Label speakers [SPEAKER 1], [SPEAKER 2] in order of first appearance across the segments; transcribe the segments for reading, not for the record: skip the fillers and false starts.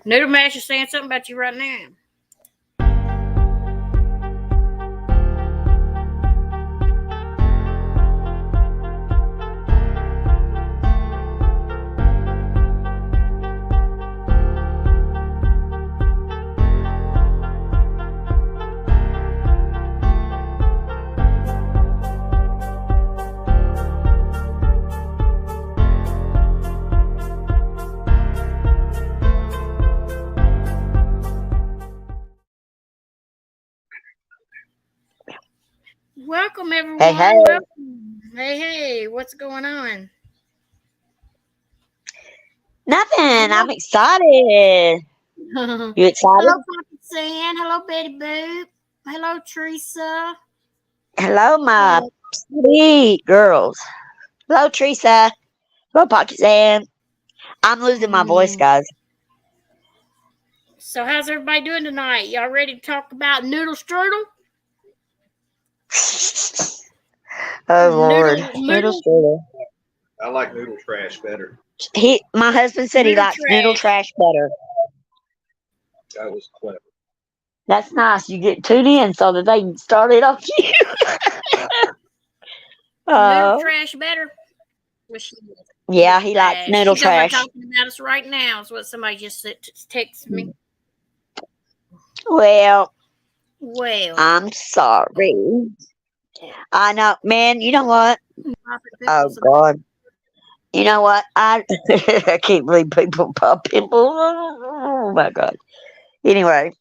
[SPEAKER 1] Noodle Mash is saying something about you right now. Welcome, everyone.
[SPEAKER 2] Hey, hey.
[SPEAKER 1] Welcome. Hey, what's going on?
[SPEAKER 2] Nothing. I'm excited.
[SPEAKER 1] Hello,
[SPEAKER 2] You excited?
[SPEAKER 1] Poppy Sand. Hello, Betty Boop. Hello, Teresa.
[SPEAKER 2] Hello, my
[SPEAKER 1] Uh,
[SPEAKER 2] sweet girls. Hello, Teresa. Hello, Pocket Sam. I'm losing my voice, guys.
[SPEAKER 1] So, how's everybody doing tonight? Y'all ready to talk about Noodle Strudel?
[SPEAKER 2] Oh, Lord.
[SPEAKER 1] Noodle
[SPEAKER 2] Strudel.
[SPEAKER 3] I like noodle trash better.
[SPEAKER 2] My husband said he
[SPEAKER 1] Noodle
[SPEAKER 2] likes
[SPEAKER 1] trash.
[SPEAKER 2] noodle trash better.
[SPEAKER 3] That was clever.
[SPEAKER 2] That's nice. You get tuned in so that they can start it off you.
[SPEAKER 1] Noodle trash better.
[SPEAKER 2] Yeah, he likes noodle
[SPEAKER 1] She's
[SPEAKER 2] trash.
[SPEAKER 1] talking about us right now. Is what somebody just texted me.
[SPEAKER 2] Well, I'm sorry. I know, man. You know what? Oh God. You know what? I can't believe people pop pimples. Oh my God. Anyway,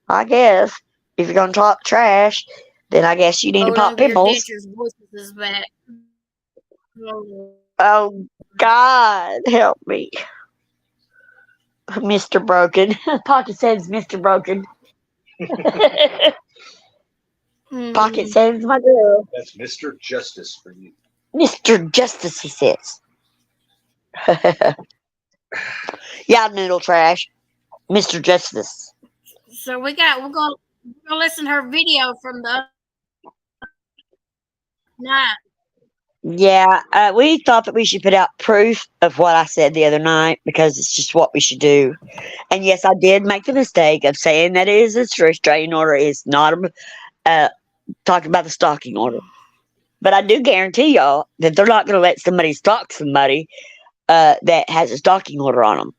[SPEAKER 2] I guess if you're gonna talk trash, then I guess you need to pop pimples.
[SPEAKER 1] Voices back.
[SPEAKER 2] Oh God, help me, Mr. Broken. Pocket says Mr. Broken. Pocket says my girl.
[SPEAKER 3] That's Mr. Justice for you.
[SPEAKER 2] Mr. Justice, he says. Yeah, noodle trash. Mr. Justice.
[SPEAKER 1] So we're gonna listen to her video from the night.
[SPEAKER 2] Yeah, we thought that we should put out proof of what I said the other night because it's just what we should do. And yes, I did make the mistake of saying that it is a restraining order. It's not talking about the stalking order. But I do guarantee y'all that they're not going to let somebody stalk somebody that has a stalking order on them.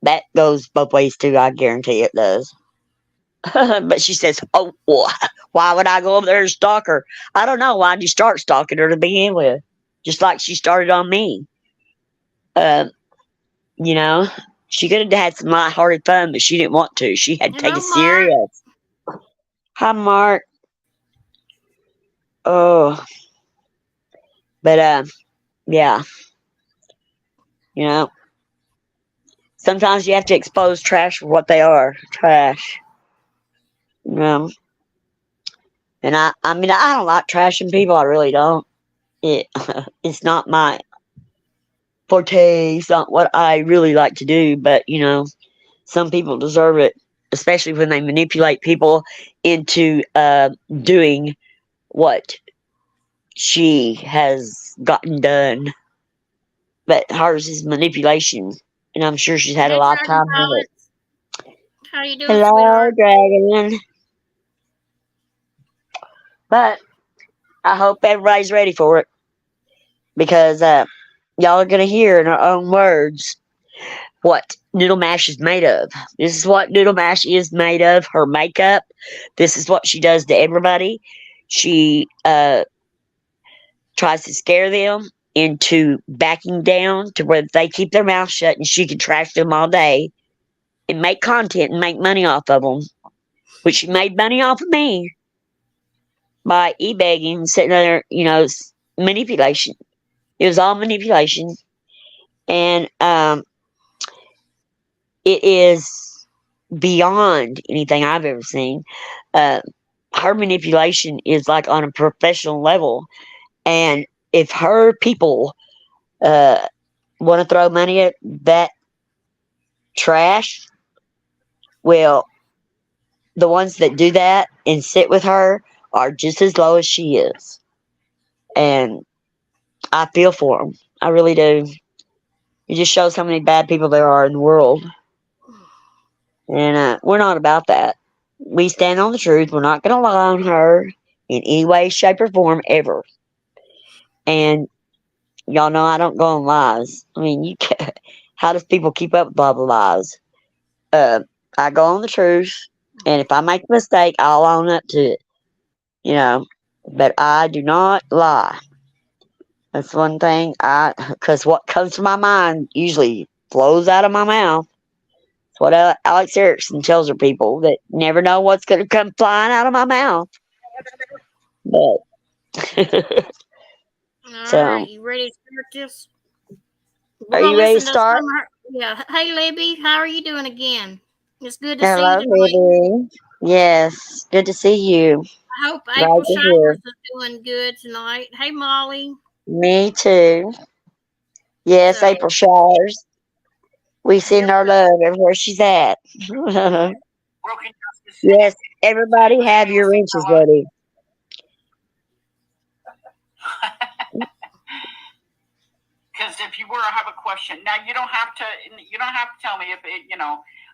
[SPEAKER 2] That goes both ways too. I guarantee it does. But she says, "Oh, why would I go over there and stalk her? I don't know. Why'd you start stalking her to begin with? Just like she started on me. You know, she could have had some lighthearted fun, but she didn't want to. She had to take it serious." Hi, Mark. Oh, but yeah. You know, sometimes you have to expose trash for what they are, trash. You know, and I mean, I don't like trashing people. I really don't. It's not my forte. It's not what I really like to do. But you know, some people deserve it, especially when they manipulate people into doing what she has gotten done. But hers is manipulation, and I'm sure she's had a lifetime of it.
[SPEAKER 1] How you doing,
[SPEAKER 2] Hello,
[SPEAKER 1] sweetheart?
[SPEAKER 2] Dragon. But I hope everybody's ready for it because y'all are gonna hear in our own words what Noodle Mash is made of. This is what Noodle Mash is made of. Her makeup. This is what she does to everybody. She tries to scare them into backing down to where they keep their mouth shut and she can trash them all day and make content and make money off of them, which she made money off of me by e-begging, sitting there, you know, manipulation. It was all manipulation. And it is beyond anything I've ever seen. Her manipulation is like on a professional level. And if her people want to throw money at that trash, well, the ones that do that and sit with her are just as low as she is. And I feel for them. I really do. It just shows how many bad people there are in the world. And we're not about that. We stand on the truth. We're not going to lie on her in any way, shape, or form ever. And y'all know I don't go on lies. I mean, you can how does people keep up with blah blah lies? Uh, I go on the truth, and if I make a mistake, I'll own up to it. You know, but I do not lie. That's one thing because what comes to my mind usually flows out of my mouth. That's what Alex Erickson tells her people that never know what's going to come flying out of my mouth. But
[SPEAKER 1] All
[SPEAKER 2] so,
[SPEAKER 1] right, you ready to start this?
[SPEAKER 2] are
[SPEAKER 1] We're gonna
[SPEAKER 2] you ready to
[SPEAKER 1] listen to some
[SPEAKER 2] start?
[SPEAKER 1] of her. Yeah. Hey, Libby, how are you doing again? It's good to see you
[SPEAKER 2] Hello,
[SPEAKER 1] tonight.
[SPEAKER 2] baby. Yes, good to see you.
[SPEAKER 1] I hope
[SPEAKER 2] Glad
[SPEAKER 1] April
[SPEAKER 2] to
[SPEAKER 1] Shires
[SPEAKER 2] hear.
[SPEAKER 1] is doing good tonight. Hey, Molly.
[SPEAKER 2] Me too. Yes,
[SPEAKER 1] So,
[SPEAKER 2] April Showers. We
[SPEAKER 1] yep.
[SPEAKER 2] send our love everywhere she's at.
[SPEAKER 4] Broken justice.
[SPEAKER 2] Yes, everybody have your wrenches ready.
[SPEAKER 4] Because if you were, I have a question. Now you don't have to. You don't have to tell me if it.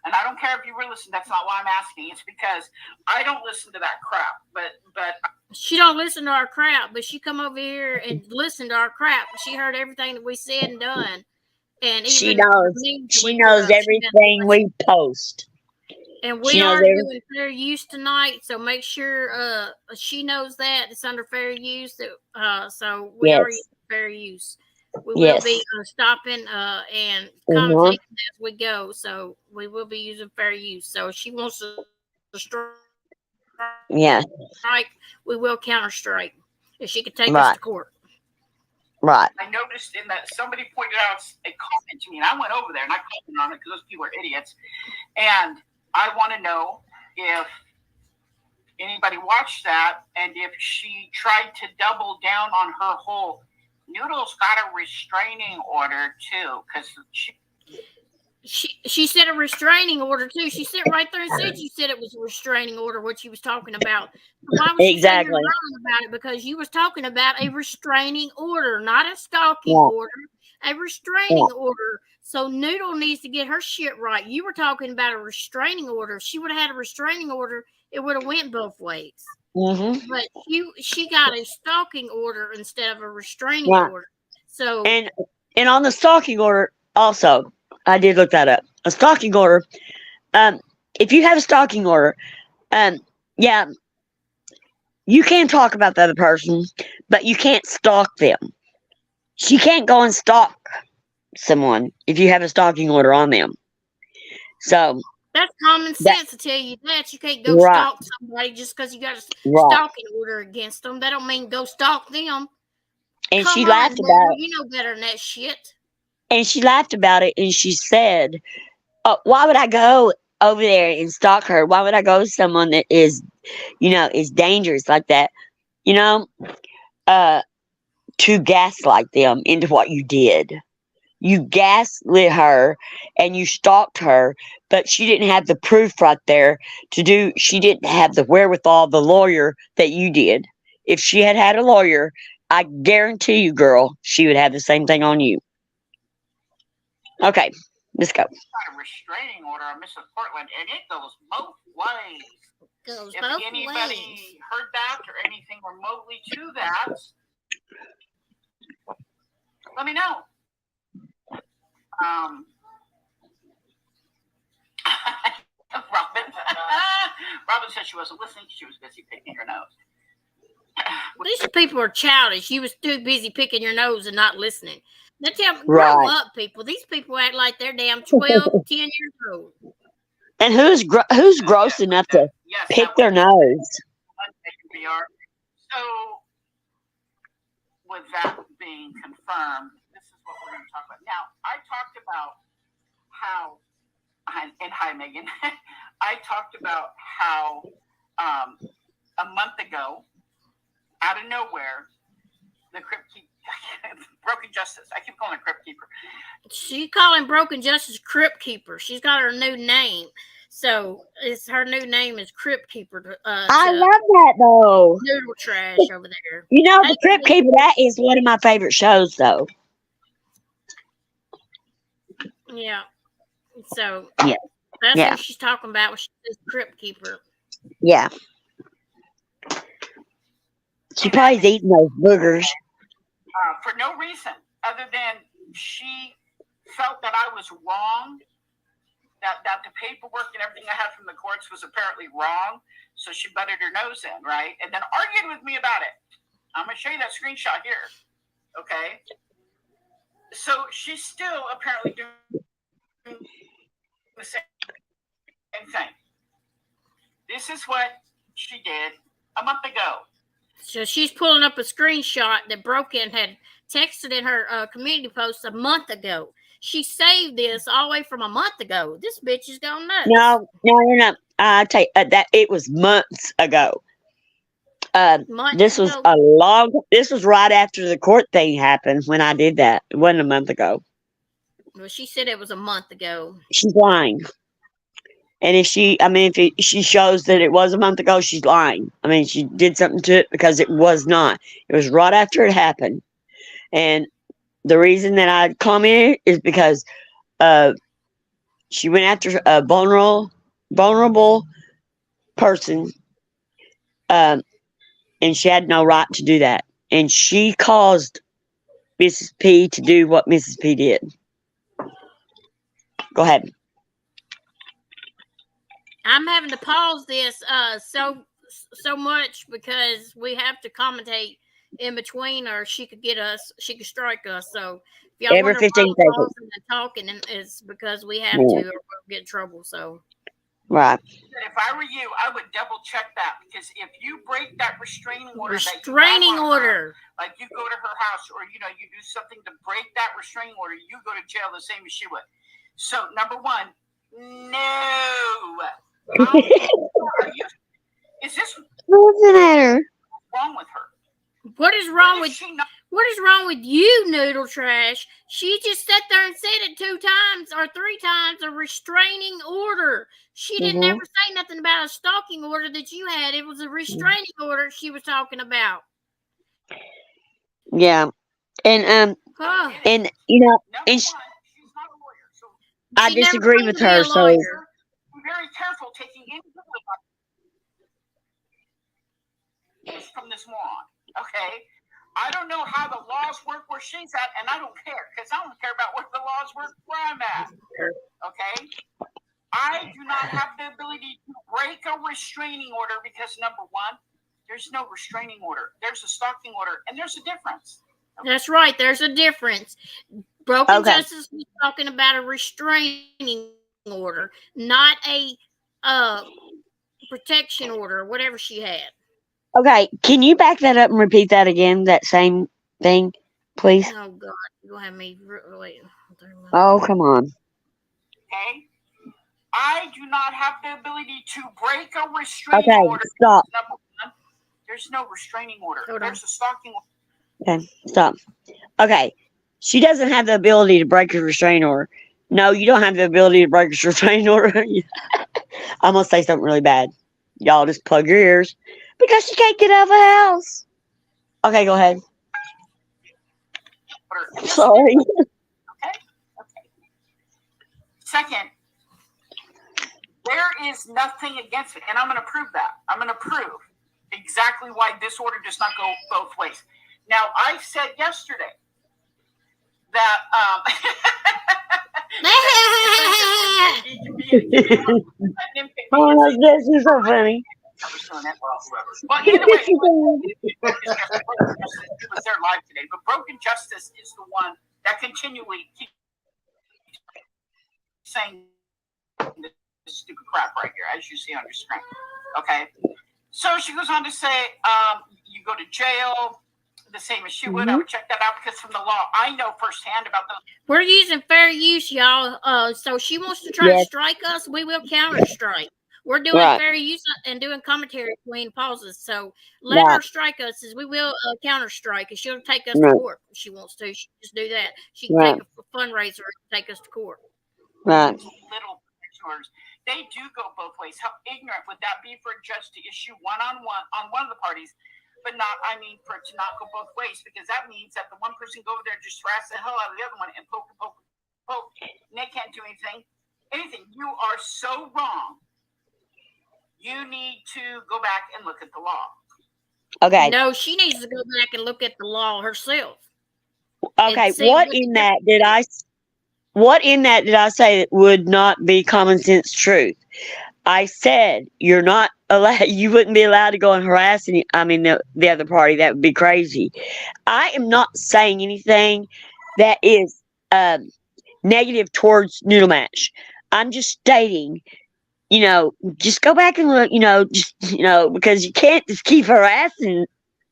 [SPEAKER 4] And I don't care if you were listening. That's not why I'm asking. It's because I don't listen to that crap. But
[SPEAKER 1] She don't listen to our crap, but she come over here and listen to our crap. She heard everything that we said and done, and
[SPEAKER 2] She
[SPEAKER 1] even
[SPEAKER 2] knows.
[SPEAKER 1] the memes
[SPEAKER 2] She
[SPEAKER 1] we put
[SPEAKER 2] knows
[SPEAKER 1] up. She doesn't
[SPEAKER 2] everything
[SPEAKER 1] listen.
[SPEAKER 2] we post.
[SPEAKER 1] And
[SPEAKER 2] She
[SPEAKER 1] we
[SPEAKER 2] knows
[SPEAKER 1] are
[SPEAKER 2] every.
[SPEAKER 1] doing fair use tonight, so make sure she knows that it's under fair use. So we are
[SPEAKER 2] Yes.
[SPEAKER 1] using fair use. We will
[SPEAKER 2] Yes.
[SPEAKER 1] be stopping and
[SPEAKER 2] Mhm.
[SPEAKER 1] commentating as we go. So we will be using fair use. So if she wants to strike,
[SPEAKER 2] Yeah.
[SPEAKER 1] we will counter strike if she could take us
[SPEAKER 2] Right.
[SPEAKER 1] to court.
[SPEAKER 2] Right.
[SPEAKER 4] I noticed in that somebody pointed out a comment to me, and I went over there and I commented on it because those people are idiots. And I want to know if anybody watched that and if she tried to double down on her whole. Noodle's got a restraining order too, because
[SPEAKER 1] She said a restraining order too. She sat right there and said she said it was a restraining order what she was talking about. Why was she saying you're
[SPEAKER 2] Exactly.
[SPEAKER 1] wrong about it? Because you was talking about a restraining order, not a stalking
[SPEAKER 2] Yeah.
[SPEAKER 1] order, a restraining order. So Noodle needs to get her shit right. You were talking about a restraining order. If she would have had a restraining order, it would have went both ways.
[SPEAKER 2] Mhm.
[SPEAKER 1] But she got a stalking order instead of a restraining
[SPEAKER 2] Right.
[SPEAKER 1] order. So
[SPEAKER 2] And on the stalking order, also, I did look that up. A stalking order. If you have a stalking order, yeah, you can talk about the other person, but you can't stalk them. She can't go and stalk someone if you have a stalking order on them. So
[SPEAKER 1] that's common
[SPEAKER 2] that
[SPEAKER 1] sense to tell you that. You can't go
[SPEAKER 2] right,
[SPEAKER 1] stalk somebody just because you got a
[SPEAKER 2] right.
[SPEAKER 1] stalking order against them. That don't mean go stalk them.
[SPEAKER 2] And
[SPEAKER 1] Come
[SPEAKER 2] she
[SPEAKER 1] on,
[SPEAKER 2] laughed
[SPEAKER 1] Noodle.
[SPEAKER 2] about it.
[SPEAKER 1] You know better than that shit.
[SPEAKER 2] And she laughed about it, and she said, "Oh, why would I go over there and stalk her? Why would I go to someone that is, is dangerous like that? You know, uh, to gaslight them into what you did. You gaslit her and you stalked her, but she didn't have the proof right there to do. She didn't have the wherewithal, the lawyer that you did. If she had had a lawyer, I guarantee you, girl, she would have the same thing on you. Okay, let's go.
[SPEAKER 4] got a restraining order on Mrs. Portland, and it goes both ways.
[SPEAKER 1] Goes
[SPEAKER 4] If
[SPEAKER 1] both
[SPEAKER 4] anybody
[SPEAKER 1] ways.
[SPEAKER 4] heard that or anything remotely to that, let me know. Robin said she wasn't listening. She was busy picking her nose.
[SPEAKER 1] These people are childish. You was too busy picking your nose and not listening. Now tell me,
[SPEAKER 2] Right.
[SPEAKER 1] grow up, people. These people act like they're damn 12, 10 years old.
[SPEAKER 2] And who's gross enough to pick their nose?
[SPEAKER 4] So, with that being confirmed, this is what we're going to talk about. Now, I talked about how, and hi, Megan. I talked about how a month ago, out of nowhere, the Crypt Keeper, Broken Justice. I keep calling her Crypt Keeper.
[SPEAKER 1] She's calling Broken Justice Crypt Keeper. She's got her new name. So her new name is Crypt Keeper.
[SPEAKER 2] I love that though.
[SPEAKER 1] Noodle trash over there.
[SPEAKER 2] The Crypt Keeper, that is one of my favorite shows though.
[SPEAKER 1] Yeah. So
[SPEAKER 2] yeah.
[SPEAKER 1] That's
[SPEAKER 2] Yeah.
[SPEAKER 1] who she's talking about when she says crypt keeper.
[SPEAKER 2] Yeah. She probably's eating those boogers.
[SPEAKER 4] For no reason other than she felt that I was wrong, that the paperwork and everything I had from the courts was apparently wrong, so she butted her nose in, right? And then argued with me about it. I'm going to show you that screenshot here, okay? So she's still apparently doing the same thing. This is what she did a month ago.
[SPEAKER 1] So she's pulling up a screenshot that Broken had texted in her community post a month ago. She saved this all the way from a month ago. This bitch is going nuts.
[SPEAKER 2] No. I tell you, that it was months ago. This was this was right after the court thing happened when I did that. It wasn't a month ago.
[SPEAKER 1] Well, she said it was a month ago.
[SPEAKER 2] She's lying. And if she shows that it was a month ago, she's lying. I mean, she did something to it because it was not. It was right after it happened. And the reason that I commented is because she went after a vulnerable person, and she had no right to do that. And she caused Mrs. P to do what Mrs. P did. Go ahead.
[SPEAKER 1] I'm having to pause this so much because we have to commentate in between, or she could strike us. So if y'all
[SPEAKER 2] Every
[SPEAKER 1] wonder
[SPEAKER 2] 15
[SPEAKER 1] why we're pausing and talking, and it's because we have to, or we'll get in trouble. So
[SPEAKER 2] right.
[SPEAKER 4] If I were you, I would double check that, because if you break that restraining order,
[SPEAKER 1] order,
[SPEAKER 4] like you go to her house, or you do something to break that restraining order, you go to jail the same as she would. So number one, no. Is this
[SPEAKER 2] What's the matter?
[SPEAKER 4] wrong with her?
[SPEAKER 1] What is wrong with you, Noodle Trash? She just sat there and said it 2 times or 3 times, a restraining order. She didn't ever say nothing about a stalking order that you had. It was a restraining order she was talking about.
[SPEAKER 2] Yeah. And and
[SPEAKER 4] Number one, she's not a lawyer, so
[SPEAKER 2] I disagree with her. So
[SPEAKER 4] be very careful taking any advice from this moron. Okay, I don't know how the laws work where she's at, and I don't care, because I don't care about what the laws work where I'm at. Okay, I do not have the ability to break a restraining order because number one, there's no restraining order. There's a stalking order, and there's a difference.
[SPEAKER 1] Okay? That's right. There's a difference. Broken Justice was talking about a restraining order, not a protection order, or whatever she had.
[SPEAKER 2] okay, can you back that up and repeat that again? That same thing, please.
[SPEAKER 1] Oh God, you're gonna have me wait.
[SPEAKER 2] Oh, come on.
[SPEAKER 4] Okay, I do not have the ability to break a restraining order.
[SPEAKER 2] Stop.
[SPEAKER 4] Number one, there's no restraining order. There's a stalking order.
[SPEAKER 2] Okay, stop. Okay, she doesn't have the ability to break a restraining order. No, you don't have the ability to break a restraining order. I'm gonna say something really bad. Y'all just plug your ears because she can't get out of the house. Okay, go ahead. Sorry.
[SPEAKER 4] Okay. Second, there is nothing against it, and I'm going to prove that. I'm going to prove exactly why this order does not go both ways. Now, I said yesterday that
[SPEAKER 2] oh, this is so funny.
[SPEAKER 4] Well, either way, it was their live today. But Broken Justice is the one that continually keeps saying this stupid crap right here, as you see on your screen. Okay, so she goes on to say, you go to jail the same as she would. I would check that out because from the law, I know firsthand about those.
[SPEAKER 1] We're using fair use, y'all. So she wants to try to strike us. We will counter strike. We're doing fair use and doing commentary between pauses. So let her strike us, as we will counter strike, and she'll take us to court if she wants to. She just do that. She can take a fundraiser and take us to court.
[SPEAKER 2] Right.
[SPEAKER 4] Little pictures. They do go both ways. How ignorant would that be for a judge to issue one-on-one on one of the parties, but for it to not go both ways, because that means that the one person go over there just harass the hell out of the other one and poke, and they can't do anything. anything. You are so wrong. You need to go back and look at the law.
[SPEAKER 2] Okay.
[SPEAKER 1] No, she needs to go back and look at the law herself.
[SPEAKER 2] Okay. What in that did I say that would not be common sense truth? I said you're not allowed. You wouldn't be allowed to go and harass the other party. That would be crazy. I am not saying anything that is negative towards Noodle Mash. I'm just stating, just go back and look, because you can't just keep harassing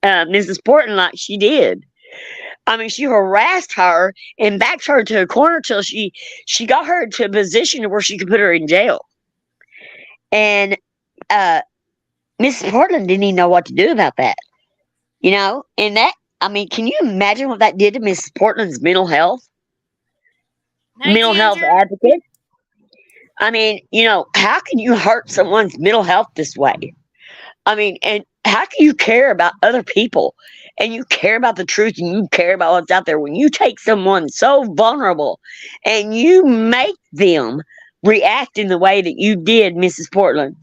[SPEAKER 2] Mrs. Portland like she did. I mean, she harassed her and backed her to a corner till she got her to a position where she could put her in jail. And Mrs. Portland didn't even know what to do about that. And that, can you imagine what that did to Mrs. Portland's mental health?
[SPEAKER 1] Hey,
[SPEAKER 2] mental health advocate. How can you hurt someone's mental health this way? And how can you care about other people and you care about the truth and you care about what's out there when you take someone so vulnerable and you make them react in the way that you did, Mrs. Portland,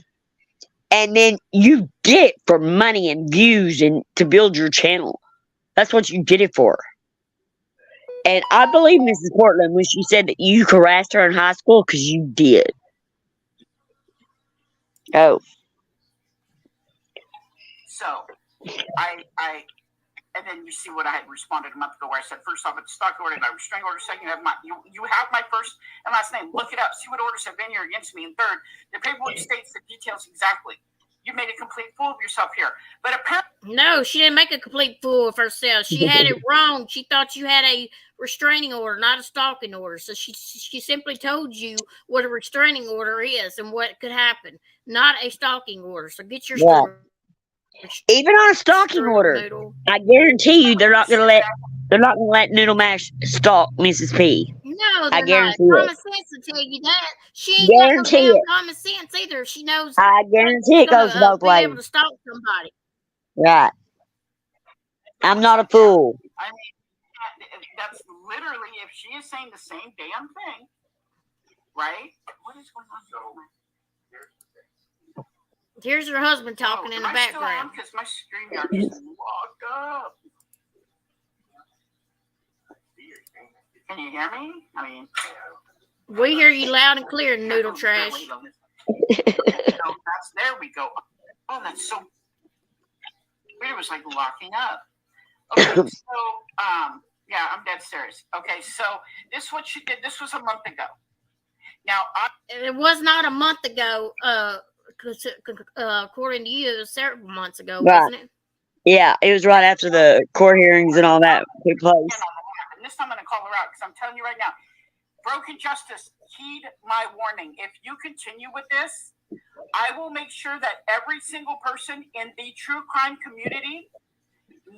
[SPEAKER 2] and then you did it for money and views and to build your channel. That's what you did it for. And I believe Mrs. Portland when she said that you harassed her in high school because you did. Oh.
[SPEAKER 4] So, and then you see what I had responded a month ago where I said, first off, it's stock order, my restraining order. Second, you have my first and last name. Look it up. See what orders have been here against me. And third, the paperwork states the details exactly. You made a complete fool of yourself here. But apparently...
[SPEAKER 1] No, she didn't make a complete fool of herself. She had it wrong. She thought you had a restraining order, not a stalking order. So she simply told you what a restraining order is and what could happen, not a stalking order. So get your story.
[SPEAKER 2] Even on a stalking order, Noodle. I guarantee you they're not gonna let Noodle Mash stalk Mrs. P.
[SPEAKER 1] No,
[SPEAKER 2] I guarantee
[SPEAKER 1] not. Common sense will tell you that. She ain't got no damn common sense either. She knows.
[SPEAKER 2] I guarantee it goes both ways.
[SPEAKER 1] Be able to stalk somebody.
[SPEAKER 2] Right. I'm not a fool.
[SPEAKER 4] That's literally if she is saying the same damn thing, right? What is going on?
[SPEAKER 1] Here's her husband talking in the background.
[SPEAKER 4] Because my StreamYard is locked up. Can you hear me?
[SPEAKER 1] We hear you loud and clear, Noodle Trash.
[SPEAKER 4] There we go. Oh, that's so. It was like locking up. Okay, so yeah, I'm dead serious. Okay, so this is what she did. This was a month ago. Now
[SPEAKER 1] it was not a month ago. According to you, it was several months ago, wasn't it?
[SPEAKER 2] Yeah, it was right after the court hearings and all that took place.
[SPEAKER 4] And this time I'm going to call her out because I'm telling you right now, Broken Justice, heed my warning. If you continue with this, I will make sure that every single person in the true crime community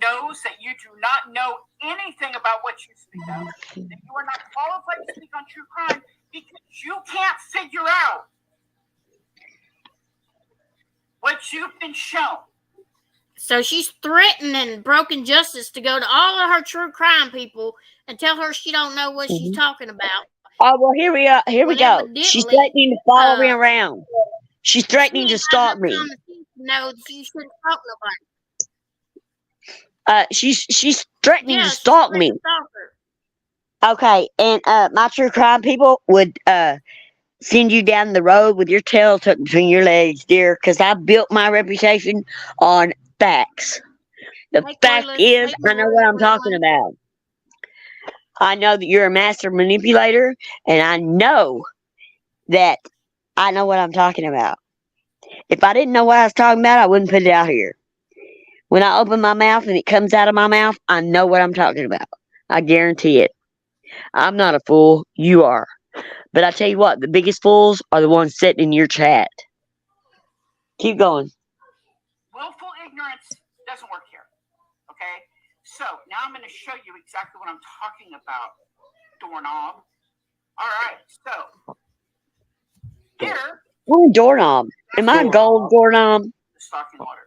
[SPEAKER 4] knows that you do not know anything about what you speak of, that you are not qualified to speak on true crime because you can't figure out what you've been shown.
[SPEAKER 1] So she's threatening Broken Justice to go to all of her true crime people and tell her she don't know what she's talking about.
[SPEAKER 2] Oh, well, here we go. She's threatening to follow me around. She's threatening to stalk me.
[SPEAKER 1] No, you shouldn't stalk
[SPEAKER 2] nobody. She's threatening to stalk me. Okay, and my true crime people would send you down the road with your tail tucked between your legs, dear, because I built my reputation on facts. The fact is, I know what I'm talking about. I know that you're a master manipulator, and I know that I know what I'm talking about. If I didn't know what I was talking about, I wouldn't put it out here. When I open my mouth and it comes out of my mouth, I know what I'm talking about. I guarantee it. I'm not a fool. You are. But I tell you what, the biggest fools are the ones sitting in your chat. Keep going.
[SPEAKER 4] Willful ignorance doesn't work here. Okay? So, now I'm going to show you exactly what I'm talking about, doorknob. All right, so, here.
[SPEAKER 2] What a doorknob? Am I a gold doorknob?
[SPEAKER 4] Stocking water.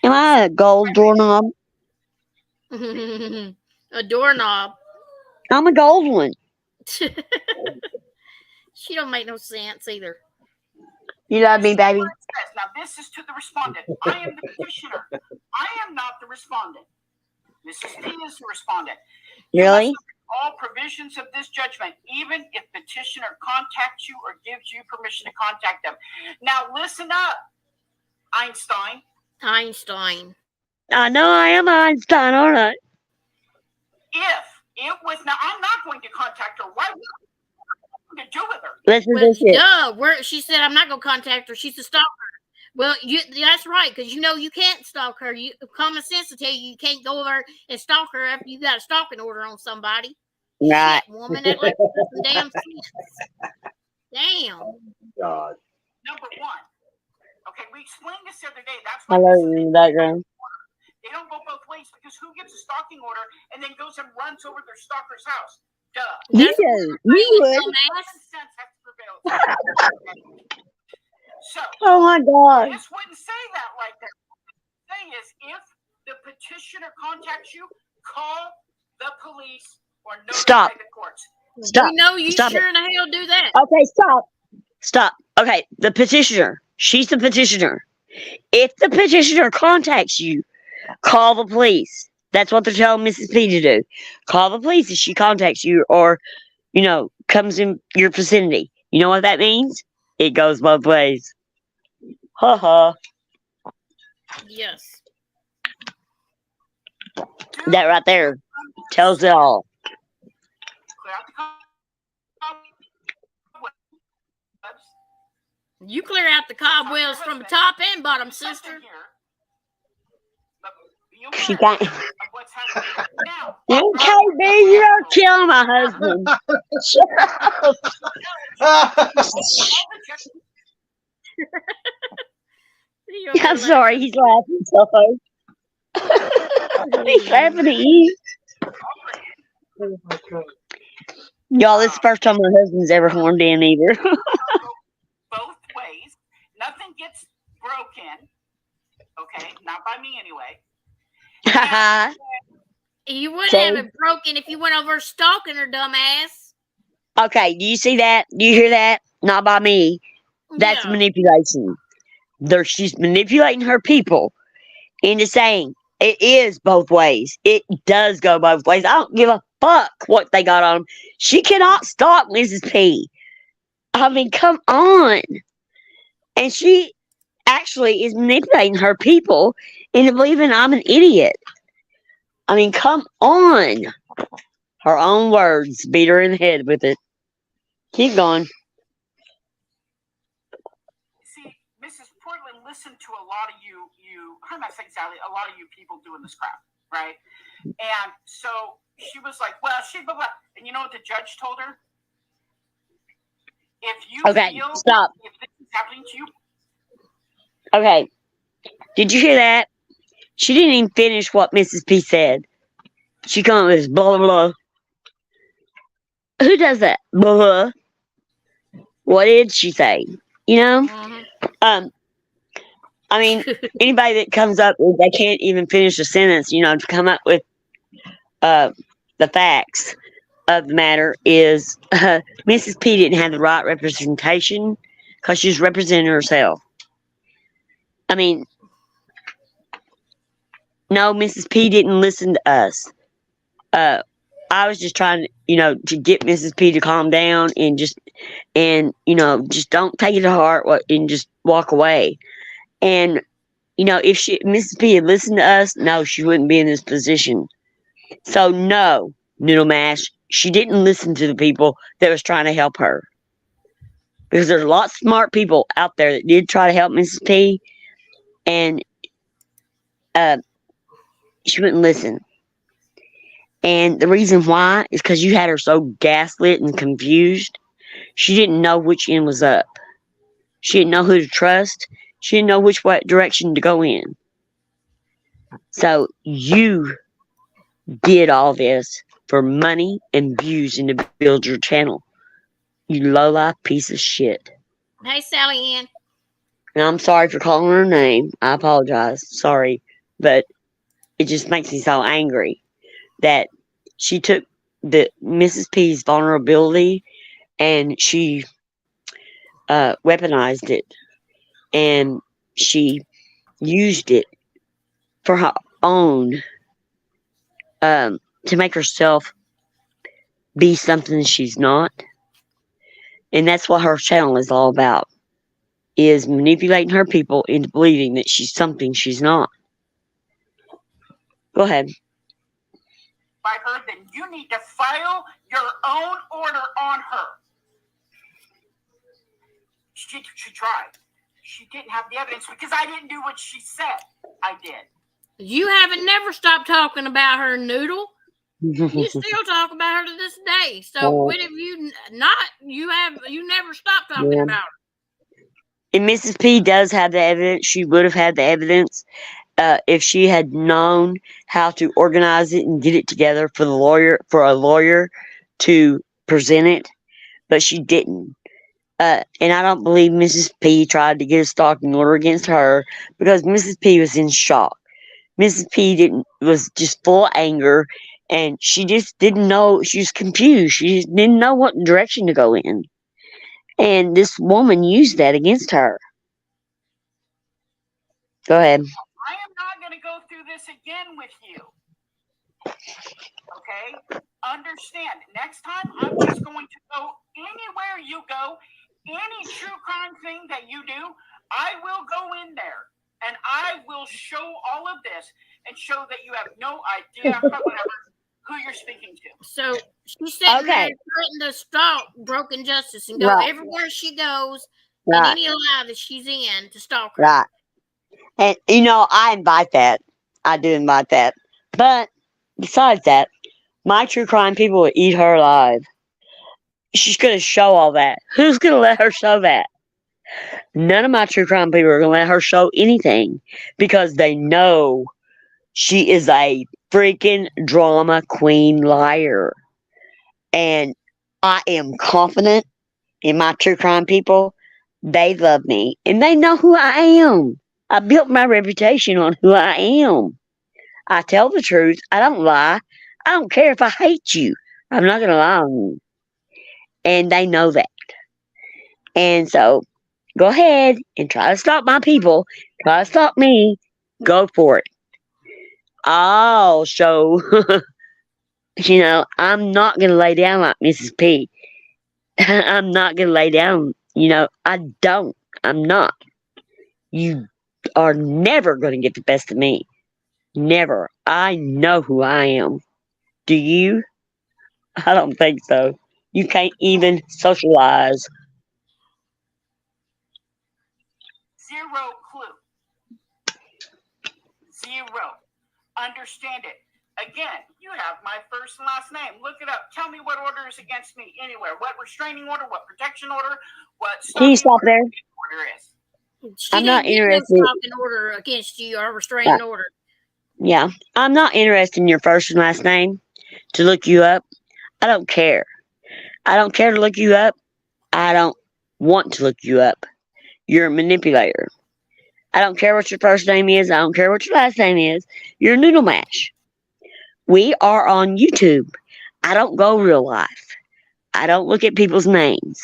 [SPEAKER 2] Am I a gold doorknob?
[SPEAKER 1] A doorknob.
[SPEAKER 2] I'm a gold one.
[SPEAKER 1] She don't make no sense either.
[SPEAKER 2] You love me, baby.
[SPEAKER 4] Now, this is to the respondent. I am the petitioner. I am not the respondent. Mrs. P is the respondent.
[SPEAKER 2] Really?
[SPEAKER 4] All provisions of this judgment, even if petitioner contacts you or gives you permission to contact them. Now, listen up, Einstein.
[SPEAKER 1] Einstein.
[SPEAKER 2] I know I am Einstein, aren't I?
[SPEAKER 4] If it was now, I'm not going to contact her. Why would I to do with her?
[SPEAKER 2] Listen
[SPEAKER 1] Well,
[SPEAKER 2] to this.
[SPEAKER 1] duh. She said I'm not gonna contact her. She's a stalker. Well, that's right, because you can't stalk her. Common sense will tell you can't go over and stalk her after you got a stalking order on somebody.
[SPEAKER 2] Right.
[SPEAKER 1] Shit, woman, that like some damn sense. Damn.
[SPEAKER 3] God.
[SPEAKER 4] Number one. Okay, we explained this the other day. That's
[SPEAKER 2] I
[SPEAKER 4] why
[SPEAKER 2] love you in the background.
[SPEAKER 4] they don't go both ways, because who gets a stalking order and then goes and runs over their stalker's house? Duh.
[SPEAKER 2] You do. You would.
[SPEAKER 4] Common sense has to prevail. So,
[SPEAKER 2] Oh my God.
[SPEAKER 4] this wouldn't say that like that. The thing is, if the petitioner contacts you, call the police or notify
[SPEAKER 2] Stop.
[SPEAKER 4] the courts.
[SPEAKER 2] Stop.
[SPEAKER 1] We know you
[SPEAKER 2] Stop
[SPEAKER 1] sure in the hell do that.
[SPEAKER 2] Okay, stop. Stop. Okay, the petitioner. She's the petitioner. If the petitioner contacts you, call the police. That's what they're telling Mrs. P to do. Call the police if she contacts you or, comes in your vicinity. You know what that means? It goes both ways. Ha ha.
[SPEAKER 1] Yes.
[SPEAKER 2] That right there tells it all.
[SPEAKER 4] Clear out the cobwebs.
[SPEAKER 1] You clear out the cobwebs from the top and bottom, sister.
[SPEAKER 2] She can't.
[SPEAKER 4] What's happening now?
[SPEAKER 2] Okay, baby, you're killing my husband. Shut up. I'm sorry, he's laughing so hard. He's laughing at you. Y'all, this is the first time my husband's ever horned in either.
[SPEAKER 4] Both ways. Nothing gets broken. Okay, not by me anyway.
[SPEAKER 1] You wouldn't have it broken if you went over stalking her, dumbass.
[SPEAKER 2] Okay, do you see that? Do you hear that? Not by me. That's manipulation. She's manipulating her people into saying it is both ways. It does go both ways. I don't give a fuck what they got on them. She cannot stalk Mrs. P. I mean, come on. And she actually is manipulating her people into believing I'm an idiot. I mean, come on. Her own words beat her in the head with it. Keep going.
[SPEAKER 4] See, Mrs. Portland listened to a lot of you, I'm not saying Sally, a lot of you people doing this crap, right? And so she was like, well, she blah, blah. And you know what the judge told her? If you feel
[SPEAKER 2] stop.
[SPEAKER 4] If this is happening to you.
[SPEAKER 2] Okay. Did you hear that? She didn't even finish what Mrs. P said. She come with this blah, blah, blah. Who does that? Blah, blah. What did she say? I mean, anybody that comes up with, they can't even finish a sentence, to come up with the facts of the matter is Mrs. P didn't have the right representation because she's representing herself. I mean, no, Mrs. P didn't listen to us. I was just trying to get Mrs. P to calm down and just don't take it to heart and just walk away. And, if Mrs. P had listened to us, no, she wouldn't be in this position. So, no, Noodle Mash, she didn't listen to the people that was trying to help her. Because there's a lot of smart people out there that did try to help Mrs. P. And she wouldn't listen. And the reason why is because you had her so gaslit and confused. She didn't know which end was up. She didn't know who to trust. She didn't know which direction to go in. So you did all this for money and views and to build your channel. You low-life piece of shit.
[SPEAKER 1] Hey, Sally Ann.
[SPEAKER 2] And I'm sorry for calling her name. I apologize. Sorry. But it just makes me so angry that she took the Mrs. P's vulnerability and she weaponized it, and she used it for her own, to make herself be something she's not. And that's what her channel is all about, is manipulating her people into believing that she's something she's not. Go ahead.
[SPEAKER 4] By her, then you need to file your own order on her. She tried. She didn't have the evidence because I didn't do what she said. I did.
[SPEAKER 1] You haven't never stopped talking about her, Noodle. You still talk about her to this day. So when have you not? You never stopped talking about her.
[SPEAKER 2] And Mrs. P does have the evidence. She would have had the evidence if she had known how to organize it and get it together for a lawyer to present it, but she didn't. And I don't believe Mrs. P tried to get a stalking order against her because Mrs. P was in shock. Mrs. P was just full of anger, and she just didn't know. She was confused. She just didn't know what direction to go in. And this woman used that against her. Go ahead.
[SPEAKER 4] I am not going to go through this again with you. Okay? Understand. Next time, I'm just going to go anywhere you go, any true crime thing that you do, I will go in there. And I will show all of this and show that you have no idea who you're speaking to.
[SPEAKER 1] So she said threatened to stalk Broken Justice and go everywhere she goes in any lie that she's in to stalk her.
[SPEAKER 2] Right. And, I invite that. I do invite that. But besides that, my true crime people will eat her alive. She's going to show all that. Who's going to let her show that? None of my true crime people are going to let her show anything because they know she is a freaking drama queen liar. And I am confident in my true crime people. They love me and they know who I am. I built my reputation on who I am. I tell the truth. I don't lie. I don't care if I hate you. I'm not going to lie on you. And they know that. And so, go ahead and try to stop my people. Try to stop me. Go for it. I'll show, I'm not going to lay down like Mrs. P. I'm not going to lay down. I don't. I'm not. You are never going to get the best of me. Never. I know who I am. Do you? I don't think so. You can't even socialize.
[SPEAKER 4] Zero clue. Zero. Understand it. Again, you have my first and last name. Look it up. Tell me what order is against me anywhere. What restraining order, what protection order, what
[SPEAKER 2] Can you stop there?
[SPEAKER 4] Order is.
[SPEAKER 2] I'm not interested.
[SPEAKER 1] Stalking order against you or restraining order.
[SPEAKER 2] Yeah. I'm not interested in your first and last name to look you up. I don't care. I don't care to look you up. I don't want to look you up. You're a manipulator. I don't care what your first name is. I don't care what your last name is. You're a noodle mash. We are on YouTube. I don't go real life. I don't look at people's names.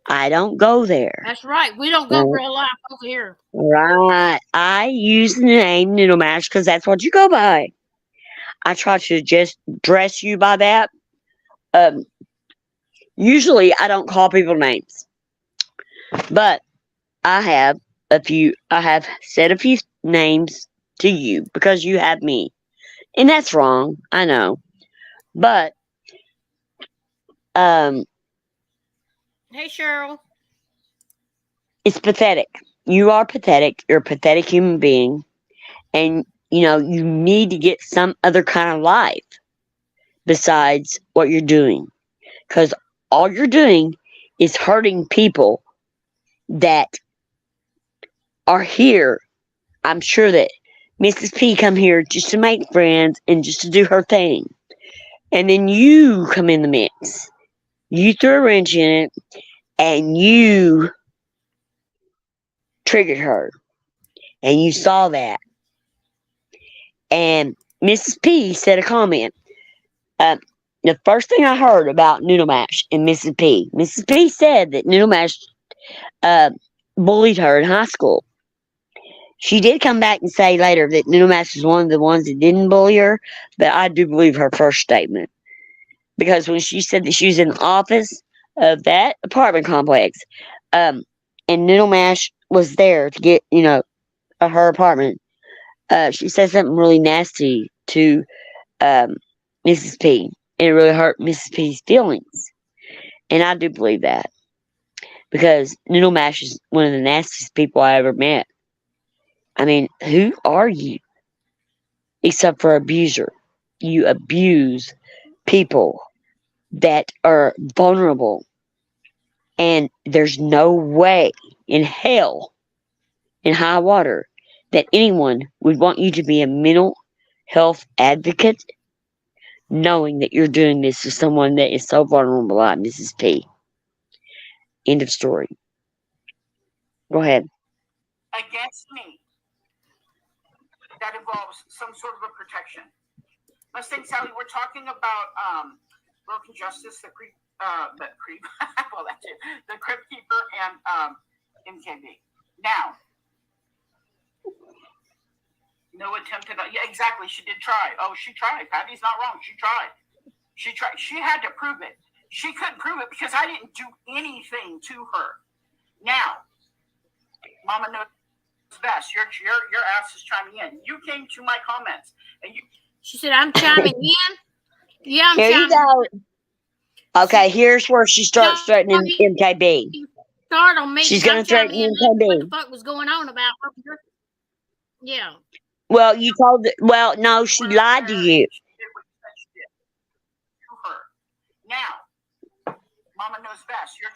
[SPEAKER 2] I don't go there.
[SPEAKER 1] That's right. We don't go real life over here.
[SPEAKER 2] Right. I use the name Noodle Mash because that's what you go by. I try to just dress you by that. Usually I don't call people names. But I have said a few names to you because you have me. And that's wrong. I know. But
[SPEAKER 1] hey, Cheryl.
[SPEAKER 2] It's pathetic. You are pathetic. You're a pathetic human being. And, you need to get some other kind of life besides what you're doing. Because all you're doing is hurting people that are here. I'm sure that Mrs. P come here just to make friends and just to do her thing. And then you come in the mix. You threw a wrench in it and you triggered her. And you saw that. And Mrs. P said a comment. The first thing I heard about Noodle Mash and Mrs. P said that Noodle Mash bullied her in high school. She did come back and say later that Noodle Mash was one of the ones that didn't bully her, but I do believe her first statement. Because when she said that she was in the office of that apartment complex, and Noodle Mash was there to get, her apartment, she said something really nasty to Mrs. P. And it really hurt Mrs. P's feelings. And I do believe that. Because Noodle Mash is one of the nastiest people I ever met. I mean, who are you? Except for abuser. You abuse people that are vulnerable. And there's no way in hell, in high water, that anyone would want you to be a mental health advocate knowing that you're doing this to someone that is so vulnerable like Mrs. P. End of story. Go ahead.
[SPEAKER 4] Against me. That involves some sort of a protection. Let's think, Sally, we're talking about broken justice, the creep, well, that's it, the crypt keeper, and MKB. Now, no attempt at, yeah, exactly, she did try. Oh, she tried. Patty's not wrong. She tried. She tried. She had to prove it. She couldn't prove it because I didn't do anything to her. Now, Mama knows best. Your ass is chiming in. You came to my comments, and you.
[SPEAKER 1] She said, "I'm chiming in." Yeah, I'm
[SPEAKER 2] Here
[SPEAKER 1] chiming.
[SPEAKER 2] you go. Okay, here's where she starts threatening MKB.
[SPEAKER 1] Start on me.
[SPEAKER 2] She's going to threaten MKB.
[SPEAKER 1] What the fuck was going on about? Yeah.
[SPEAKER 2] Well, you told. Well, no, she lied to you.
[SPEAKER 4] Now, Mama knows best. Your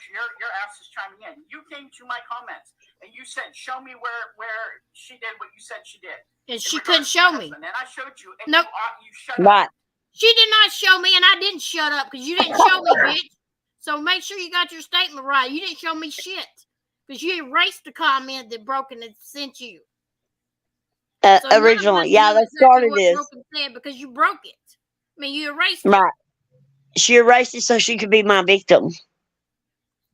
[SPEAKER 4] ass is chiming in. You came to my comments and you said, "Show me where she did what you said she did."
[SPEAKER 1] And she couldn't show me.
[SPEAKER 4] And I showed you. And
[SPEAKER 1] nope.
[SPEAKER 4] You shut
[SPEAKER 2] right.
[SPEAKER 4] up.
[SPEAKER 1] She did not show me, and I didn't shut up because you didn't show me, bitch. So make sure you got your statement right. You didn't show me shit because you erased the comment that Broken had sent you. So
[SPEAKER 2] originally, yeah, let's start this.
[SPEAKER 1] Broken said because you broke it. I mean, you erased it.
[SPEAKER 2] Right. She erased it so she could be my victim.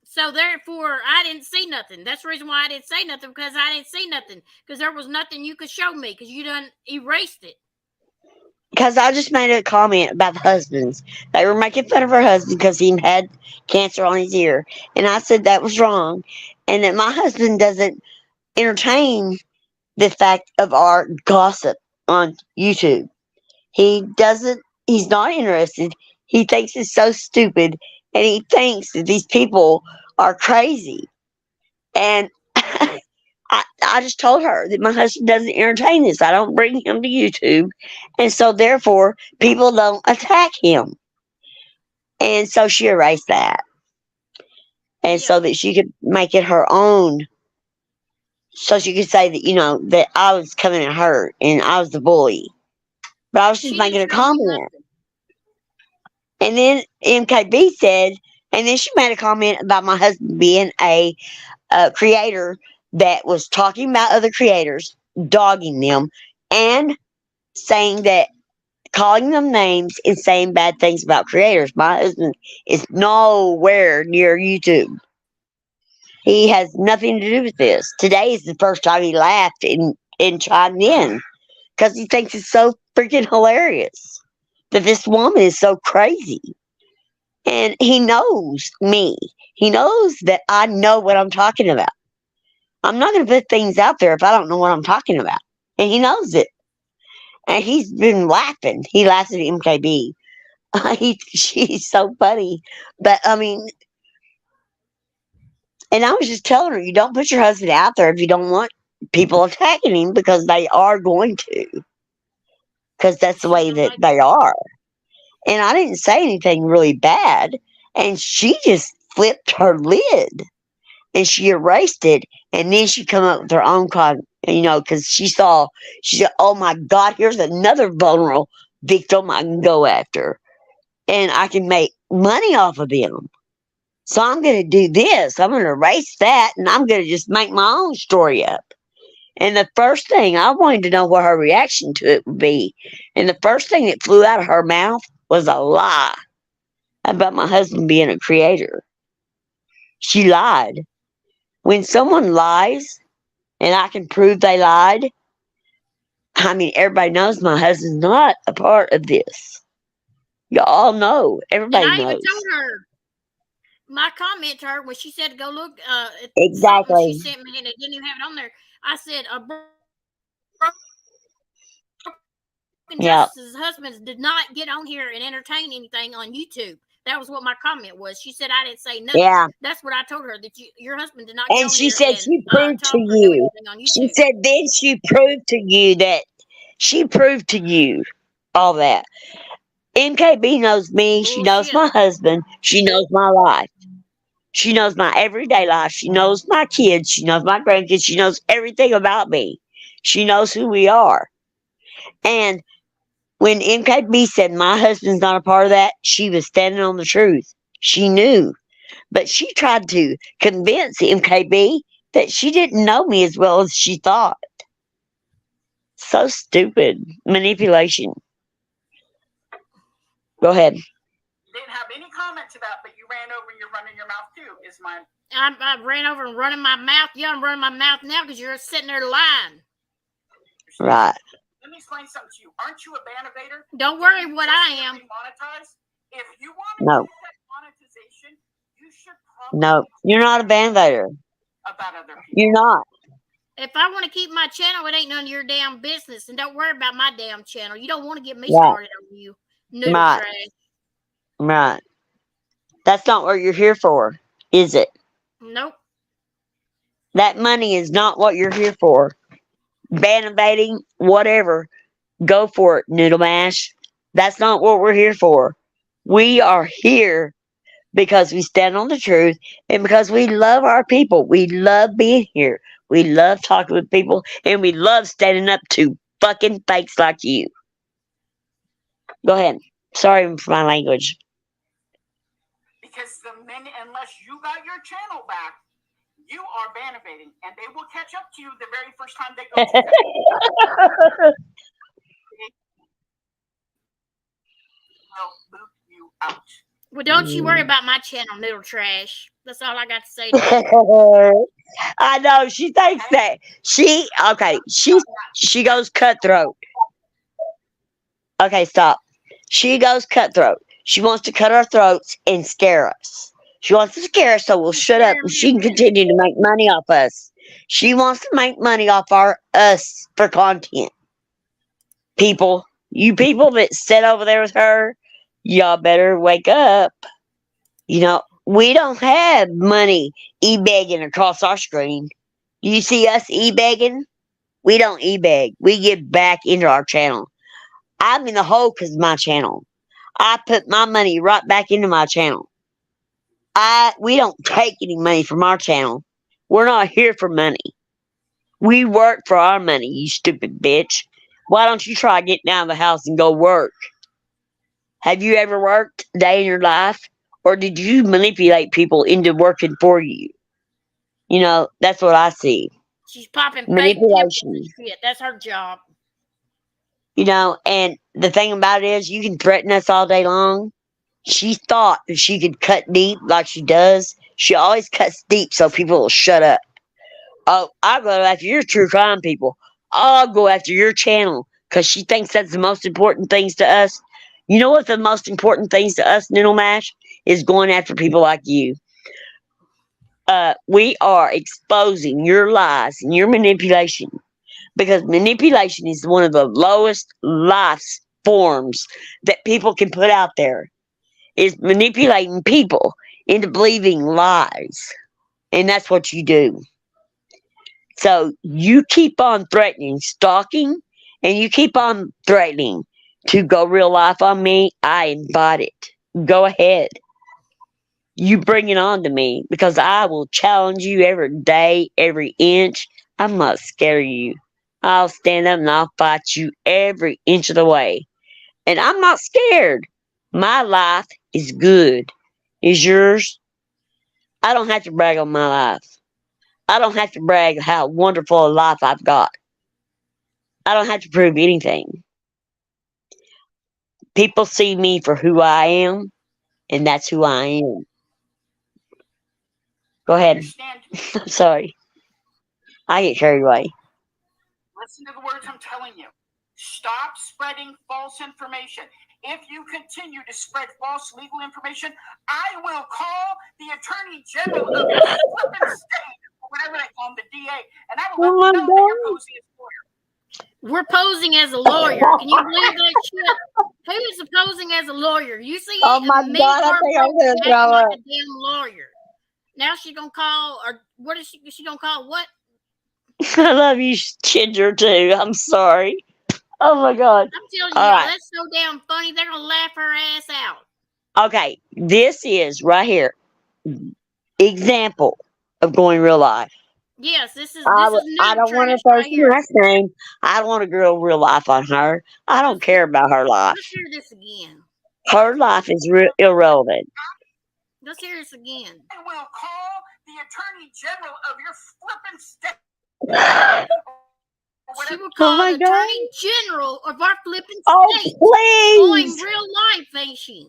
[SPEAKER 1] So therefore, I didn't see nothing. That's the reason why I didn't say nothing, because I didn't see nothing. Because there was nothing you could show me because you done erased it.
[SPEAKER 2] Because I just made a comment about the husbands. They were making fun of her husband because he had cancer on his ear. And I said that was wrong. And that my husband doesn't entertain the fact of our gossip on YouTube. He's not interested. He thinks it's so stupid. And he thinks that these people are crazy. And I just told her that my husband doesn't entertain this. I don't bring him to YouTube. And so, therefore, people don't attack him. And so she erased that. And so that she could make it her own. So she could say that, that I was coming at her and I was the bully. But I was just making a comment. And then MKB said, and then she made a comment about my husband being a creator that was talking about other creators, dogging them, and saying that, calling them names and saying bad things about creators. My husband is nowhere near YouTube. He has nothing to do with this. Today is the first time he laughed and chimed in because he thinks it's so freaking hilarious that this woman is so crazy. And he knows me. He knows that I know what I'm talking about. I'm not going to put things out there if I don't know what I'm talking about. And he knows it. And he's been laughing. He laughs at MKB. She's so funny. But, I mean, and I was just telling her, you don't put your husband out there if you don't want people attacking him, because they are going to. Because that's the way that they are. And I didn't say anything really bad. And she just flipped her lid. And she erased it. And then she come up with her own because she said, oh my God, here's another vulnerable victim I can go after. And I can make money off of them. So I'm going to do this. I'm going to erase that. And I'm going to just make my own story up. And the first thing, I wanted to know what her reaction to it would be. And the first thing that flew out of her mouth was a lie about my husband being a creator. She lied. When someone lies and I can prove they lied, I mean, everybody knows my husband's not a part of this. Y'all know.
[SPEAKER 1] And
[SPEAKER 2] Everybody
[SPEAKER 1] I even
[SPEAKER 2] knows.
[SPEAKER 1] told her my comment to her when she said to go look at something she
[SPEAKER 2] Exactly.
[SPEAKER 1] sent me and it didn't even have it on there. I said a broken
[SPEAKER 2] Yeah.
[SPEAKER 1] justice's husbands did not get on here and entertain anything on YouTube. That was what my comment was. She said I didn't say nothing.
[SPEAKER 2] Yeah.
[SPEAKER 1] That's what I told her, that your husband did not get
[SPEAKER 2] And
[SPEAKER 1] on
[SPEAKER 2] she
[SPEAKER 1] here
[SPEAKER 2] said
[SPEAKER 1] and
[SPEAKER 2] she proved
[SPEAKER 1] talk
[SPEAKER 2] to
[SPEAKER 1] or do
[SPEAKER 2] you.
[SPEAKER 1] anything on
[SPEAKER 2] She
[SPEAKER 1] YouTube.
[SPEAKER 2] said then she proved to you that she proved to you all that. MKB knows me. She knows
[SPEAKER 1] Bullshit.
[SPEAKER 2] my husband. She knows my life. She knows my everyday life. She knows my kids. She knows my grandkids. She knows everything about me. She knows who we are. And when MKB said my husband's not a part of that, she was standing on the truth. She knew. But she tried to convince MKB that she didn't know me as well as she thought. So stupid. Manipulation. Go ahead.
[SPEAKER 4] Didn't have any comment to that, but you ran over and you're running your mouth too. Is my
[SPEAKER 1] I ran over and running my mouth. Yeah, I'm running my mouth now because you're sitting there lying.
[SPEAKER 2] Right.
[SPEAKER 4] Let me explain something to you. Aren't you a bannovator?
[SPEAKER 1] Don't worry what I am.
[SPEAKER 4] Monetize. If you want to
[SPEAKER 2] No.
[SPEAKER 4] get that monetization, you should probably
[SPEAKER 2] No. You're not a bandator.
[SPEAKER 4] about other people.
[SPEAKER 2] You're not.
[SPEAKER 1] If I want to keep my channel, it ain't none of your damn business. And don't worry about my damn channel. You don't want to get me
[SPEAKER 2] Right.
[SPEAKER 1] started on you. Noodle
[SPEAKER 2] Right.
[SPEAKER 1] trash.
[SPEAKER 2] Right. That's not what you're here for, is it?
[SPEAKER 1] Nope.
[SPEAKER 2] That money is not what you're here for. Bannovating, whatever. Go for it, Noodle Mash. That's not what we're here for. We are here because we stand on the truth and because we love our people. We love being here. We love talking with people and we love standing up to fucking fakes like you. Go ahead. Sorry for my language.
[SPEAKER 4] Because the minute, unless you got your channel back, you are bannovating, and they will catch up to you the very first time they go to that. They'll boot you out.
[SPEAKER 1] Well, don't you worry about my channel, Noodle Trash. That's all I got to say to you.
[SPEAKER 2] I know she thinks that she goes cutthroat. Okay, stop. She goes cutthroat. She wants to cut our throats and scare us. She wants to scare us so we'll shut up and she can continue to make money off us. She wants to make money off us for content. People, you people that sit over there with her, y'all better wake up. You know, we don't have money e-begging across our screen. You see us e-begging? We don't e-beg. We give back into our channel. I'm in the hole because of my channel. I put my money right back into my channel. We don't take any money from our channel. We're not here for money. We work for our money, you stupid bitch. Why don't you try getting out of the house and go work? Have you ever worked a day in your life? Or did you manipulate people into working for you? You know, that's what I see.
[SPEAKER 1] She's popping fake
[SPEAKER 2] Manipulation.
[SPEAKER 1] shit. That's her job.
[SPEAKER 2] You know, and the thing about it is you can threaten us all day long. She thought that she could cut deep like she does. She always cuts deep so people will shut up. Oh, I'll go after your true crime people. I'll go after your channel because she thinks that's the most important things to us. You know what the most important things to us, Noodle Mash, is going after people like you. We are exposing your lies and your manipulation because manipulation is one of the lowest life forms that people can put out there. Is manipulating people into believing lies, and that's what you do. So you keep on threatening, stalking, and you keep on threatening to go real life on me. I invite it. Go ahead. You bring it on to me because I will challenge you every day, every inch. I'm not scared of you. I'll stand up and I'll fight you every inch of the way. And I'm not scared. My life is good. Is yours? I don't have to brag on my life. I don't have to brag how wonderful a life I've got. I don't have to prove anything. People see me for who I am, and that's who I am. Go ahead.
[SPEAKER 4] Understand
[SPEAKER 2] I'm sorry. I get carried away.
[SPEAKER 4] Listen to the words I'm telling you. Stop spreading false information. If you continue to spread false legal information, I will call the Attorney General of your flipping state, or whatever they call him, the DA, and I will let them know that you're posing as a lawyer.
[SPEAKER 1] We're posing as a lawyer. Can you believe that shit? Who is posing as a lawyer? You see,
[SPEAKER 2] Oh my God! I think I'm gonna throw
[SPEAKER 1] like
[SPEAKER 2] up.
[SPEAKER 1] a damn lawyer. Now she's gonna call, or what is she gonna call? What?
[SPEAKER 2] I love you, Ginger, too. I'm sorry. Oh my God.
[SPEAKER 1] I'm telling you,
[SPEAKER 2] All
[SPEAKER 1] y'all,
[SPEAKER 2] right.
[SPEAKER 1] that's so damn funny. They're gonna laugh her ass out.
[SPEAKER 2] Okay. This is right here. Example of going real life.
[SPEAKER 1] Yes, this is
[SPEAKER 2] I
[SPEAKER 1] noodle
[SPEAKER 2] don't want to
[SPEAKER 1] trash
[SPEAKER 2] throw
[SPEAKER 1] right here.
[SPEAKER 2] last name. I don't want to go real life on her. I don't care about her life.
[SPEAKER 1] Let's hear this again.
[SPEAKER 2] Her life is irrelevant.
[SPEAKER 1] Let's hear this again.
[SPEAKER 4] I will call the Attorney General of your flipping state.
[SPEAKER 1] She will call
[SPEAKER 2] my
[SPEAKER 1] the Attorney General of our flipping
[SPEAKER 2] Oh,
[SPEAKER 1] state.
[SPEAKER 2] please.
[SPEAKER 1] Going real life, ain't she?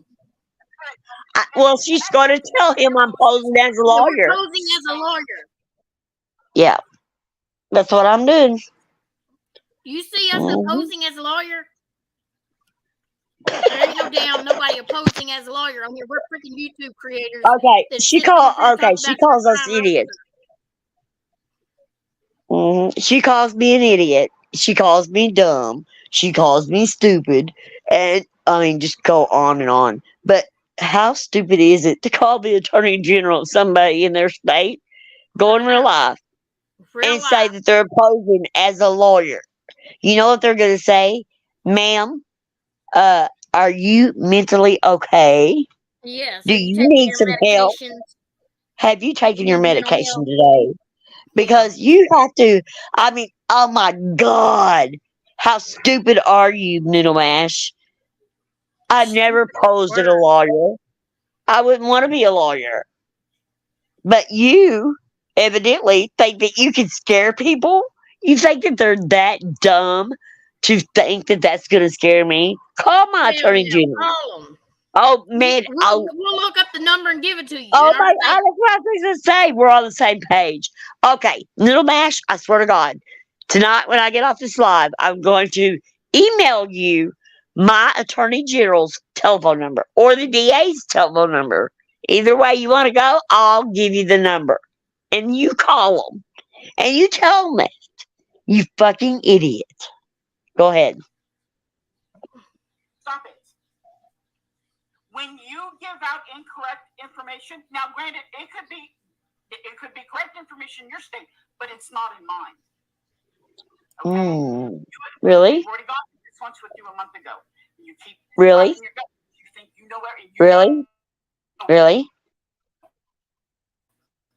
[SPEAKER 2] Well, she's going to tell him I'm posing as a lawyer.
[SPEAKER 1] We're posing as a lawyer.
[SPEAKER 2] Yeah. That's what I'm doing.
[SPEAKER 1] You see us opposing as a lawyer? There ain't no damn nobody opposing as a lawyer on here. We're freaking YouTube creators.
[SPEAKER 2] Okay. She calls us idiots. She calls me an idiot. She calls me dumb. She calls me stupid. And I mean, just go on and on. But how stupid is it to call the Attorney General of somebody in their state, go in real life, and say that they're posing as a lawyer? You know what they're going to say? Ma'am, are you mentally okay?
[SPEAKER 1] Yes.
[SPEAKER 2] Do you need some help? Have you taken your medication today? Because you have to, I mean, oh my God. How stupid are you, Noodle Mash? I never posed as a lawyer. I wouldn't want to be a lawyer. But you evidently think that you can scare people? You think that they're that dumb to think that that's going to scare me? Call my Attorney General.
[SPEAKER 1] Call them.
[SPEAKER 2] Oh, man.
[SPEAKER 1] We'll look up the number and give it to you.
[SPEAKER 2] Oh, my God. That's what I was going to say. We're on the same page. Okay. Noodle Mash, I swear to God, tonight when I get off this live, I'm going to email you my Attorney General's telephone number or the DA's telephone number. Either way you want to go, I'll give you the number. And you call them. And you tell them that. You fucking idiot. Go ahead.
[SPEAKER 4] Stop it. When you give out incorrect information, now granted, it could be correct information in your state, but it's not in mine. Okay?
[SPEAKER 2] Really?
[SPEAKER 4] You've already got this once with you a month ago. You keep
[SPEAKER 2] really?
[SPEAKER 4] You think you know where
[SPEAKER 2] really? Really?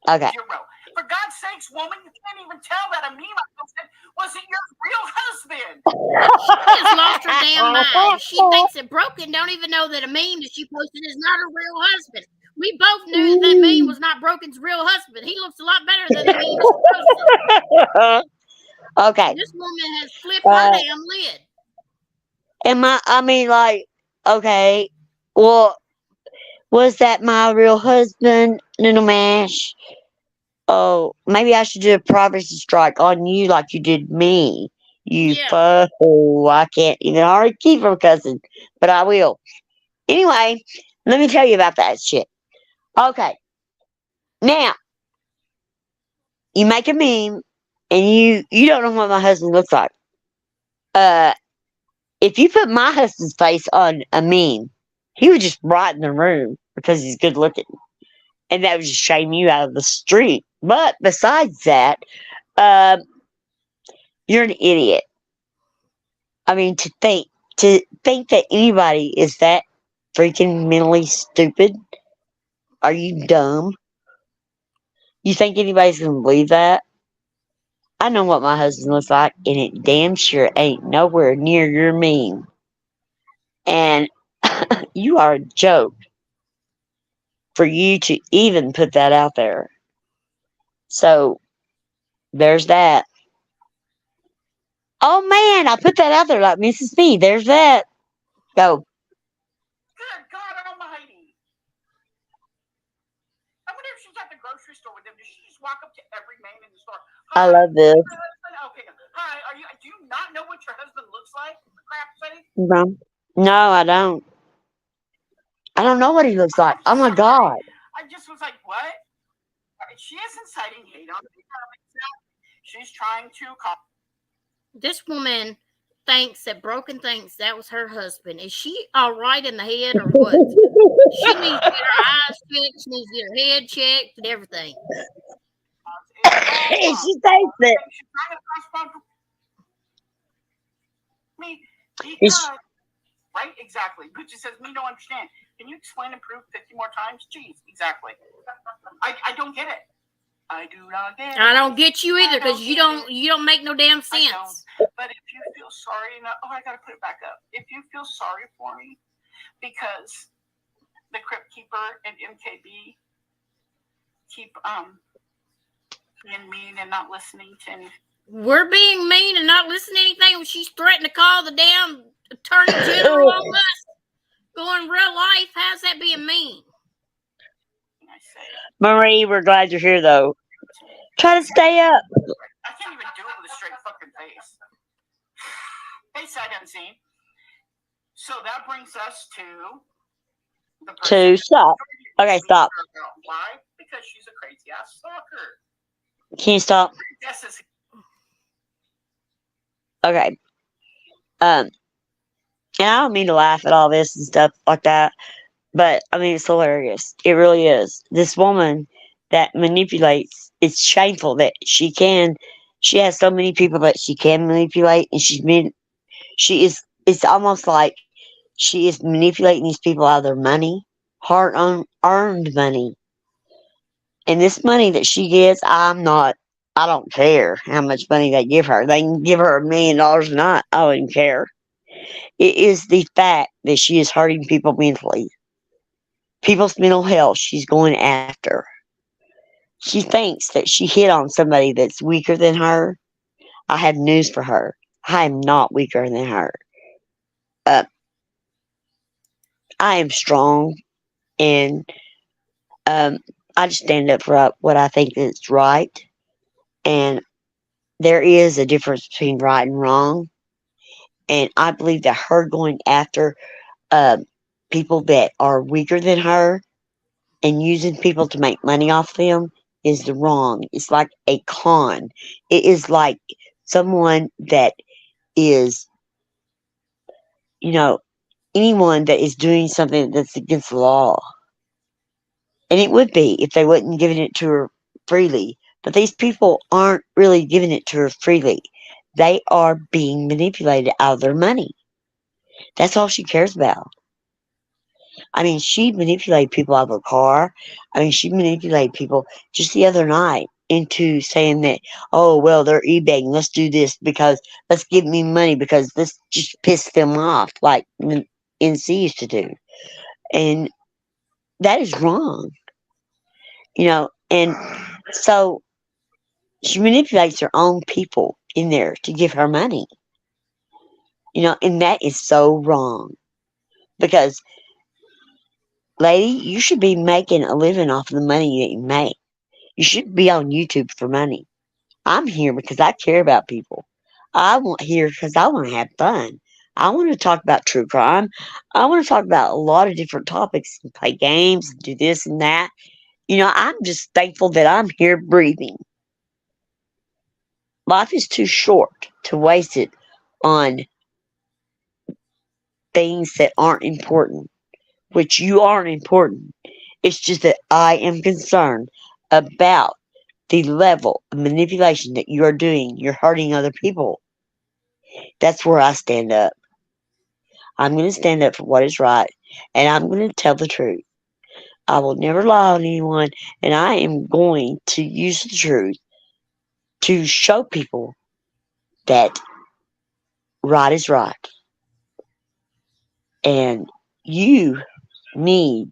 [SPEAKER 2] Okay.
[SPEAKER 4] Zero. For God's sakes, woman, you can't even tell that a meme I posted wasn't your real husband.
[SPEAKER 1] She just lost her damn mind. She thinks that Broken don't even know that a meme that she posted is not her real husband. We both knew that meme was not Broken's real husband. He looks a lot better than the meme she posted.
[SPEAKER 2] Okay.
[SPEAKER 1] This woman has flipped her damn lid.
[SPEAKER 2] I mean, like, okay, well, was that my real husband, Noodle Mash? Oh, maybe I should do a privacy strike on you like you did me. I can't even already keep from cussing, but I will. Anyway, let me tell you about that shit. Okay. Now, you make a meme, and you don't know what my husband looks like. If you put my husband's face on a meme, he would just brighten the room because he's good looking. And that would just shame you out of the street. But besides that, you're an idiot. I mean, to think that anybody is that freaking mentally stupid? Are you dumb? You think anybody's gonna believe that? I know what my husband looks like, and it damn sure ain't nowhere near your meme. And you are a joke for you to even put that out there. So, there's that. Oh man, I put that out there like Mrs. B. There's that. Go.
[SPEAKER 4] Good God Almighty. I wonder if she's at the grocery store with them. Does should just walk up to every man in the store.
[SPEAKER 2] I love this.
[SPEAKER 4] Okay. Hi, do you not know what your husband looks like? For crap's sake.
[SPEAKER 2] No, I don't. I don't know what he looks like. Oh my God.
[SPEAKER 4] I just was like, what? She is inciting hate on me. She's trying to call.
[SPEAKER 1] This woman thinks that was her husband. Is she all right in the head or what? She needs to get her eyes checked. She needs to get her head checked and everything.
[SPEAKER 2] She thinks that.
[SPEAKER 4] Me, because, right? Exactly. Gucci says, me don't understand. Can you explain and prove 50 more times? Jeez, exactly. I don't get it. I do not get it.
[SPEAKER 1] I don't get you either because you don't make no damn sense.
[SPEAKER 4] But if you feel sorry enough, I gotta put it back up. If you feel sorry for me because the Crypt Keeper and MKB keep being mean and not listening to anything.
[SPEAKER 1] We're being mean and not listening to anything. She's threatened to call the damn attorney general on us. Going real life, how's that being mean?
[SPEAKER 2] Marie, we're glad you're here, though. Try to stay up.
[SPEAKER 4] I can't even do it with a straight fucking face. Face sight unseen. So that brings us to the
[SPEAKER 2] To stop. Okay, stop.
[SPEAKER 4] Why? Because she's a crazy ass stalker.
[SPEAKER 2] Can you stop?
[SPEAKER 4] Yes.
[SPEAKER 2] Okay. And I don't mean to laugh at all this and stuff like that, but I mean it's hilarious. It really is. This woman that manipulates. It's shameful that she has so many people that she can manipulate, and she is. It's almost like she is manipulating these people out of their money, hard earned money. And this money that she gets, I don't care how much money they give her. They can give her $1 million a night. I wouldn't care. It is the fact that she is hurting people mentally. People's mental health she's going after. She thinks that she hit on somebody that's weaker than her. I have news for her. I am not weaker than her. I am strong, and I just stand up for what I think is right. And there is a difference between right and wrong. And I believe that her going after people that are weaker than her and using people to make money off them is the wrong. It's like a con. It is like someone that is, anyone that is doing something that's against the law. And it would be if they wasn't giving it to her freely. But these people aren't really giving it to her freely. They are being manipulated out of their money. That's all she cares about. I mean, she manipulated people out of her car. I mean, she manipulated people just the other night into saying that, oh, well, they're eBaying. Let's do this because let's give me money because this just pissed them off like NC used to do. And that is wrong. And so she manipulates her own people in there to give her money. And that is so wrong. Because, lady, you should be making a living off of the money that you make. You should be on YouTube for money. I'm here because I care about people. I'm here because I want to have fun. I want to talk about true crime. I want to talk about a lot of different topics and play games and do this and that. I'm just thankful that I'm here breathing. Life is too short to waste it on things that aren't important, which you aren't important. It's just that I am concerned about the level of manipulation that you are doing. You're hurting other people. That's where I stand up. I'm going to stand up for what is right, and I'm going to tell the truth. I will never lie on anyone, and I am going to use the truth to show people that right is right. And you need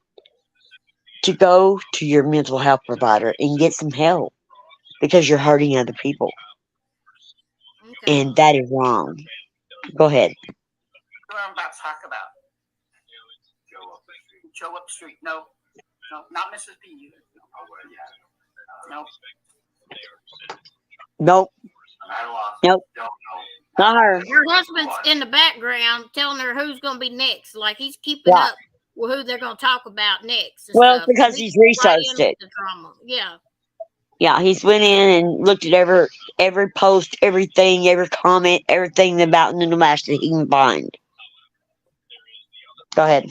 [SPEAKER 2] to go to your mental health provider and get some help because you're hurting other people. Okay. And that is wrong. Go ahead.
[SPEAKER 4] What I'm about to talk about. Joe Up Street. No, not Mrs. B. Nope.
[SPEAKER 2] Nope. Nope. Not her.
[SPEAKER 1] Her husband's in the background telling her who's going to be next. Like he's keeping up with who they're going to talk about next. And
[SPEAKER 2] Well,
[SPEAKER 1] stuff.
[SPEAKER 2] because he's researched it.
[SPEAKER 1] The drama. Yeah.
[SPEAKER 2] Yeah, he's went in and looked at every post, everything, every comment, everything about Noodle Mash that he can find. Go ahead.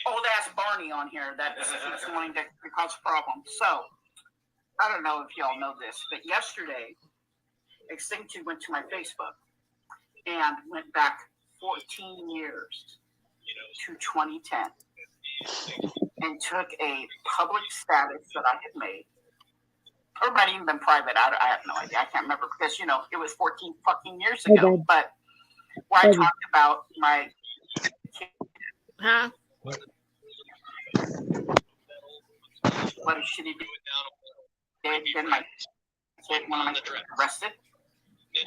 [SPEAKER 4] Old ass Barney on here that is wanting to cause problems. So I don't know if y'all know this, but yesterday Extincted went to my Facebook and went back 14 years to 2010 and took a public status that I had made. Or might even been private. I have no idea. I can't remember because, it was 14 fucking years ago.
[SPEAKER 2] Okay.
[SPEAKER 4] But where I talked about my kid.
[SPEAKER 1] Huh?
[SPEAKER 4] What a shitty day. Then my kid, when I got arrested. And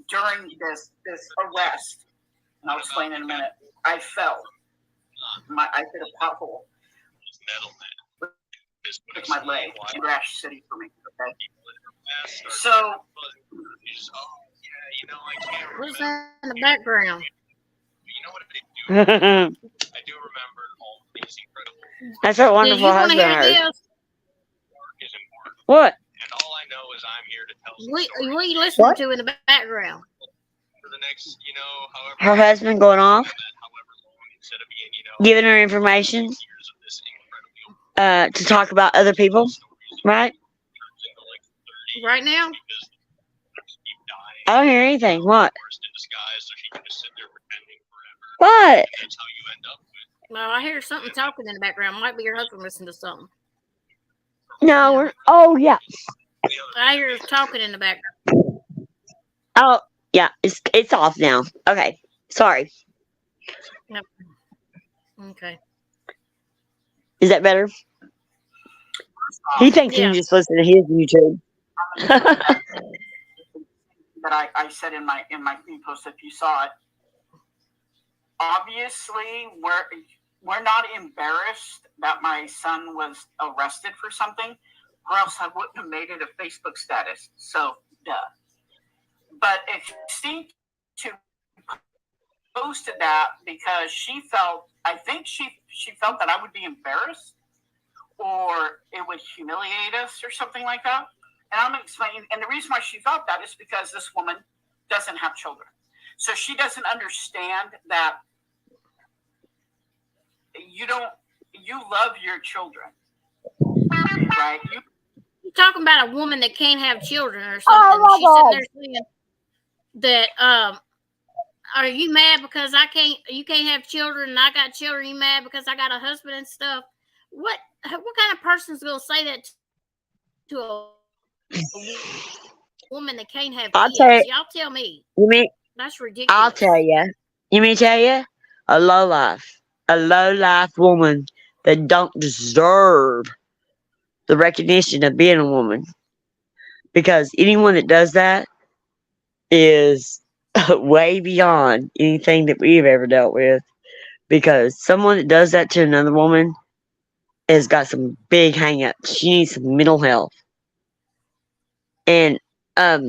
[SPEAKER 4] during this arrest, and I'll explain in a minute, I fell. I hit a pothole with my leg in Rash City for me. Okay. So,
[SPEAKER 1] What's that in the background?
[SPEAKER 2] I do remember all these incredible. That's her wonderful husband. What? And all I know is I'm here to tell
[SPEAKER 1] what are you listening to in the background?
[SPEAKER 2] For the next, her husband going off, giving her information to talk about other people, right?
[SPEAKER 1] Right now?
[SPEAKER 2] I don't hear anything. What? What?
[SPEAKER 1] Well, I hear something talking in the background. Might be your husband listening to something.
[SPEAKER 2] No, oh yeah.
[SPEAKER 1] I hear talking in the background.
[SPEAKER 2] Oh yeah, it's off now. Okay, sorry.
[SPEAKER 1] Yep. Okay.
[SPEAKER 2] Is that better? He thinks he can just listen to his YouTube.
[SPEAKER 4] That I said in my feed post, if you saw it. Obviously, we're not embarrassed that my son was arrested for something, or else I wouldn't have made it a Facebook status. So, duh. But Extinct posted that because she felt, I think she felt that I would be embarrassed or it would humiliate us or something like that. And I'm explaining, and the reason why she felt that is because this woman doesn't have children. So she doesn't understand that you love your children, right?
[SPEAKER 1] You're talking about a woman that can't have children or something. She's sitting there saying that, are you mad because you can't have children and I got children? You mad because I got a husband and stuff? What kind of person is going to say that to a woman that can't have kids? Y'all tell me. That's ridiculous.
[SPEAKER 2] I'll tell you. You mean tell you? A low-life woman that don't deserve the recognition of being a woman. Because anyone that does that is way beyond anything that we've ever dealt with. Because someone that does that to another woman has got some big hang-ups. She needs some mental health. And I've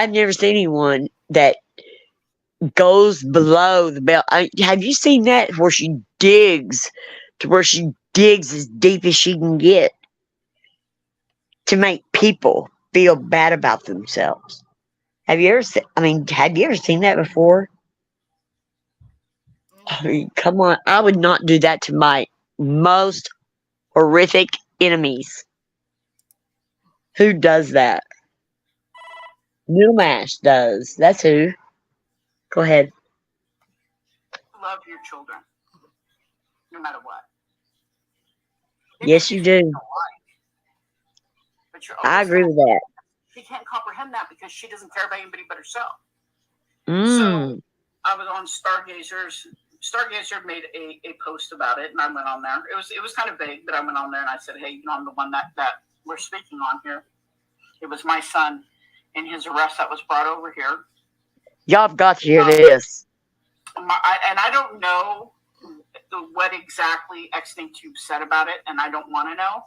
[SPEAKER 2] never seen anyone that goes below the belt. Have you seen that where she digs as deep as she can get to make people feel bad about themselves? Have you ever seen that before? I mean, come on. I would not do that to my most horrific enemies. Who does that? Noodle Mash does. That's who. Go ahead.
[SPEAKER 4] Love your children, no matter what.
[SPEAKER 2] Yes, you do. I agree with that.
[SPEAKER 4] She can't comprehend that because she doesn't care about anybody but herself.
[SPEAKER 2] Mm.
[SPEAKER 4] So I was on Stargazers. Stargazer made a post about it, and I went on there. It was kind of vague, but I went on there and I said, "Hey, I'm the one that we're speaking on here. It was my son in his arrest that was brought over here,
[SPEAKER 2] Y'all have got to hear this.
[SPEAKER 4] And I don't know what exactly X-Thing Tube said about it, and I don't want to know.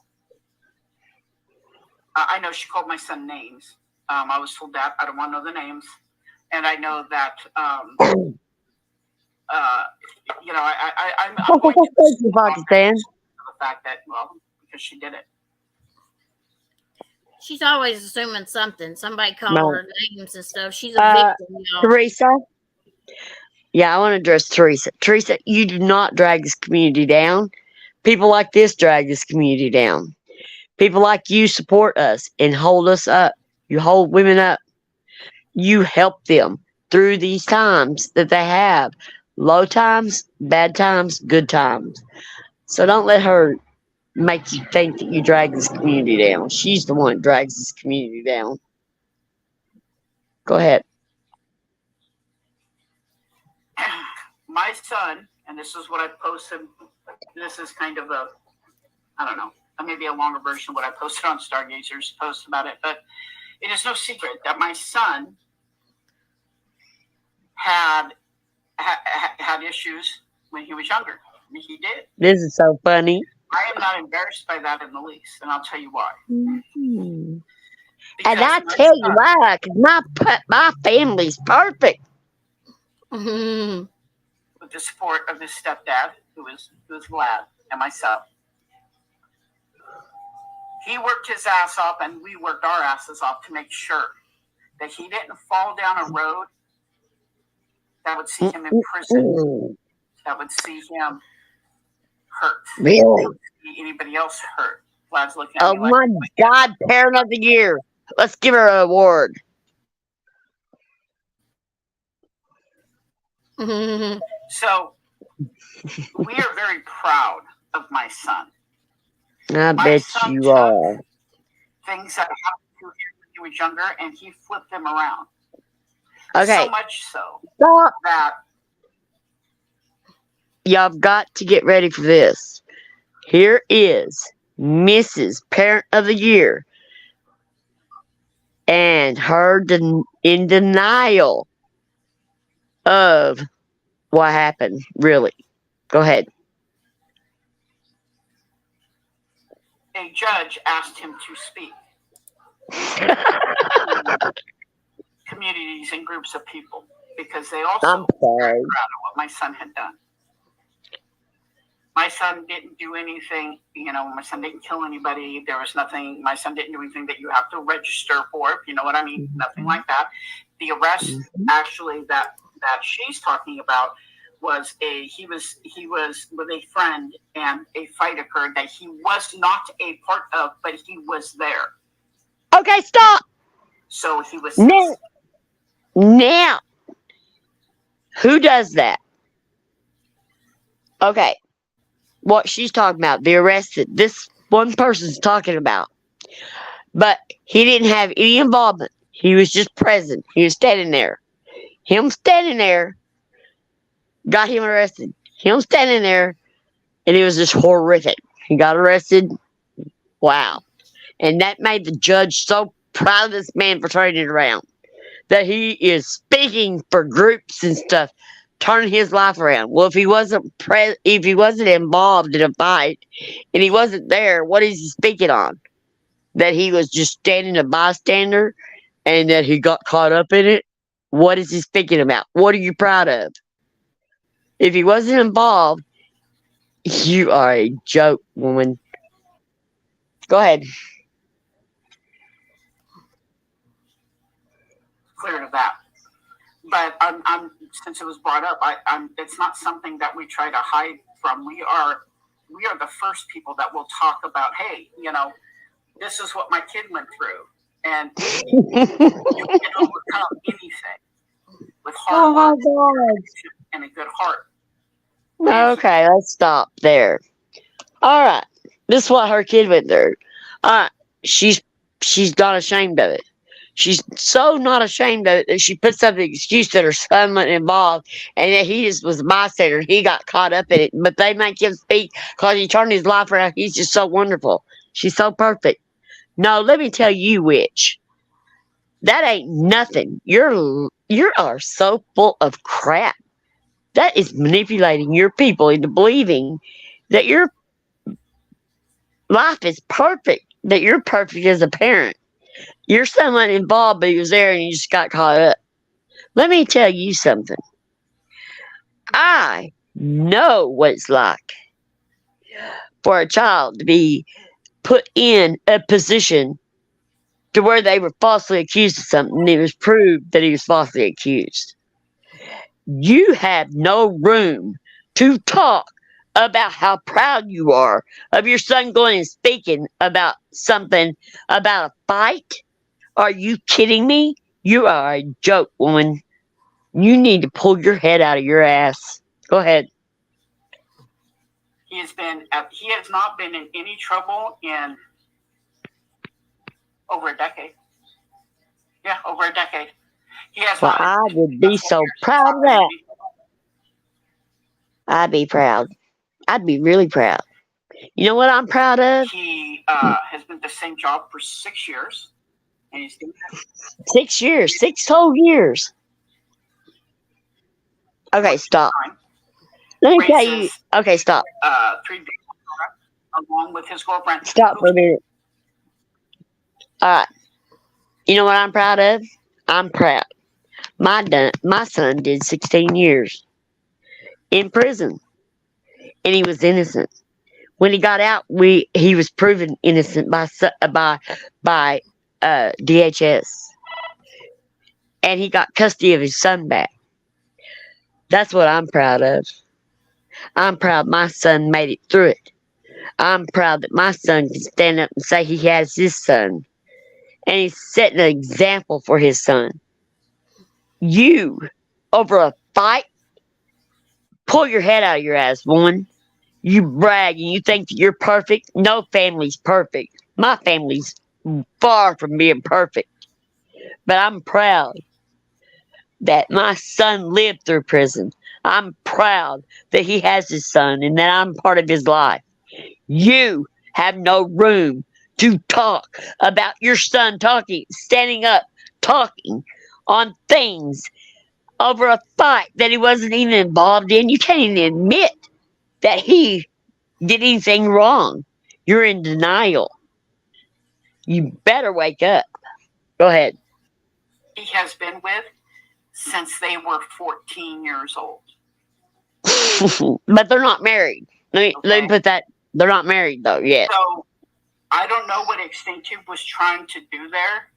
[SPEAKER 4] I know she called my son names. I was told that. I don't want to know the names. And I know that, I'm going to
[SPEAKER 2] Pakistan.
[SPEAKER 4] The fact that, because she did it.
[SPEAKER 1] She's always assuming something. Somebody called her names and stuff. She's a victim, y'all.
[SPEAKER 2] Teresa? Yeah, I want to address Teresa. Teresa, you do not drag this community down. People like this drag this community down. People like you support us and hold us up. You hold women up. You help them through these times that they have. Low times, bad times, good times. So don't let her make you think that you drag this community down. She's the one that drags this community down. Go ahead.
[SPEAKER 4] My son, and this is what I posted. This is kind of I don't know, maybe a longer version of what I posted on Stargazer's post about it, but it is no secret that my son had issues when he was younger. I mean, he did.
[SPEAKER 2] This is so funny.
[SPEAKER 4] I am not embarrassed by that in the least, and I'll tell you why.
[SPEAKER 2] Mm-hmm. And I tell you why, because my family's perfect.
[SPEAKER 1] Mm-hmm.
[SPEAKER 4] With the support of his stepdad, who is Vlad, and myself. He worked his ass off, and we worked our asses off to make sure that he didn't fall down a road that would see him in prison, that would see him hurt.
[SPEAKER 2] Really?
[SPEAKER 4] That would see anybody else hurt. Vlad's looking at me
[SPEAKER 2] my God, Parent of the Year. Let's give her an award.
[SPEAKER 1] Mm-hmm.
[SPEAKER 4] So, we are very proud of my son.
[SPEAKER 2] I bet you are.
[SPEAKER 4] Things that happened to him when he was younger, and he flipped them around.
[SPEAKER 2] Okay.
[SPEAKER 4] So much so
[SPEAKER 2] Stop.
[SPEAKER 4] that
[SPEAKER 2] y'all have got to get ready for this. Here is Mrs. Parent of the Year, and her in denial of what happened. Really, go ahead.
[SPEAKER 4] a judge asked him to speak. Communities and groups of people, because they also were very proud of what my son had done. My son didn't do anything, my son didn't kill anybody. There was nothing, my son didn't do anything that you have to register for, if you know what I mean, nothing like that. The arrest actually that she's talking about was he was with a friend, and a fight occurred that he was not a part of, but he was there.
[SPEAKER 2] Okay, stop.
[SPEAKER 4] So he was
[SPEAKER 2] now who does that? Okay. What she's talking about, the arrested, this one person's talking about. But he didn't have any involvement. He was just present. He was standing there. Him standing there got him arrested. Him standing there, and it was just horrific. He got arrested. Wow. And that made the judge so proud of this man for turning it around. That he is speaking for groups and stuff, turning his life around. Well, if he wasn't involved in a fight and he wasn't there, what is he speaking on? That he was just standing a bystander and that he got caught up in it? What is he speaking about? What are you proud of? If he wasn't involved, you are a joke, woman. Go ahead.
[SPEAKER 4] Clear to that. But I'm since it was brought up, it's not something that we try to hide from. We are the first people that will talk about, hey, this is what my kid went through, and you can overcome anything with hard work and a good heart.
[SPEAKER 2] Okay, let's stop there. All right, this is what her kid went through. All right, she's not ashamed of it. She's so not ashamed of it that she puts up the excuse that her son wasn't involved and that he just was a bystander. He got caught up in it. But they make him speak because he turned his life around. He's just so wonderful. She's so perfect. No, let me tell you, witch. That ain't nothing. You You are so full of crap. That is manipulating your people into believing that your life is perfect, that you're perfect as a parent. Your son wasn't involved, but he was there and you just got caught up. Let me tell you something. I know what it's like for a child to be put in a position to where they were falsely accused of something and it was proved that he was falsely accused. You have no room to talk about how proud you are of your son going and speaking about something, about a fight. Are you kidding me? You are a joke, woman. You need to pull your head out of your ass. Go ahead.
[SPEAKER 4] He has not been in any trouble in over a decade. Yeah, over a decade. He has
[SPEAKER 2] Well,
[SPEAKER 4] not.
[SPEAKER 2] I would be so proud of that. I'd be proud. I'd be really proud. You know what I'm proud of?
[SPEAKER 4] He has been at the same job for 6 years. And he's doing
[SPEAKER 2] 6 years. 6 whole years. Okay, stop. Let me tell you. Okay, stop.
[SPEAKER 4] 3 days along with his girlfriend.
[SPEAKER 2] Stop for a minute. Alright. You know what I'm proud of? I'm proud. My son did 16 years in prison. And he was innocent. When he got out, he was proven innocent by DHS. And he got custody of his son back. That's what I'm proud of. I'm proud my son made it through it. I'm proud that my son can stand up and say he has his son. And he's setting an example for his son. You, over a fight, pull your head out of your ass, woman. You brag and you think that you're perfect. No family's perfect. My family's far from being perfect. But I'm proud that my son lived through prison. I'm proud that he has his son and that I'm part of his life. You have no room to talk about your son standing up, talking on things over a fight that he wasn't even involved in. You can't even admit that he did anything wrong. You're in denial. You better wake up. Go ahead.
[SPEAKER 4] He has been with since they were 14 years old.
[SPEAKER 2] But they're not married. Let me put that. They're not married though yet.
[SPEAKER 4] So I don't know what Extinctive was trying to do there,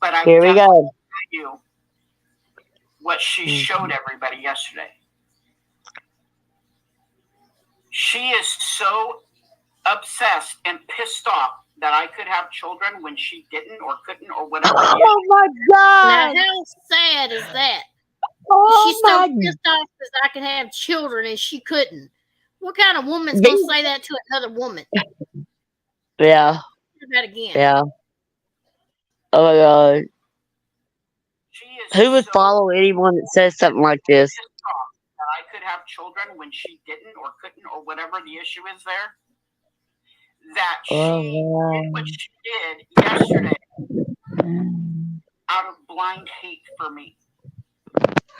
[SPEAKER 4] but I
[SPEAKER 2] Here we go.
[SPEAKER 4] tell you what she showed everybody yesterday. She is so obsessed and pissed off that I could have children when she didn't or couldn't or whatever.
[SPEAKER 2] Oh my God!
[SPEAKER 1] Now, how sad is that?
[SPEAKER 2] Oh
[SPEAKER 1] She's so pissed off because I can have children and she couldn't. What kind of woman's going to say that to another woman?
[SPEAKER 2] Yeah.
[SPEAKER 1] Do that again.
[SPEAKER 2] Yeah. Oh my God. Who would follow anyone that says something like this?
[SPEAKER 4] That I could have children when she didn't or couldn't or whatever the issue is there. That she did what she did yesterday out of blind hate for me.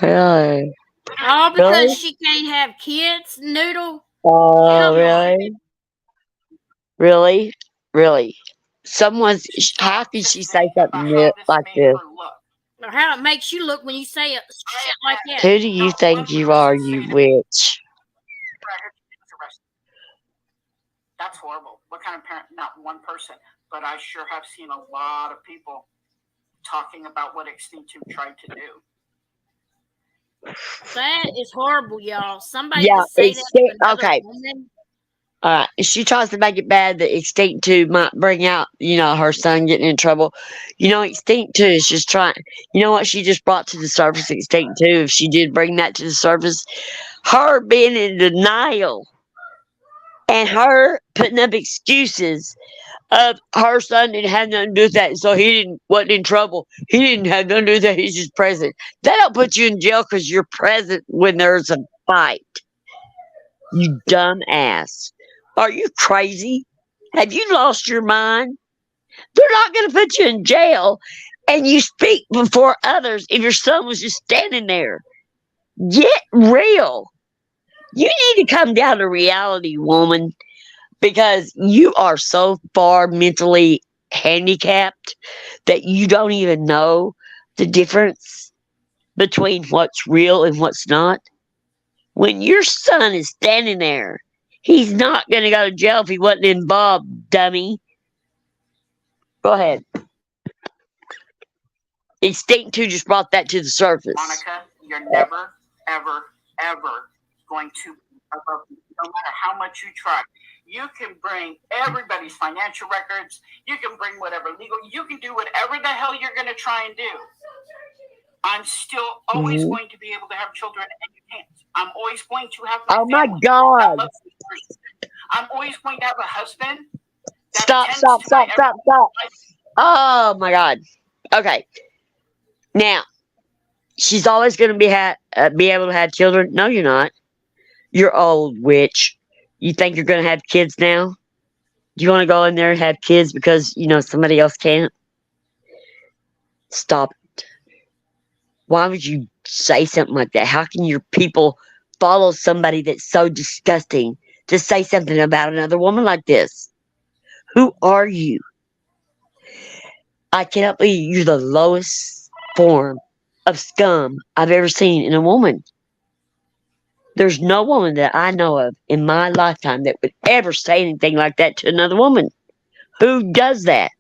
[SPEAKER 2] Really?
[SPEAKER 1] All because she can't have kids, Noodle?
[SPEAKER 2] Oh, really? Really? Really? How can she say something like this?
[SPEAKER 1] Or how it makes you look when you say shit like that.
[SPEAKER 2] Who do you think you are, you witch?
[SPEAKER 4] That's horrible. What kind of parent? Not one person, but I sure have seen a lot of people talking about what Extinctive tried to do.
[SPEAKER 1] That is horrible, y'all. Somebody to say that to another woman.
[SPEAKER 2] She tries to make it bad that Extinctive might bring out, her son getting in trouble. Extinctive is just trying. You know what she just brought to the surface, Extinctive, if she did bring that to the surface? Her being in denial. And her putting up excuses of her son didn't have nothing to do with that, so he wasn't in trouble. He didn't have nothing to do with that. He's just present. That don't put you in jail because you're present when there's a fight. You dumb ass. Are you crazy? Have you lost your mind? They're not going to put you in jail And you speak before others if your son was just standing there. Get real. You need to come down to reality, woman, because you are so far mentally handicapped that you don't even know the difference between what's real and what's not. When your son is standing there, he's not going to go to jail if he wasn't involved, dummy. Go ahead. Instinct 2 just brought that to the surface.
[SPEAKER 4] Monica, you're never, ever, ever going to, no matter how much you try. You can bring everybody's financial records. You can bring whatever legal. You can do whatever the hell you're going to try and do. I'm still always going to be able to have children, and you can't. I'm always going to have my
[SPEAKER 2] my
[SPEAKER 4] family.
[SPEAKER 2] God.
[SPEAKER 4] I'm always going to have a husband.
[SPEAKER 2] Stop. Oh, my God. Okay. Now, she's always going to be able to have children. No, you're not. You're old, witch. You think you're going to have kids now? Do you want to go in there and have kids because, somebody else can't? Stop it. Why would you say something like that? How can your people follow somebody that's so disgusting to say something about another woman like this? Who are you? I cannot believe you're the lowest form of scum I've ever seen in a woman. There's no woman that I know of in my lifetime that would ever say anything like that to another woman. Who does that?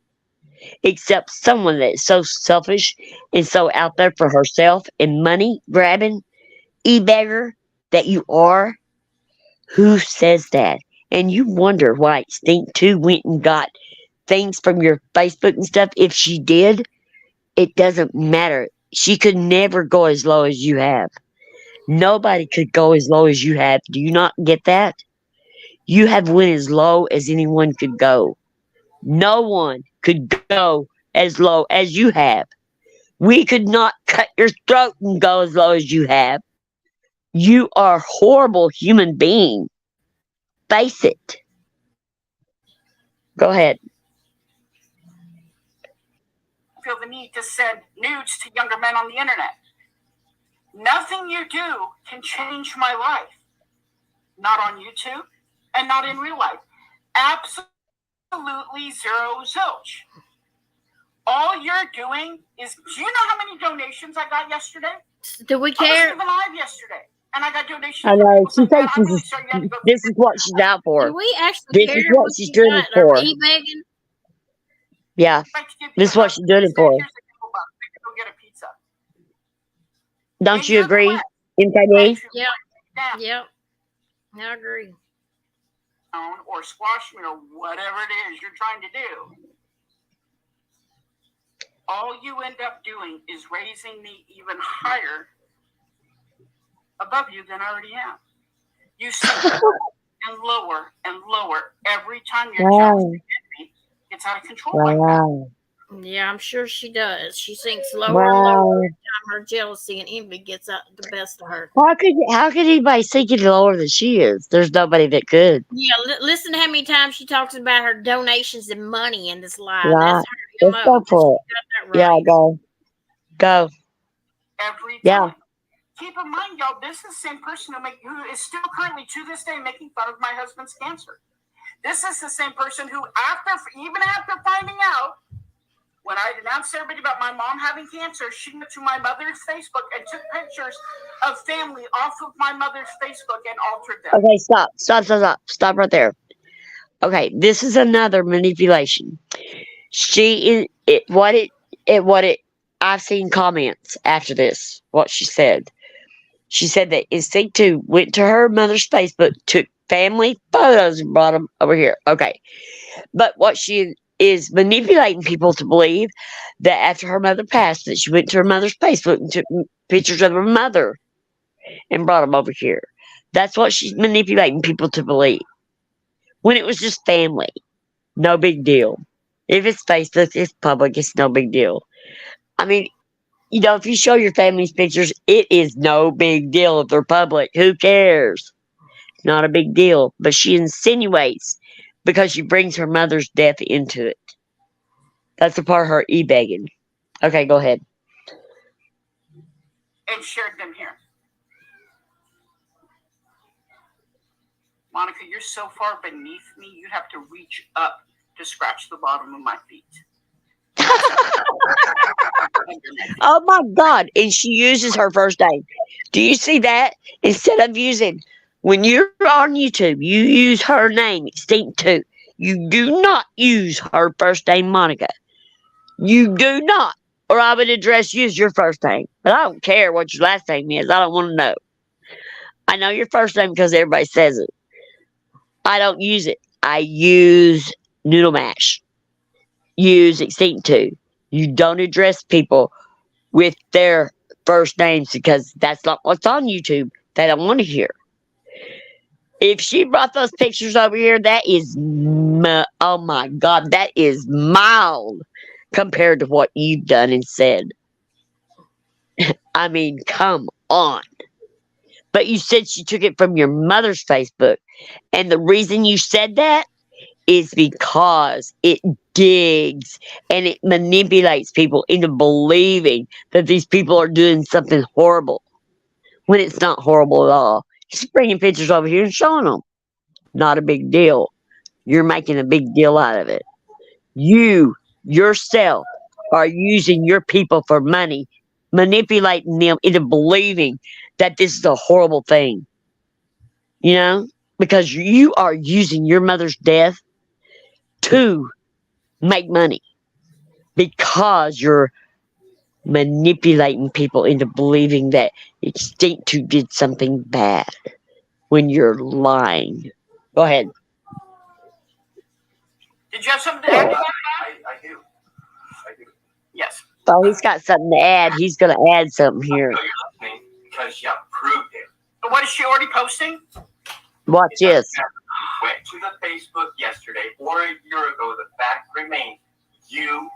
[SPEAKER 2] Except someone that is so selfish and so out there for herself and money grabbing, e-beggar that you are. Who says that? And you wonder why Instinct 2 went and got things from your Facebook and stuff. If she did, it doesn't matter. She could never go as low as you have. Nobody could go as low as you have. Do you not get that? You have went as low as anyone could go. No one could go as low as you have. We could not cut your throat and go as low as you have. You are a horrible human being. Face it. Go ahead.
[SPEAKER 4] Feel the need to send nudes to younger men on the internet. Nothing you do can change my life. Not on YouTube and not in real life. Absolutely zero zilch. All you're doing is, do you know how many donations I got yesterday?
[SPEAKER 1] Do we
[SPEAKER 4] I
[SPEAKER 1] care?
[SPEAKER 4] was even live yesterday, and I got donations.
[SPEAKER 2] I know. She
[SPEAKER 4] People
[SPEAKER 2] thinks
[SPEAKER 4] said, "I'm really sorry you had to go
[SPEAKER 2] this is what she's out for.
[SPEAKER 1] Do we actually
[SPEAKER 2] This
[SPEAKER 1] care
[SPEAKER 2] is what
[SPEAKER 1] what
[SPEAKER 2] she's
[SPEAKER 1] she
[SPEAKER 2] doing it
[SPEAKER 1] got? Or
[SPEAKER 2] for.
[SPEAKER 1] e-begging?
[SPEAKER 2] Yeah.
[SPEAKER 4] I'd like to give you
[SPEAKER 2] This is what she's doing it for.
[SPEAKER 4] Here's the couple bucks. I can go get a pizza.
[SPEAKER 2] Don't
[SPEAKER 4] And
[SPEAKER 2] you
[SPEAKER 4] you're
[SPEAKER 2] agree,
[SPEAKER 4] correct.
[SPEAKER 2] MKD?
[SPEAKER 1] Yep.
[SPEAKER 4] Down,
[SPEAKER 1] Yep. I agree.
[SPEAKER 4] or squash me or whatever it is you're trying to do. All you end up doing is raising me even higher above you than I already am. You sink and lower every time your jealousy gets out of control like that.
[SPEAKER 1] Yeah, I'm sure she does. She sinks lower and lower every time her jealousy and envy gets out the best of her.
[SPEAKER 2] How could anybody sink it lower than she is? There's nobody that could.
[SPEAKER 1] Yeah, listen to how many times she talks about her donations and money in this live.
[SPEAKER 2] Right.
[SPEAKER 1] That's her
[SPEAKER 2] Let's
[SPEAKER 1] MO.
[SPEAKER 2] go for it.
[SPEAKER 1] Got that right.
[SPEAKER 2] Yeah, go.
[SPEAKER 4] Every time.
[SPEAKER 2] Yeah.
[SPEAKER 4] Keep in mind, y'all, this is the same person who is still currently to this day making fun of my husband's cancer. This is the same person who, even after finding out, when I announced to everybody about my mom having cancer, she went to my mother's Facebook and took pictures of family off of my mother's Facebook and altered them.
[SPEAKER 2] Okay, stop right there. Okay, this is another manipulation. I've seen comments after this, what she said. She said that Instinct 2 went to her mother's Facebook, took family photos and brought them over here. Okay. But what she is manipulating people to believe that after her mother passed, that she went to her mother's Facebook and took pictures of her mother and brought them over here. That's what she's manipulating people to believe. When it was just family. No big deal. If it's Facebook, it's public, it's no big deal. I mean, if you show your family's pictures, it is no big deal if they're public. Who cares? Not a big deal. But she insinuates because she brings her mother's death into it. That's a part of her e-begging. Okay, go ahead.
[SPEAKER 4] And shared them here. Monica, you're so far beneath me, you'd have to reach up to scratch the bottom of my feet.
[SPEAKER 2] Oh my God. And she uses her first name. Do you see that? Instead of using, when you're on YouTube, you use her name, Extinct 2. You do not use her first name, Monica. You do not. Or I would address you as your first name. But I don't care what your last name is. I don't want to know. I know your first name because everybody says it. I don't use it. I use Noodle Mash. Use Extinct 2. You don't address people with their first names because that's not what's on YouTube. They don't want to hear. If she brought those pictures over here, that is, oh my God, that is mild compared to what you've done and said. I mean, come on. But you said she took it from your mother's Facebook. And the reason you said that is because it digs and it manipulates people into believing that these people are doing something horrible when it's not horrible at all. She's bringing pictures over here and showing them. Not a big deal. You're making a big deal out of it. You, yourself, are using your people for money, manipulating them into believing that this is a horrible thing. You know? Because you are using your mother's death to make money. Because you're manipulating people into believing that Extinct 2 did something bad when you're lying. Go ahead.
[SPEAKER 4] Did you have something to add to that?
[SPEAKER 3] I do.
[SPEAKER 4] Yes.
[SPEAKER 2] Oh, he's got something to add. He's going to add something here.
[SPEAKER 5] I know you're listening because you proved it.
[SPEAKER 4] But what is she already posting?
[SPEAKER 2] Watch this.
[SPEAKER 5] Went to the Facebook yesterday or a year ago. The fact remains, you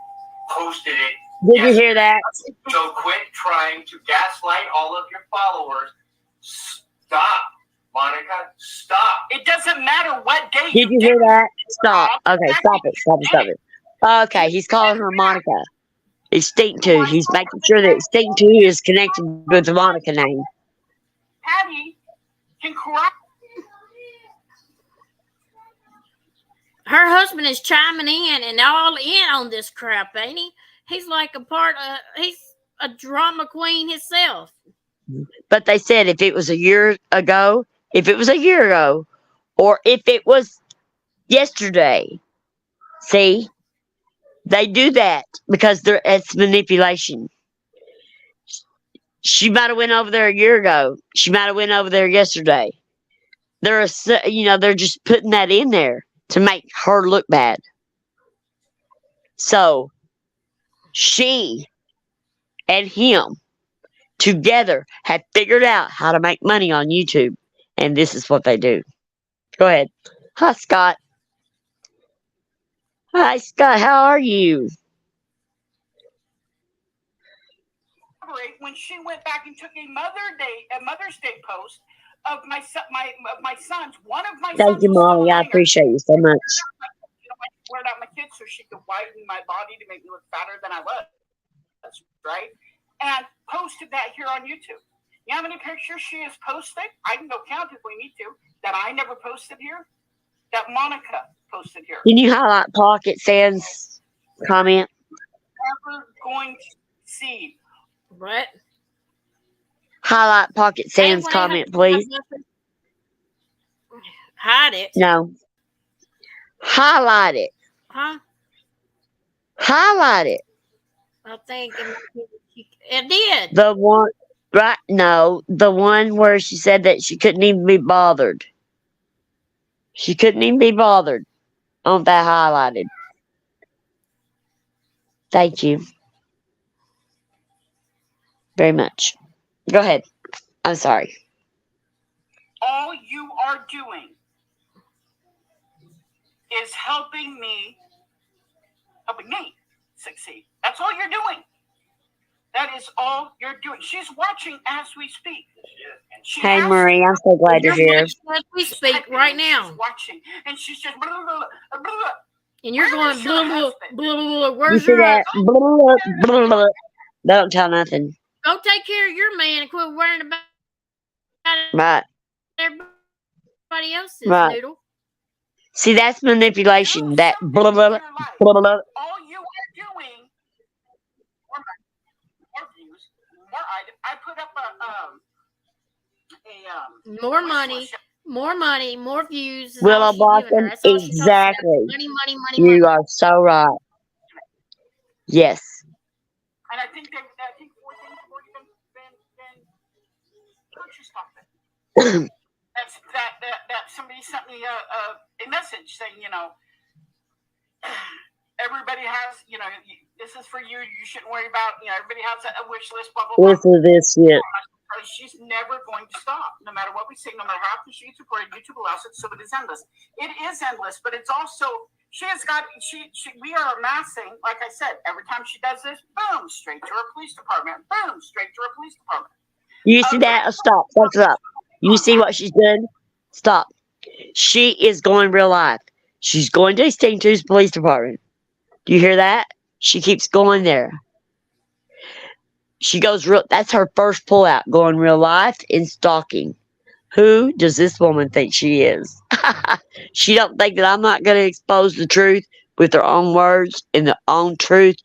[SPEAKER 5] posted it.
[SPEAKER 2] Did you hear that?
[SPEAKER 5] So quit trying to gaslight all of your followers. Stop, Monica. Stop.
[SPEAKER 4] It doesn't matter what day.
[SPEAKER 2] Did you hear that? Stop. Okay, stop it. Stop it. Okay, he's calling her Monica. Extinct 2. He's making sure that Extinct 2 is connected with the Monica name.
[SPEAKER 4] Patty can correct.
[SPEAKER 1] Her husband is chiming in and all in on this crap, ain't he? He's like he's a drama queen himself.
[SPEAKER 2] But they said if it was a year ago, or if it was yesterday, see, they do that because it's manipulation. She might have went over there a year ago. She might have went over there yesterday. They're just putting that in there to make her look bad. So she and him together have figured out how to make money on YouTube, and this is what they do. Go ahead. Hi, Scott. Hi, Scott. How are you?
[SPEAKER 4] When she went back and took a Mother's Day post of my sons, one of my sons.
[SPEAKER 2] Thank you, Molly. I appreciate you so much.
[SPEAKER 4] I flared out my kids so she could widen my body to make me look fatter than I was. That's right. And posted that here on YouTube. You know how many pictures she has posted? I can go count if we need to. That I never posted here. That Monica posted here.
[SPEAKER 2] Can you highlight Pocket Sans comment?
[SPEAKER 4] Never going to see.
[SPEAKER 1] What?
[SPEAKER 2] Highlight Pocket Sans comment, please.
[SPEAKER 1] Hide it.
[SPEAKER 2] No. Highlight it.
[SPEAKER 1] Huh?
[SPEAKER 2] Highlight it.
[SPEAKER 1] I think it did.
[SPEAKER 2] The one, right? No, the one where she said that she couldn't even be bothered. She couldn't even be bothered. I want that highlighted. Thank you very much. Go ahead. I'm sorry.
[SPEAKER 4] All you are doing is helping me succeed. That's all you're doing. That is all you're doing. She's watching as we speak.
[SPEAKER 2] Hey, Marie, I'm so glad you're here.
[SPEAKER 1] As we speak right now.
[SPEAKER 4] She's watching, and she's just blah, blah, blah, blah.
[SPEAKER 1] And you're going, blah, blah, blah, blah,
[SPEAKER 2] You
[SPEAKER 1] where's
[SPEAKER 2] see
[SPEAKER 1] your
[SPEAKER 2] that? Blah, blah, blah. Don't tell nothing.
[SPEAKER 1] Go take care of your man and quit worrying about
[SPEAKER 2] Right.
[SPEAKER 1] everybody else's,
[SPEAKER 2] Right.
[SPEAKER 1] Noodle.
[SPEAKER 2] See, that's manipulation. That blah, blah, blah, blah, blah.
[SPEAKER 4] All you are doing, more views, more items. I put up
[SPEAKER 1] more money, more views. Is
[SPEAKER 2] Willow
[SPEAKER 1] all she's giving her.
[SPEAKER 2] Blossom,
[SPEAKER 1] That's all she talks about.
[SPEAKER 2] exactly.
[SPEAKER 1] Money, money, money,
[SPEAKER 2] You
[SPEAKER 1] money.
[SPEAKER 2] are so right. Yes.
[SPEAKER 4] And I think 4 things have already been purchased off it. That somebody sent me a message saying, everybody has, this is for you. You shouldn't worry about, everybody has a wish list, blah, blah, blah.
[SPEAKER 2] This shit.
[SPEAKER 4] She's never going to stop. No matter what we say, no matter how often she gets reported, YouTube allows it, so it is endless. It is endless, but it's also, we are amassing, like I said, every time she does this, boom, straight to her police department. Boom, straight to her police department.
[SPEAKER 2] You see that? Stop. Stop. You see what she's doing? Stop. She is going real life. She's going to St. Jude's Police Department. Do you hear that? She keeps going there. She goes real. That's her first pullout, going real life and stalking. Who does this woman think she is? She don't think that I'm not going to expose the truth with her own words and the own truth.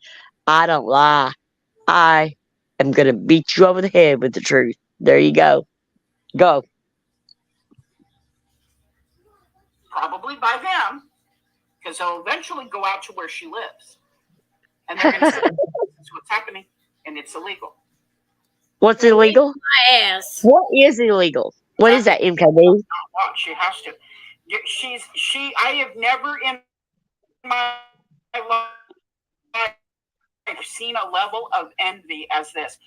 [SPEAKER 2] I don't lie. I am going to beat you over the head with the truth. There you go. Go.
[SPEAKER 4] Probably by them, because they'll eventually go out to where she lives. And they're going to say, this is what's happening, and it's illegal.
[SPEAKER 2] What's illegal?
[SPEAKER 1] My ass.
[SPEAKER 2] What is illegal? What is that, MKB?
[SPEAKER 4] She has to. I have never in my life seen a level of envy as this.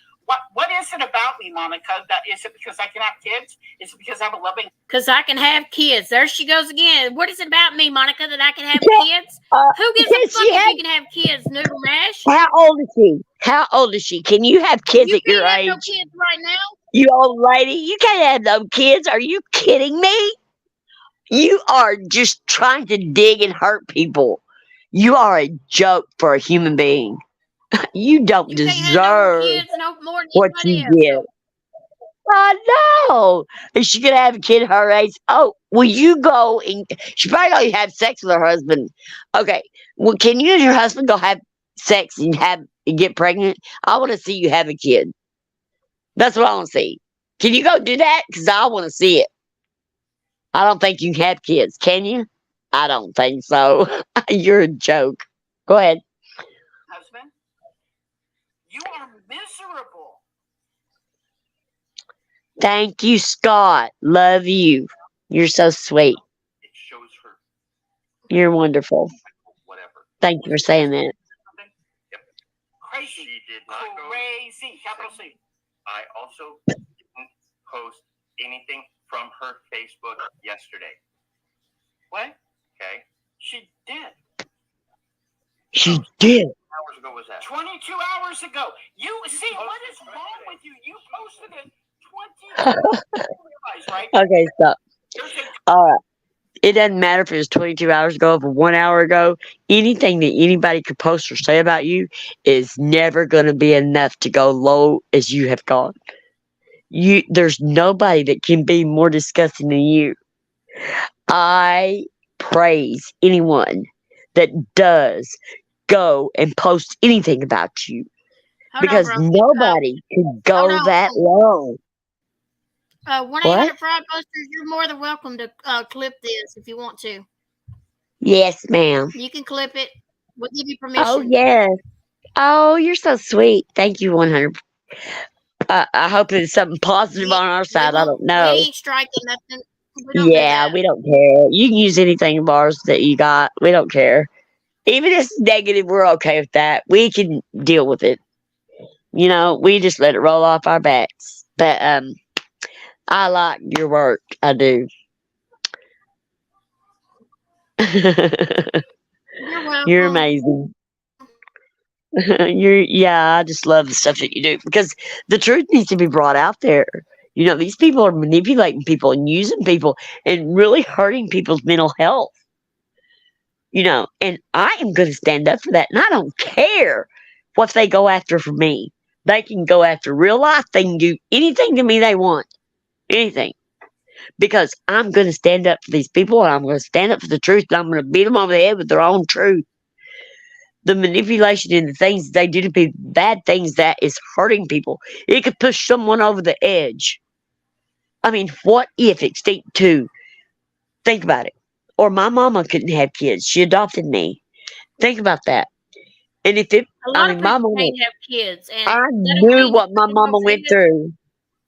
[SPEAKER 4] What is it about me, Monica? Is it because I can have kids? Is it because I'm a loving?
[SPEAKER 1] Because I can have kids. There she goes again. What is it about me, Monica, that I can have kids? Who gives a fuck if you can have kids, Noodle Mash?
[SPEAKER 2] How old is she? How old is she? Can you have kids at your age?
[SPEAKER 1] You can't have no kids right now.
[SPEAKER 2] You old lady, you can't have no kids. Are you kidding me? You are just trying to dig and hurt people. You are a joke for a human being. You don't deserve what you get. I know. Is she gonna have a kid her age? Oh, will you go and she probably gonna have sex with her husband? Okay. Well, can you and your husband go have sex and get pregnant? I want to see you have a kid. That's what I want to see. Can you go do that? Because I want to see it. I don't think you can have kids. Can you? I don't think so. You're a joke. Go ahead.
[SPEAKER 4] Husband, you are miserable.
[SPEAKER 2] Thank you, Scott. Love you. You're so sweet.
[SPEAKER 5] It shows her.
[SPEAKER 2] You're wonderful.
[SPEAKER 5] Whatever.
[SPEAKER 2] Thank you for saying that.
[SPEAKER 5] Yep.
[SPEAKER 4] Crazy.
[SPEAKER 5] She did not go.
[SPEAKER 4] Crazy. Capital C.
[SPEAKER 5] I also didn't post anything from her Facebook yesterday.
[SPEAKER 4] What?
[SPEAKER 5] Okay.
[SPEAKER 4] She did.
[SPEAKER 2] She did.
[SPEAKER 5] How hours ago was that?
[SPEAKER 4] 22 hours ago. You see what is wrong with you? You posted it 22 hours, right?
[SPEAKER 2] Okay, stop. All right. It doesn't matter if it was 22 hours ago, or 1 hour ago. Anything that anybody could post or say about you is never going to be enough to go low as you have gone. There's nobody that can be more disgusting than you. I praise anyone that does go and post anything about you. Because nobody could go that low.
[SPEAKER 1] 1-800 Fraud Posters, you're more than welcome to clip this if you want to.
[SPEAKER 2] Yes, ma'am.
[SPEAKER 1] You can clip it. We'll give you permission.
[SPEAKER 2] Oh, yes. Oh, you're so sweet. Thank you, 100. I hope it's something positive on our side. I don't know.
[SPEAKER 1] We ain't striking nothing.
[SPEAKER 2] We don't care. You can use anything of ours that you got. We don't care. Even if it's negative, we're okay with that. We can deal with it. We just let it roll off our backs. But I like your work. I do.
[SPEAKER 1] You're welcome.
[SPEAKER 2] You're amazing. I just love the stuff that you do because the truth needs to be brought out there. These people are manipulating people and using people and really hurting people's mental health. and I am going to stand up for that. And I don't care what they go after for me. They can go after real life. They can do anything to me they want. Anything. Because I'm going to stand up for these people, and I'm going to stand up for the truth, and I'm going to beat them over the head with their own truth. The manipulation and the things they do to people, bad things that is hurting people. It could push someone over the edge. I mean, what if Extinct 2? Think about it. Or my mama couldn't have kids. She adopted me. Think about that. And if it,
[SPEAKER 1] A lot of
[SPEAKER 2] my
[SPEAKER 1] people
[SPEAKER 2] mama,
[SPEAKER 1] can't have kids, and
[SPEAKER 2] I
[SPEAKER 1] that don't
[SPEAKER 2] knew
[SPEAKER 1] mean
[SPEAKER 2] what my
[SPEAKER 1] you
[SPEAKER 2] mama
[SPEAKER 1] don't
[SPEAKER 2] went
[SPEAKER 1] feel-
[SPEAKER 2] through.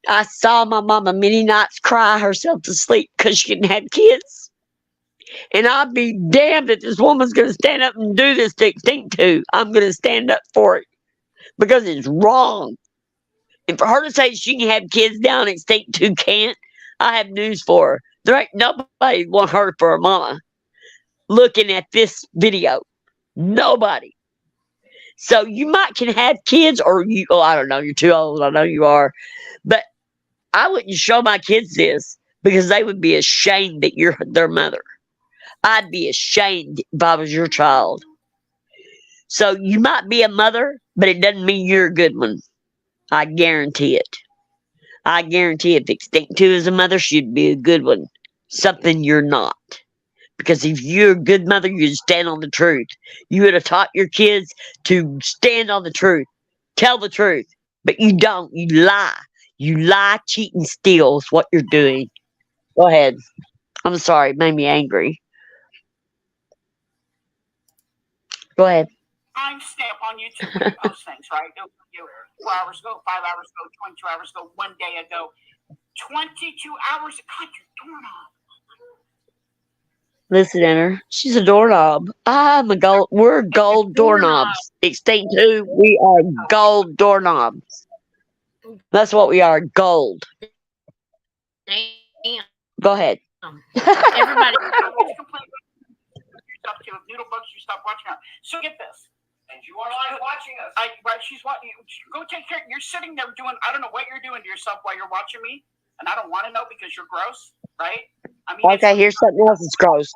[SPEAKER 2] I saw my mama many nights cry herself to sleep because she didn't have kids. And I'd be damned if this woman's going to stand up and do this to Extinct 2. I'm going to stand up for it because it's wrong. And for her to say she can have kids now and Extinct 2 can't, I have news for her. There ain't nobody want her for a mama looking at this video. Nobody. So you might can have kids, or you, oh, I don't know, you're too old. I know you are. But I wouldn't show my kids this because they would be ashamed that you're their mother. I'd be ashamed if I was your child. So you might be a mother, but it doesn't mean you're a good one. I guarantee it. I guarantee if Extinct 2 is a mother, she'd be a good one. Something you're not. Because if you're a good mother, you'd stand on the truth. You would have taught your kids to stand on the truth. Tell the truth. But you don't. You lie. You lie, cheat, and steal is what you're doing. Go ahead. I'm sorry. It made me angry. Go ahead.
[SPEAKER 4] Time stamp on YouTube when you post things, right? 4 hours ago, 5 hours ago, 22 hours ago, 1 day ago, 22 hours ago. God, you're doorknob.
[SPEAKER 2] Listen at her. She's a doorknob. I'm a gold. We're gold doorknobs. Extinct 2, we are gold doorknobs. That's what we are. Gold.
[SPEAKER 1] Damn.
[SPEAKER 2] Go ahead.
[SPEAKER 1] Everybody.
[SPEAKER 4] If Noodle bugs you, stop watching her. So get this.
[SPEAKER 5] And you are live watching us.
[SPEAKER 4] Right, she's watching. Go take care. You're sitting there doing. I don't know what you're doing to yourself while you're watching me, and I don't want to know because you're gross, right? I mean,
[SPEAKER 2] Okay, here's something else that's gross.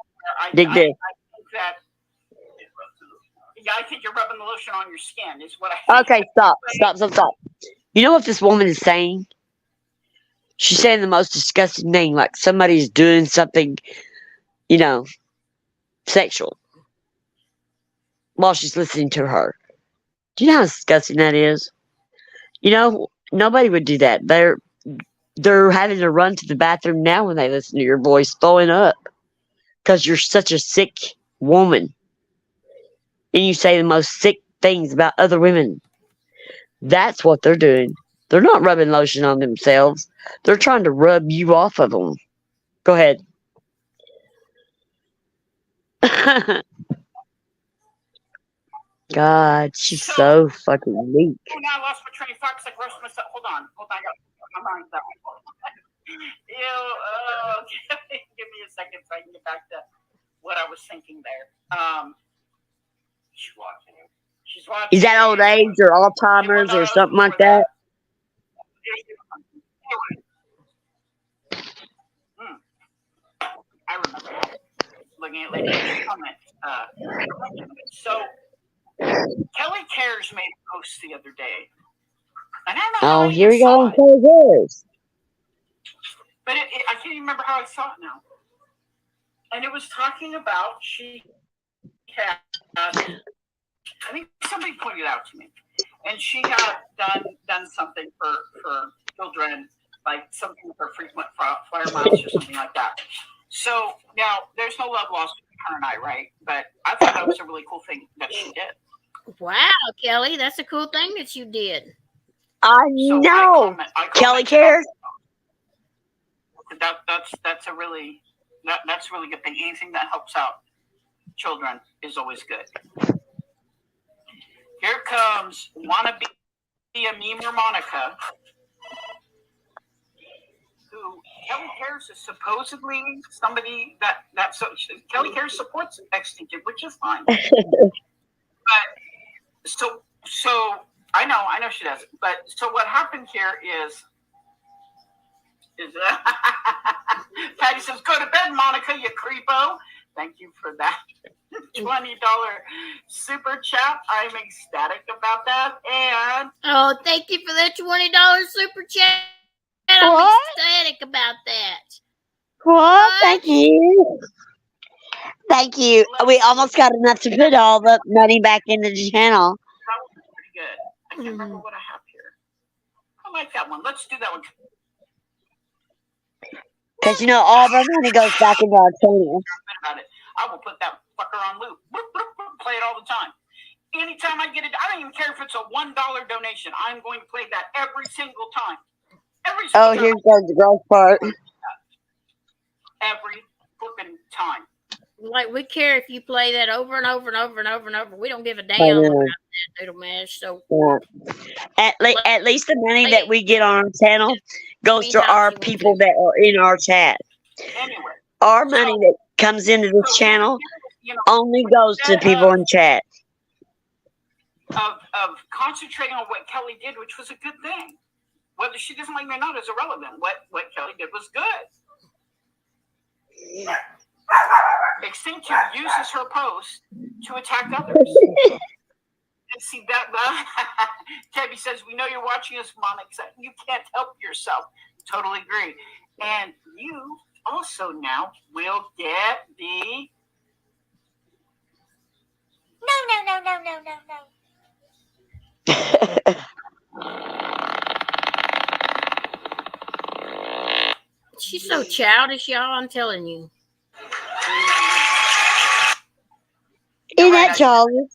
[SPEAKER 2] Dig this.
[SPEAKER 4] I think that. Yeah, I think you're rubbing the lotion on your skin. Is what I think.
[SPEAKER 2] Okay, stop. You know what this woman is saying? She's saying the most disgusting thing, like somebody's doing something, sexual, while she's listening to her. Do you know how disgusting that is? Nobody would do that. They're having to run to the bathroom now when they listen to your voice throwing up because you're such a sick woman. And you say the most sick things about other women. That's what they're doing. They're not rubbing lotion on themselves. They're trying to rub you off of them. Go ahead. God, she's so fucking weak.
[SPEAKER 4] Oh, now I lost my train of thought because I grossed myself. Hold on. I got my mind back. Ew. Give me a second so I can get back to what I was thinking there.
[SPEAKER 5] She's watching you.
[SPEAKER 4] She's watching.
[SPEAKER 2] Is that old age or Alzheimer's or something like that?
[SPEAKER 4] I remember looking at Lady's comment. So Kelly Cares made a post the other day. And I don't know how I
[SPEAKER 2] here we
[SPEAKER 4] saw
[SPEAKER 2] go.
[SPEAKER 4] it.
[SPEAKER 2] Kelly Cares.
[SPEAKER 4] But I can't even remember how I saw it now. And it was talking about she had, I think somebody pointed it out to me. And she had done something for children, like something for frequent flyer miles or something like that. So now there's no love lost between her and I, right? But I thought that was a really cool thing that she did.
[SPEAKER 1] Wow, Kelly, that's a cool thing that you did.
[SPEAKER 2] I know. Kelly Cares.
[SPEAKER 4] That's a really good thing. Anything that helps out children is always good. Here comes wanna be a memer Monica, who Kelly Cares is supposedly somebody that Kelly Cares supports Extinct, which is fine. But so I know she does. But so what happened here is Patty says, "Go to bed, Monica, you creepo." Thank you for that. $20 super chat. I'm ecstatic about that. And
[SPEAKER 1] oh, thank you for that $20 super chat. I'm
[SPEAKER 2] What?
[SPEAKER 1] ecstatic about that.
[SPEAKER 2] What? Thank you. Thank you. We almost got enough to put all the money back into the channel.
[SPEAKER 4] That was pretty good. I can't remember what I have here. I like that one. Let's do that one.
[SPEAKER 2] Because, you know, all of our money goes back into our channel.
[SPEAKER 4] About it. I will put that fucker on loop. Play it all the time. Anytime I get it, I don't even care if it's a $1 donation. I'm going to play that every single time. Every single time.
[SPEAKER 2] Here goes the gross part.
[SPEAKER 4] Every flipping time.
[SPEAKER 1] Like, we care if you play that over and over and over and over and over. We don't give a damn about that, Noodle Mash. So,
[SPEAKER 2] at least the money that we get on our channel goes to our people that are in our chat.
[SPEAKER 4] Anyway,
[SPEAKER 2] our money that comes into this channel only goes to people in chat.
[SPEAKER 4] Of concentrating on what Kelly did, which was a good thing. Whether she doesn't like me or not is irrelevant. What Kelly did was good. Extinction uses her post to attack others. And see that Debbie says, we know you're watching us, Monica. You can't help yourself. Totally agree. And you also now will get the no.
[SPEAKER 1] she's so childish, y'all. I'm telling you.
[SPEAKER 2] Isn't that childish?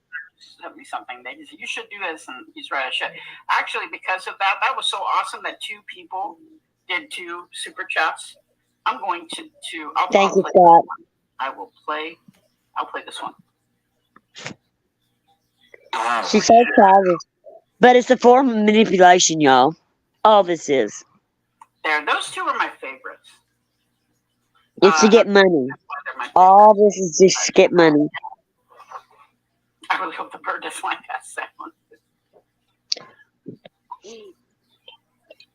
[SPEAKER 4] Sent me something. You should do this, and he's right. I should. Actually, because of that, that was so awesome that 2 people did 2 super chats. I'm going to.
[SPEAKER 2] Thank you, Scott.
[SPEAKER 4] I'll play this one.
[SPEAKER 2] She's so childish. But it's a form of manipulation, y'all. All this is.
[SPEAKER 4] There, those 2 are my favorites.
[SPEAKER 2] It's to get money. All this is just to get money.
[SPEAKER 4] I really hope the bird doesn't like that sound.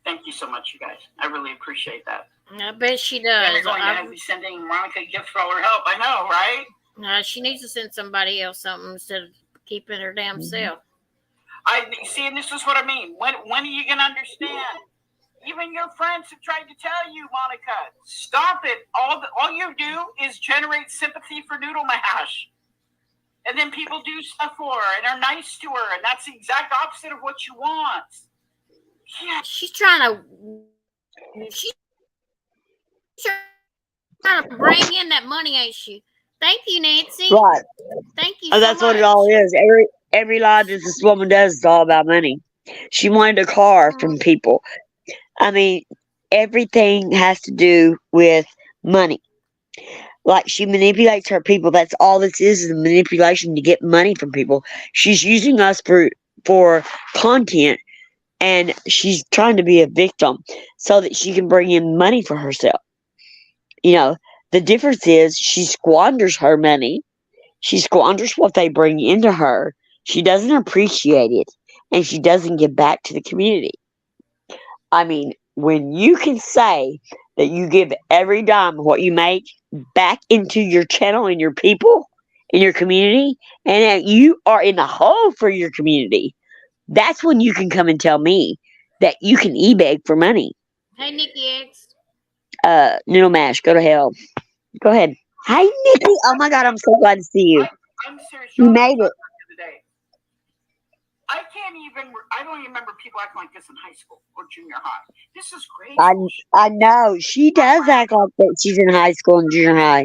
[SPEAKER 4] Thank you so much, you guys. I really appreciate that.
[SPEAKER 1] I bet she does.
[SPEAKER 4] We're going to be sending Monica gifts for all her help. I know, right?
[SPEAKER 1] She needs to send somebody else something instead of keeping her damn self.
[SPEAKER 4] I see, and this is what I mean. When are you going to understand? Even your friends have tried to tell you, Monica, stop it. All you do is generate sympathy for Noodle Mash. And then people do stuff for her and are nice to her. And that's the exact opposite of what you want. Yeah.
[SPEAKER 1] She's trying to bring in that money, ain't she? Thank you, Nancy.
[SPEAKER 2] Right.
[SPEAKER 1] Thank you.
[SPEAKER 2] That's what it all is. Every lie that this woman does is all about money. She wanted a car from people. I mean, everything has to do with money. Like, she manipulates her people. That's all this is manipulation to get money from people. She's using us for content, and she's trying to be a victim so that she can bring in money for herself. You know, the difference is she squanders her money. She squanders what they bring into her. She doesn't appreciate it, and she doesn't give back to the community. I mean, when you can say that you give every dime of what you make back into your channel and your people in your community, and that you are in the hole for your community, that's when you can come and tell me that you can e-beg for money.
[SPEAKER 1] Hey, Nikki X.
[SPEAKER 2] Noodle Mash, go to hell. Go ahead. Hi, Nikki. Oh my God, I'm so glad to see you.
[SPEAKER 4] I'm serious.
[SPEAKER 2] You made it.
[SPEAKER 4] I don't even remember people acting like this in high school or junior high. This is great.
[SPEAKER 2] I know. She does act like that. She's in high school and junior high.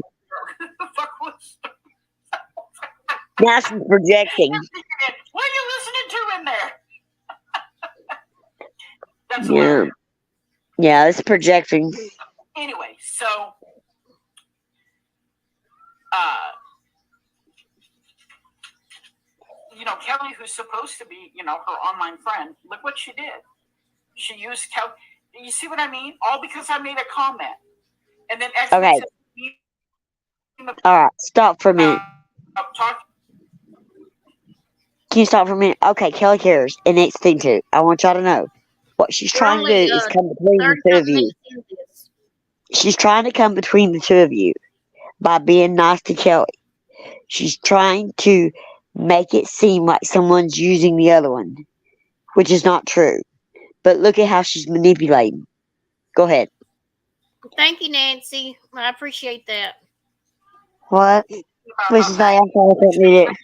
[SPEAKER 2] Now she's projecting.
[SPEAKER 4] What are you listening to in there? That's
[SPEAKER 2] hilarious. Yeah, it's projecting.
[SPEAKER 4] Anyway, so Kelly, who's supposed to be, her online friend, look what she did. She used Kelly. You see what I mean? All because I made a comment. And then
[SPEAKER 2] okay. All right, stop for a minute. Can you stop for a minute? Okay, Kelly cares. And next thing too, I want y'all to know what she's trying to do is come between the 2 of you. She's trying to come between the 2 of you by being nice to Kelly. She's trying to make it seem like someone's using the other one, which is not true. But look at how she's manipulating. Go ahead.
[SPEAKER 1] Thank you, Nancy. I appreciate that.
[SPEAKER 2] What? Which is like I thought I couldn't read it.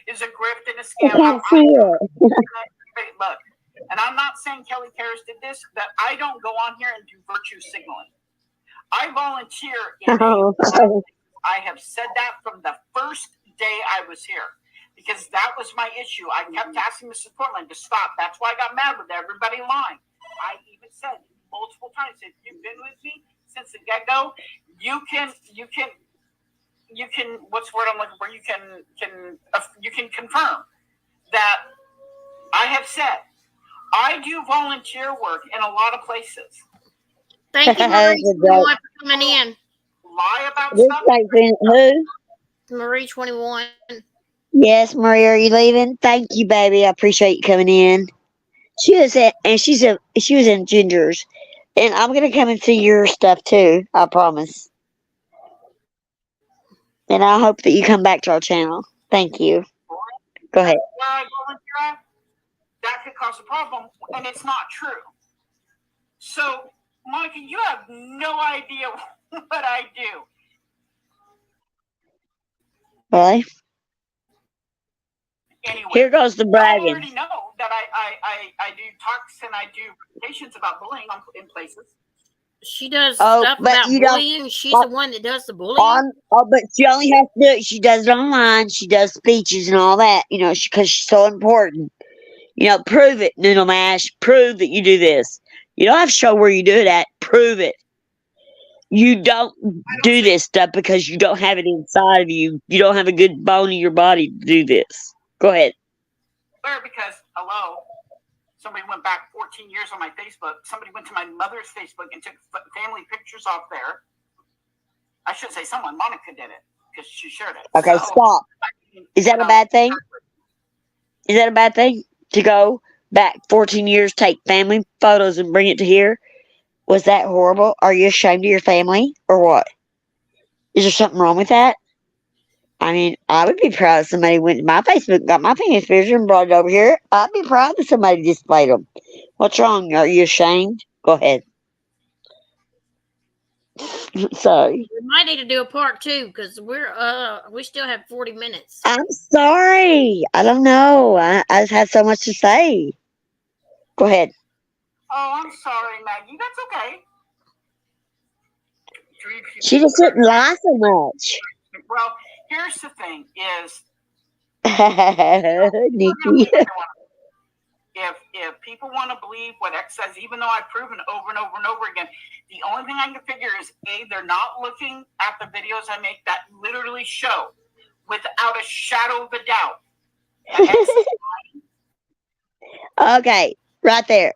[SPEAKER 4] Is a grift and a
[SPEAKER 2] I
[SPEAKER 4] scam.
[SPEAKER 2] can't see it.
[SPEAKER 4] Look, and I'm not saying Kelly Harris did this, that I don't go on here and do virtue signaling. I volunteer in I have said that from the first day I was here, because that was my issue. I kept asking Mrs. Portland to stop. That's why I got mad with everybody in line. I even said multiple times, if you've been with me since the get-go, you can what's the word I'm looking for? You can confirm that I have said I do volunteer work in a lot of places.
[SPEAKER 1] Thank you, Marie, for coming in.
[SPEAKER 4] Lie about
[SPEAKER 2] This
[SPEAKER 4] stuff.
[SPEAKER 2] who?
[SPEAKER 1] Marie 21.
[SPEAKER 2] Yes, Marie, are you leaving? Thank you, baby. I appreciate you coming in. She was in Ginger's, and I'm gonna come and see your stuff too. I promise. And I hope that you come back to our channel. Thank you. Go ahead.
[SPEAKER 4] Where I volunteer at, that could cause a problem, and it's not true. So, Monica, you have no idea what I do.
[SPEAKER 2] Really?
[SPEAKER 4] Anyway,
[SPEAKER 2] here goes the bragging.
[SPEAKER 4] You already know that I do talks and I do presentations about bullying in places.
[SPEAKER 1] She does stuff about bullying. She's the one that does the bullying.
[SPEAKER 2] But she only has to do it. She does it online. She does speeches and all that, because she's so important. Prove it, Noodle Mash. Prove that you do this. You don't have to show where you do it at. Prove it. You don't do this stuff because you don't have it inside of you. You don't have a good bone in your body to do this. Go ahead.
[SPEAKER 4] Well, because, hello, somebody went back 14 years on my Facebook. Somebody went to my mother's Facebook and took family pictures off there. I shouldn't say someone. Monica did it because she shared it.
[SPEAKER 2] Okay, stop. Is that a bad thing? Is that a bad thing? To go back 14 years, take family photos and bring it to here? Was that horrible? Are you ashamed of your family or what? Is there something wrong with that? I mean, I would be proud if somebody went to my Facebook, got my family picture and brought it over here. I'd be proud that somebody displayed them. What's wrong? Are you ashamed? Go ahead. Sorry.
[SPEAKER 1] We might need to do a part 2 because we still have 40 minutes.
[SPEAKER 2] I'm sorry. I don't know. I just had so much to say. Go ahead.
[SPEAKER 4] Oh, I'm sorry, Maggie. That's okay.
[SPEAKER 2] She just didn't lie so much.
[SPEAKER 4] Well, here's the thing: is
[SPEAKER 2] Nikki.
[SPEAKER 4] If people want to believe what X says, even though I've proven over and over and over again, the only thing I can figure is they're not looking at the videos I make that literally show, without a shadow of a doubt.
[SPEAKER 2] Okay, right there.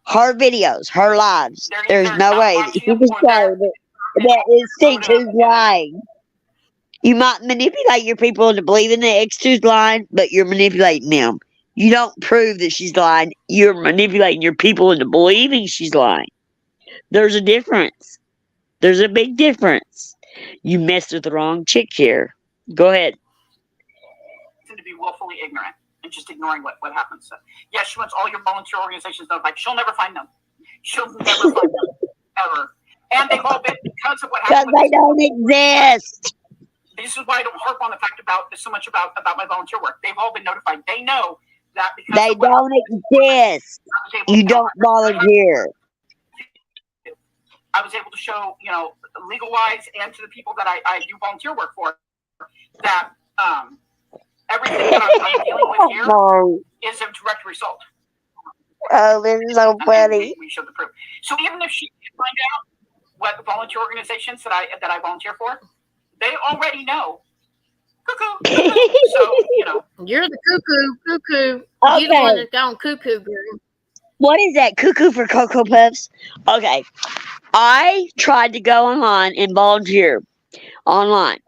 [SPEAKER 2] Her videos, her lives. There's no way that you can show that is X2's lying. You might manipulate your people into believing that X2's lying, but you're manipulating them. You don't prove that she's lying. You're manipulating your people into believing she's lying. There's a difference. There's a big difference. You messed with the wrong chick here. Go ahead.
[SPEAKER 4] To be willfully ignorant and just ignoring what happens. So, yeah, she wants all your volunteer organizations notified. She'll never find them. She'll never find them. Ever. And they've all been, because of what happened.
[SPEAKER 2] Because they don't exist.
[SPEAKER 4] This is why I don't harp on the fact so much about my volunteer work. They've all been notified. They know that because
[SPEAKER 2] they don't exist. You don't volunteer.
[SPEAKER 4] I was able to show, legal wise and to the people that I do volunteer work for, that everything that I'm dealing with here is a direct result.
[SPEAKER 2] Oh, this is so funny.
[SPEAKER 4] We showed the proof. So even if she can find out what volunteer organizations that I volunteer for, they already know. Cuckoo. So,
[SPEAKER 1] You're the cuckoo.
[SPEAKER 2] Okay.
[SPEAKER 1] You're the one that's gone cuckoo, girl.
[SPEAKER 2] What is that? Cuckoo for Cocoa Puffs? Okay. I tried to go online and volunteer online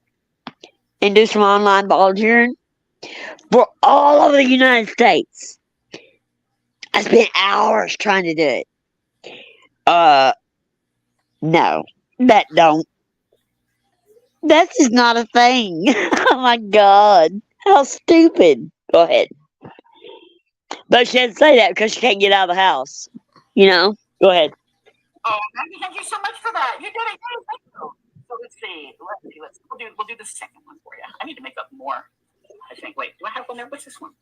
[SPEAKER 2] and do some online volunteering for all over the United States. I spent hours trying to do it. No, that don't. That's just not a thing. Oh my God. How stupid. Go ahead. But she didn't say that because she can't get out of the house. You know? Go ahead.
[SPEAKER 4] Oh, thank you so much for that. You did it. Thank you. So let's see. We'll do the second one for you. I need to make up more. I think. Wait, do I have one there? What's this one?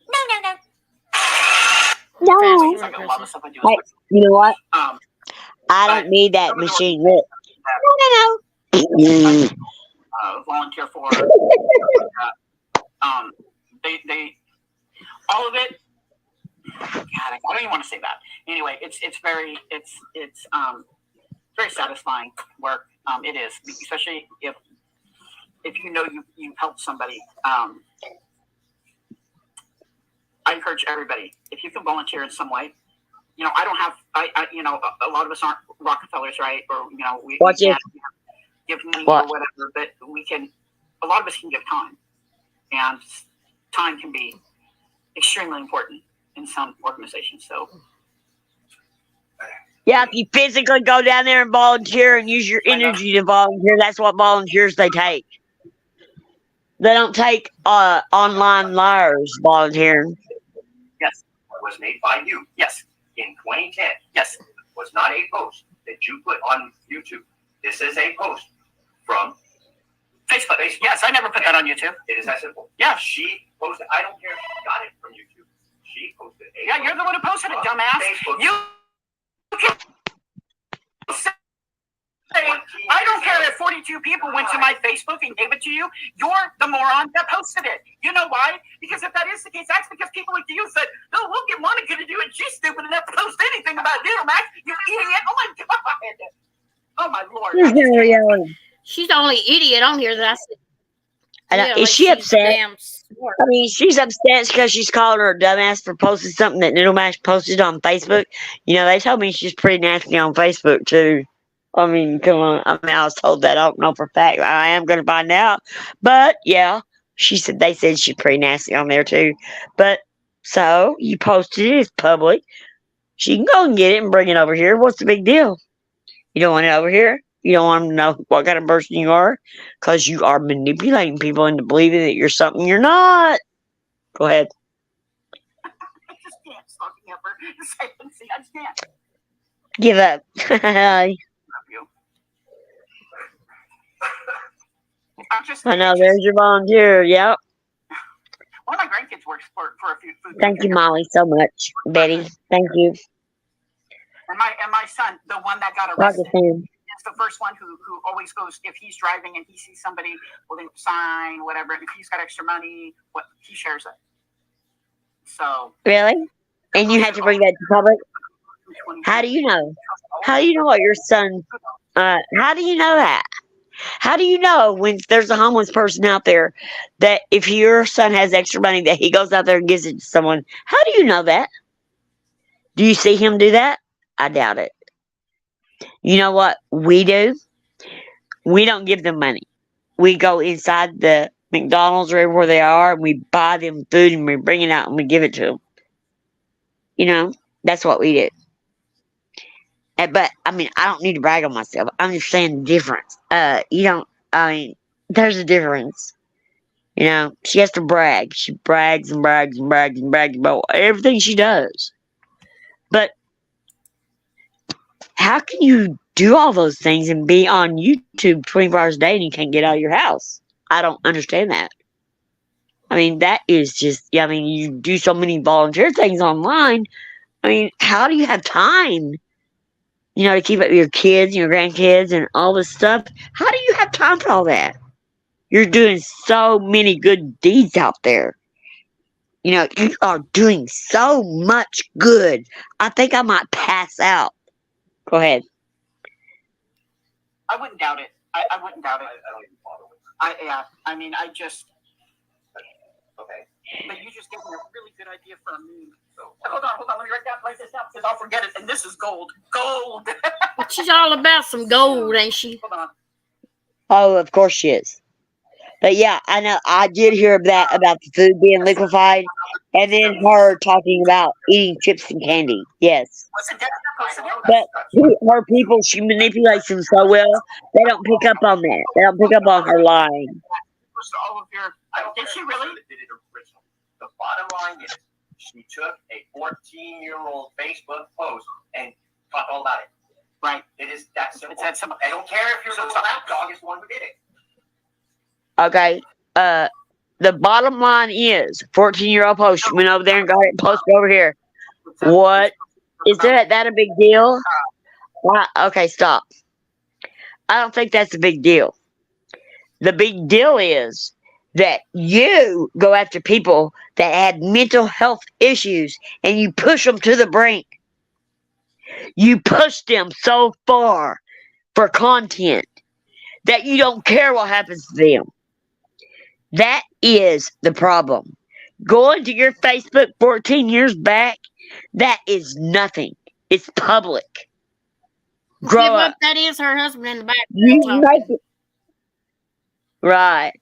[SPEAKER 4] No.
[SPEAKER 2] No.
[SPEAKER 4] It's like a lot of stuff I do.
[SPEAKER 2] Hey, you know what? I
[SPEAKER 4] but
[SPEAKER 2] don't need that
[SPEAKER 4] some of the
[SPEAKER 2] machine. Look. No.
[SPEAKER 4] Volunteer for. They all of it. God, I don't even want to say that. Anyway, it's very very satisfying work. It is, especially if you know you've helped somebody. I encourage everybody, if you can volunteer in some way. You know, I don't have, a lot of us aren't Rockefellers, right? Or, we can't give money or whatever, but a lot of us can give time. And time can be extremely important in some organizations. So,
[SPEAKER 2] yeah, if you physically go down there and volunteer and use your energy to volunteer, that's what volunteers they take. They don't take online liars volunteering.
[SPEAKER 5] Yes, it was made by you.
[SPEAKER 4] Yes.
[SPEAKER 5] In 2010.
[SPEAKER 4] Yes.
[SPEAKER 5] It was not a post that you put on YouTube. This is a post from
[SPEAKER 4] Facebook. Yes, I never put that on YouTube.
[SPEAKER 5] It is that simple.
[SPEAKER 4] Yeah.
[SPEAKER 5] She posted. I don't care if she got it from YouTube. She posted a
[SPEAKER 4] Yeah, you're the one who posted it, dumbass.
[SPEAKER 5] Facebook.
[SPEAKER 4] You can say, I don't care if 42 people went to my Facebook and gave it to you. You're the moron that posted it. You know why? Because if that is the case, that's because people like you said, no, we'll get Monica to do it. She's stupid enough to post anything about Noodle Max. You idiot. Oh, my God. Oh, my Lord.
[SPEAKER 1] She's the only idiot on here that I see.
[SPEAKER 2] Is she upset? I mean, she's upset because she's calling her a dumbass for posting something that Noodle Mash posted on Facebook. You know, they told me she's pretty nasty on Facebook, too. I mean, come on. I mean, I was told that. I don't know for a fact. I am going to find out. But, yeah, they said she's pretty nasty on there, too. But, so, you posted it. It's public. She can go and get it and bring it over here. What's the big deal? You don't want it over here? You don't want them to know what kind of person you are? Because you are manipulating people into believing that you're something you're not. Go ahead.
[SPEAKER 4] I just can't stop ever. I just can't.
[SPEAKER 2] Give up. I know, there's your volunteer. Yep.
[SPEAKER 4] One of my grandkids works for a few food.
[SPEAKER 2] Thank you, Molly, so much. Betty, thank you.
[SPEAKER 4] And my son, the one that got arrested, is the first one who always goes, if he's driving and he sees somebody holding a sign, whatever, and if he's got extra money, he shares it. So. Really?
[SPEAKER 2] And you had to bring that to public? How do you know? How do you know what your son, how do you know that? How do you know when there's a homeless person out there that if your son has extra money that he goes out there and gives it to someone? How do you know that? Do you see him do that? I doubt it. You know what we do? We don't give them money. We go inside the McDonald's or wherever they are and we buy them food and we bring it out and we give it to them. You know, that's what we do. But, I mean, I don't need to brag on myself. I'm just saying the difference. There's a difference. You know, she has to brag. She brags and brags and brags and brags about everything she does. But how can you do all those things and be on YouTube 24 hours a day and you can't get out of your house? I don't understand that. I mean, that is just, you do so many volunteer things online. I mean, how do you have time? To keep up with your kids and your grandkids and all this stuff. How do you have time for all that? You're doing so many good deeds out there. You are doing so much good. I think I might pass out. Go ahead.
[SPEAKER 4] I wouldn't doubt it. I wouldn't doubt it. I don't even bother with it. Okay. But you just gave me a really good idea for a meme. So, hold on. Let me write this down because I'll forget it. And this is gold. Gold.
[SPEAKER 1] She's all about some gold, ain't she?
[SPEAKER 4] Hold on.
[SPEAKER 2] Oh, of course she is. But yeah, I know. I did hear that about the food being liquefied, And then her talking about eating chips and candy. Yes.
[SPEAKER 4] Wasn't Debbie that posted it?
[SPEAKER 2] But her people, she manipulates them so well, they don't pick up on that. They don't pick up on her lying.
[SPEAKER 4] All of your, did she really?
[SPEAKER 5] Did it originally. The bottom line is, she took a 14-year-old Facebook post and talked all about it.
[SPEAKER 4] Right.
[SPEAKER 5] It is that simple.
[SPEAKER 4] It's that simple.
[SPEAKER 5] I don't care if your little lapdog is the one who did it.
[SPEAKER 2] Okay. The bottom line is 14-year-old post. She went over there and got it posted over here. What? Is that a big deal? Why? Okay, stop. I don't think that's a big deal. The big deal is that you go after people that had mental health issues and you push them to the brink. You push them so far for content that you don't care what happens to them. That is the problem. Going to your Facebook 14 years back, that is nothing. It's public. Grow up.
[SPEAKER 1] That is her husband in the back.
[SPEAKER 2] You make it, right.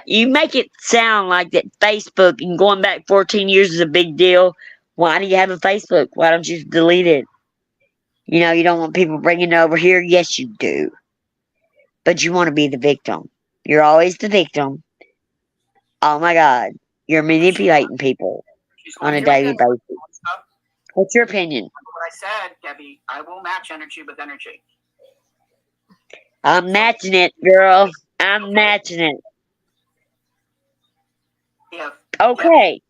[SPEAKER 2] You make it sound like that Facebook and going back 14 years is a big deal. Why do you have a Facebook? Why don't you delete it? You know, you don't want people bringing it over here. Yes, you do. But you want to be the victim. You're always the victim. Oh my God. You're manipulating people on a daily basis. What's your opinion?
[SPEAKER 4] What I said, Debbie, I will match energy with energy.
[SPEAKER 2] I'm matching it, girl. I'm matching it. Okay.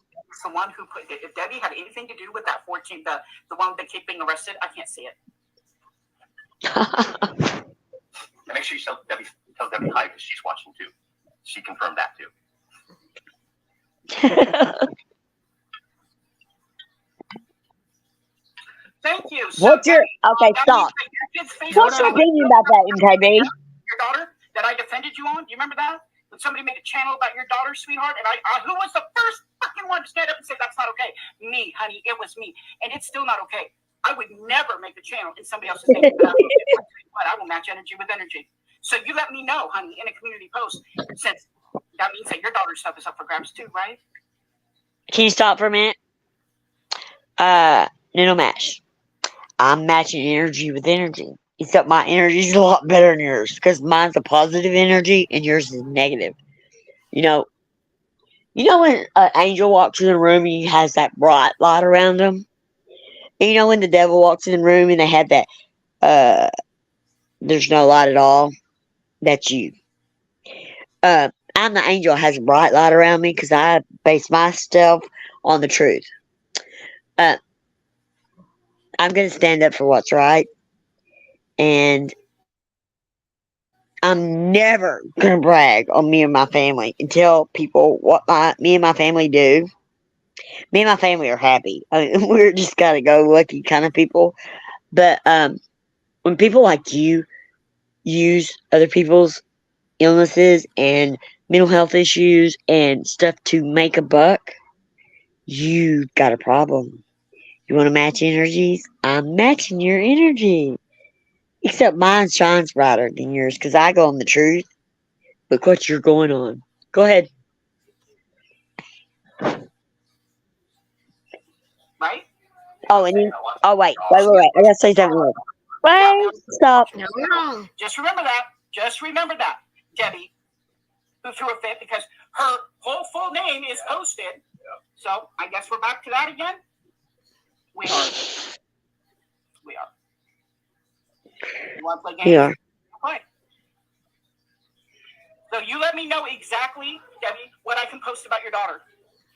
[SPEAKER 4] The one who put, if Debbie had anything to do with that 14, the one that kept being arrested, I can't see it.
[SPEAKER 5] And make sure you tell Debbie hi because she's watching too. She confirmed that too.
[SPEAKER 4] Thank you.
[SPEAKER 2] What's your stop? What's your opinion about that, MKB?
[SPEAKER 4] Your daughter that I defended you on. Do you remember that? When somebody made a channel about your daughter, sweetheart, and I who was the first fucking one to stand up and say that's not okay? Me, honey, it was me, and it's still not okay. I would never make a channel in somebody else's name. But I will match energy with energy. So you let me know, honey, in a community post, since that means that your daughter's stuff is up for grabs too, right?
[SPEAKER 2] Can you stop for a minute? Noodle Mash. I'm matching energy with energy. Except my energy is a lot better than yours because mine's a positive energy and yours is negative. You know when an angel walks in the room and he has that bright light around him? And you know when the devil walks in the room and they have that, there's no light at all? That's you. I'm the angel that has a bright light around me because I base myself on the truth. I'm going to stand up for what's right. And I'm never going to brag on me and my family and tell people what me and my family do. Me and my family are happy. I mean, we're just gotta go lucky kind of people. But when people like you use other people's illnesses and mental health issues and stuff to make a buck, you got a problem. You want to match energies? I'm matching your energy. Except mine shines brighter than yours because I go on the truth. Look what you're going on. Go ahead.
[SPEAKER 4] Right?
[SPEAKER 2] Oh, and then, wait. I gotta say something else. Wait, stop.
[SPEAKER 1] No, we're wrong.
[SPEAKER 4] Just remember that, Debbie, who threw a fit because her whole full name is posted. Yeah. So I guess we're back to that again. We are. You want to play games?
[SPEAKER 2] Yeah.
[SPEAKER 4] Okay. So you let me know exactly, Debbie, what I can post about your daughter.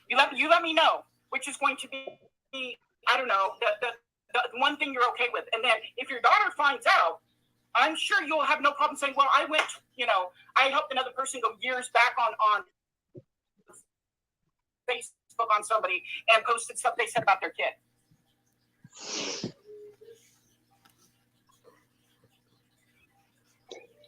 [SPEAKER 4] You let me know, which is going to be, I don't know, the one thing you're okay with. And then if your daughter finds out, I'm sure you'll have no problem saying, well, I went, I helped another person go years back on Facebook on somebody and posted stuff they said about their kid.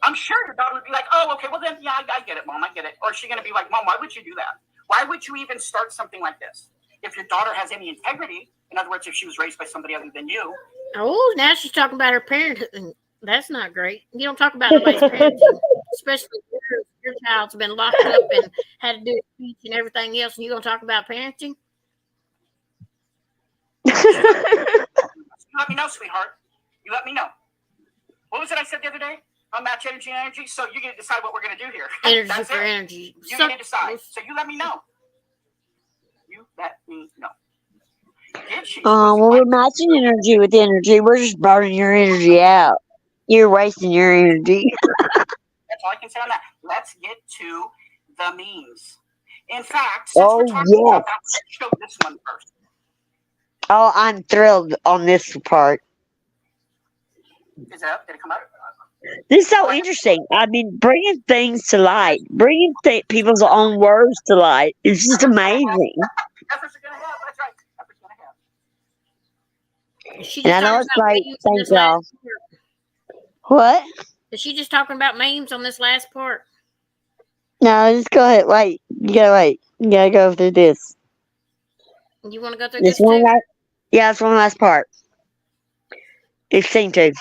[SPEAKER 4] I'm sure your daughter would be like, oh, okay, well then, yeah, I get it, Mom, I get it. Or is she going to be like, Mom, why would you do that? Why would you even start something like this? If your daughter has any integrity, in other words, if she was raised by somebody other than you.
[SPEAKER 1] Oh, now she's talking about her parenting. That's not great. You don't talk about nobody's parenting, especially if your child's been locked up and had to do a speech and everything else, and you're going to talk about parenting?
[SPEAKER 4] You let me know, sweetheart. You let me know. What was it I said the other day? On match energy and energy. So you're gonna decide what we're gonna do here.
[SPEAKER 1] Energy
[SPEAKER 4] That's
[SPEAKER 1] for
[SPEAKER 4] it.
[SPEAKER 1] energy.
[SPEAKER 4] You're gonna decide. So you let me know. You let me know.
[SPEAKER 2] Well, we're matching energy with energy. We're just burning your energy out. You're wasting your energy.
[SPEAKER 4] That's all I can say on that. Let's get to the memes. In fact, since we're talking about that, let's show this one first.
[SPEAKER 2] Oh, I'm thrilled on this part.
[SPEAKER 4] Is it up? Did it come up?
[SPEAKER 2] This is so interesting. I mean, bringing things to light, bringing people's own words to light. It's just amazing.
[SPEAKER 4] Efforts are gonna have. That's right. Efforts gonna have.
[SPEAKER 1] She
[SPEAKER 2] And I
[SPEAKER 1] just
[SPEAKER 2] know
[SPEAKER 1] talking
[SPEAKER 2] it's
[SPEAKER 1] about
[SPEAKER 2] great.
[SPEAKER 1] memes on
[SPEAKER 2] Thank
[SPEAKER 1] this
[SPEAKER 2] y'all.
[SPEAKER 1] last part.
[SPEAKER 2] What?
[SPEAKER 1] Is she just talking about memes on this last part?
[SPEAKER 2] No, just go ahead. Wait. You gotta wait. You gotta go through this.
[SPEAKER 1] You want to go through
[SPEAKER 2] This
[SPEAKER 1] this
[SPEAKER 2] one
[SPEAKER 1] too?
[SPEAKER 2] last. Yeah, it's one last part. It's scene 2.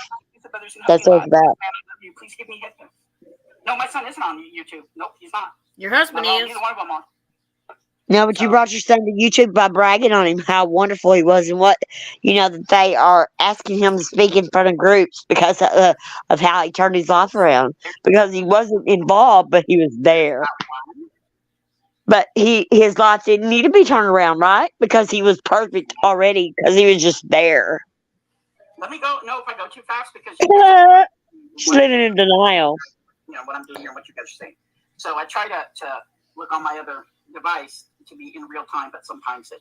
[SPEAKER 2] That's what it's about.
[SPEAKER 4] Please give me headphones. No, my son isn't on YouTube. Nope, he's not.
[SPEAKER 1] Your husband is.
[SPEAKER 4] Neither one of them are.
[SPEAKER 2] No, but you brought your son to YouTube by bragging on him how wonderful he was and what, that they are asking him to speak in front of groups because of how he turned his life around. Because he wasn't involved, but he was there. But his life didn't need to be turned around, right? Because he was perfect already because he was just there.
[SPEAKER 4] Let me go. No, if I go too fast because
[SPEAKER 2] She's living in denial.
[SPEAKER 4] What I'm doing here and what you guys are saying. So I try to look on my other device to be in real time, but sometimes am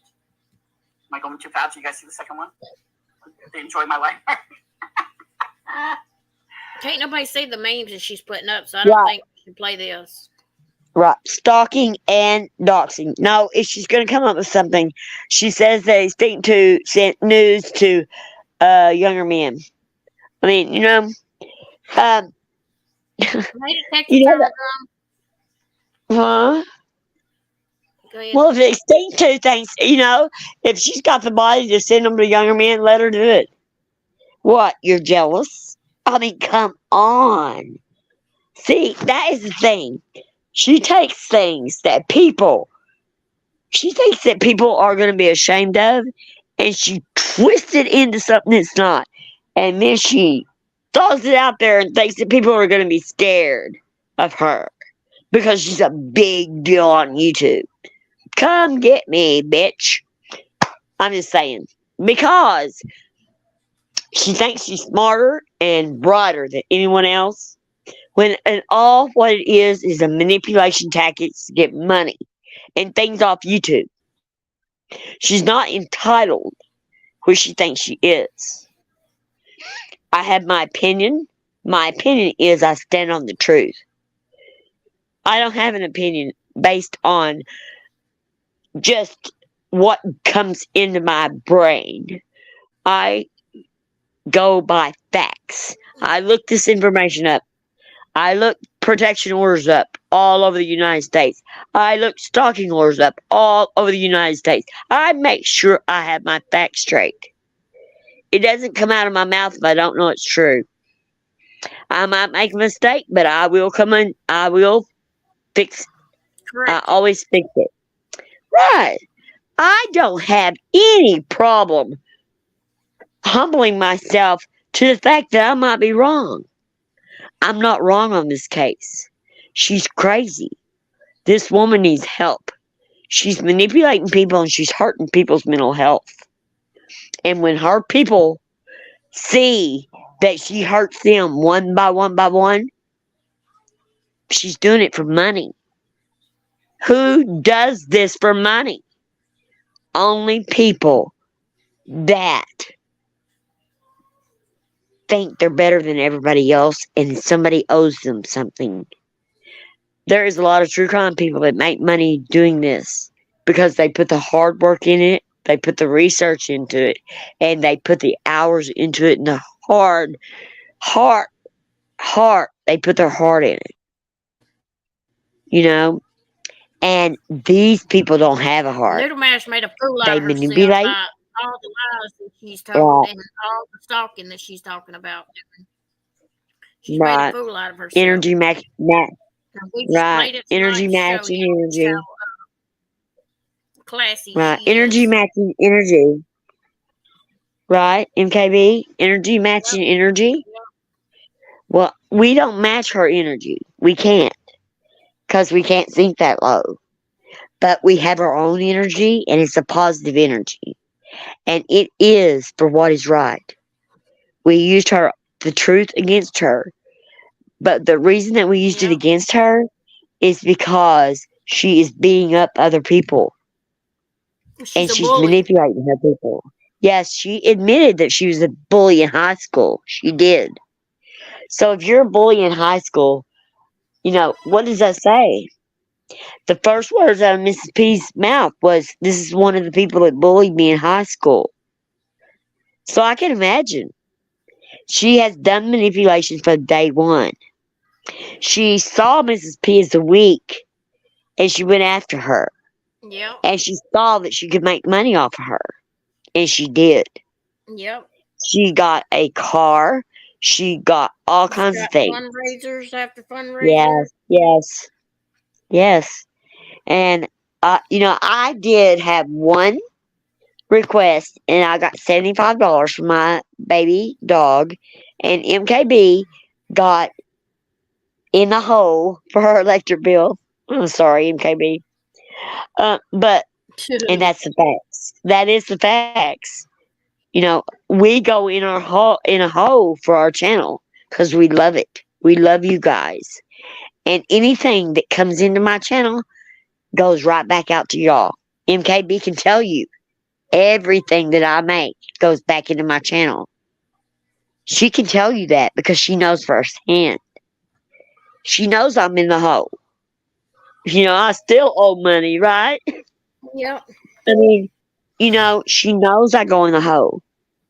[SPEAKER 4] I going too fast? You guys see the second one? They enjoy my life.
[SPEAKER 1] Can't nobody see the memes that she's putting up, so I don't think we should play this.
[SPEAKER 2] Right. Stalking and doxing. No, if she's going to come up with something, she says they sent news to younger men. I mean, you know that. Huh? Well, if they stink to things, if she's got the body to send them to younger men, let her do it. What? You're jealous? I mean, come on. See, that is the thing. She takes things that people are going to be ashamed of, and she twists it into something it's not. And then she throws it out there and thinks that people are going to be scared of her because she's a big deal on YouTube. Come get me, bitch. I'm just saying. Because she thinks she's smarter and brighter than anyone else. When all what it is a manipulation tactic to get money and things off YouTube. She's not entitled where she thinks she is. I have my opinion. My opinion is I stand on the truth. I don't have an opinion based on just what comes into my brain. I go by facts. I look this information up. I look protection orders up all over the United States. I look stalking orders up all over the United States. I make sure I have my facts straight. It doesn't come out of my mouth if I don't know it's true. I might make a mistake, but I will fix it. I always fix it. Right. I don't have any problem humbling myself to the fact that I might be wrong. I'm not wrong on this case. She's crazy. This woman needs help. She's manipulating people and she's hurting people's mental health. And when her people see that she hurts them one by one, she's doing it for money. Who does this for money? Only people that think they're better than everybody else and somebody owes them something. There is a lot of true crime people that make money doing this because they put the hard work in it, they put the research into it, and they put the hours into it and the heart, they put their heart in it. And these people don't have a heart.
[SPEAKER 1] Noodle Mash made a fool out
[SPEAKER 2] They
[SPEAKER 1] of herself
[SPEAKER 2] manipulate.
[SPEAKER 1] by all the lies that she's told and all the stalking that she's talking about. She's made a fool out of herself.
[SPEAKER 2] Energy match.
[SPEAKER 1] Right.
[SPEAKER 2] Energy matching energy.
[SPEAKER 1] Classy.
[SPEAKER 2] Right. Energy matching energy. right? MKB, energy matching energy. Well, we don't match her energy. We can't, because we can't sink that low. But we have our own energy, and it's a positive energy. And it is for what is right. We used the truth against her. But the reason that we used it against her is because she is beating up other people. And she's manipulating her people. Yes, she admitted that she was a bully in high school. She did. So if you're a bully in high school, what does that say? The first words out of Mrs. P's mouth was, "This is one of the people that bullied me in high school." So I can imagine. She has done manipulation from day one. She saw Mrs. P as weak, and she went after her.
[SPEAKER 1] Yep.
[SPEAKER 2] And she saw that she could make money off of her. And she did.
[SPEAKER 1] Yep.
[SPEAKER 2] She got a car. She got all kinds of things.
[SPEAKER 1] Fundraisers after fundraisers.
[SPEAKER 2] Yes. And, I did have one request, and I got $75 for my baby dog. And MKB got in the hole for her electric bill. I'm sorry, MKB. But, and that's the facts. That is the facts. We go in a hole for our channel because we love it. We love you guys. And anything that comes into my channel goes right back out to y'all. MKB can tell you everything that I make goes back into my channel. She can tell you that because she knows firsthand. She knows I'm in the hole. I still owe money, right?
[SPEAKER 1] Yep.
[SPEAKER 2] I mean, she knows I go in the hole.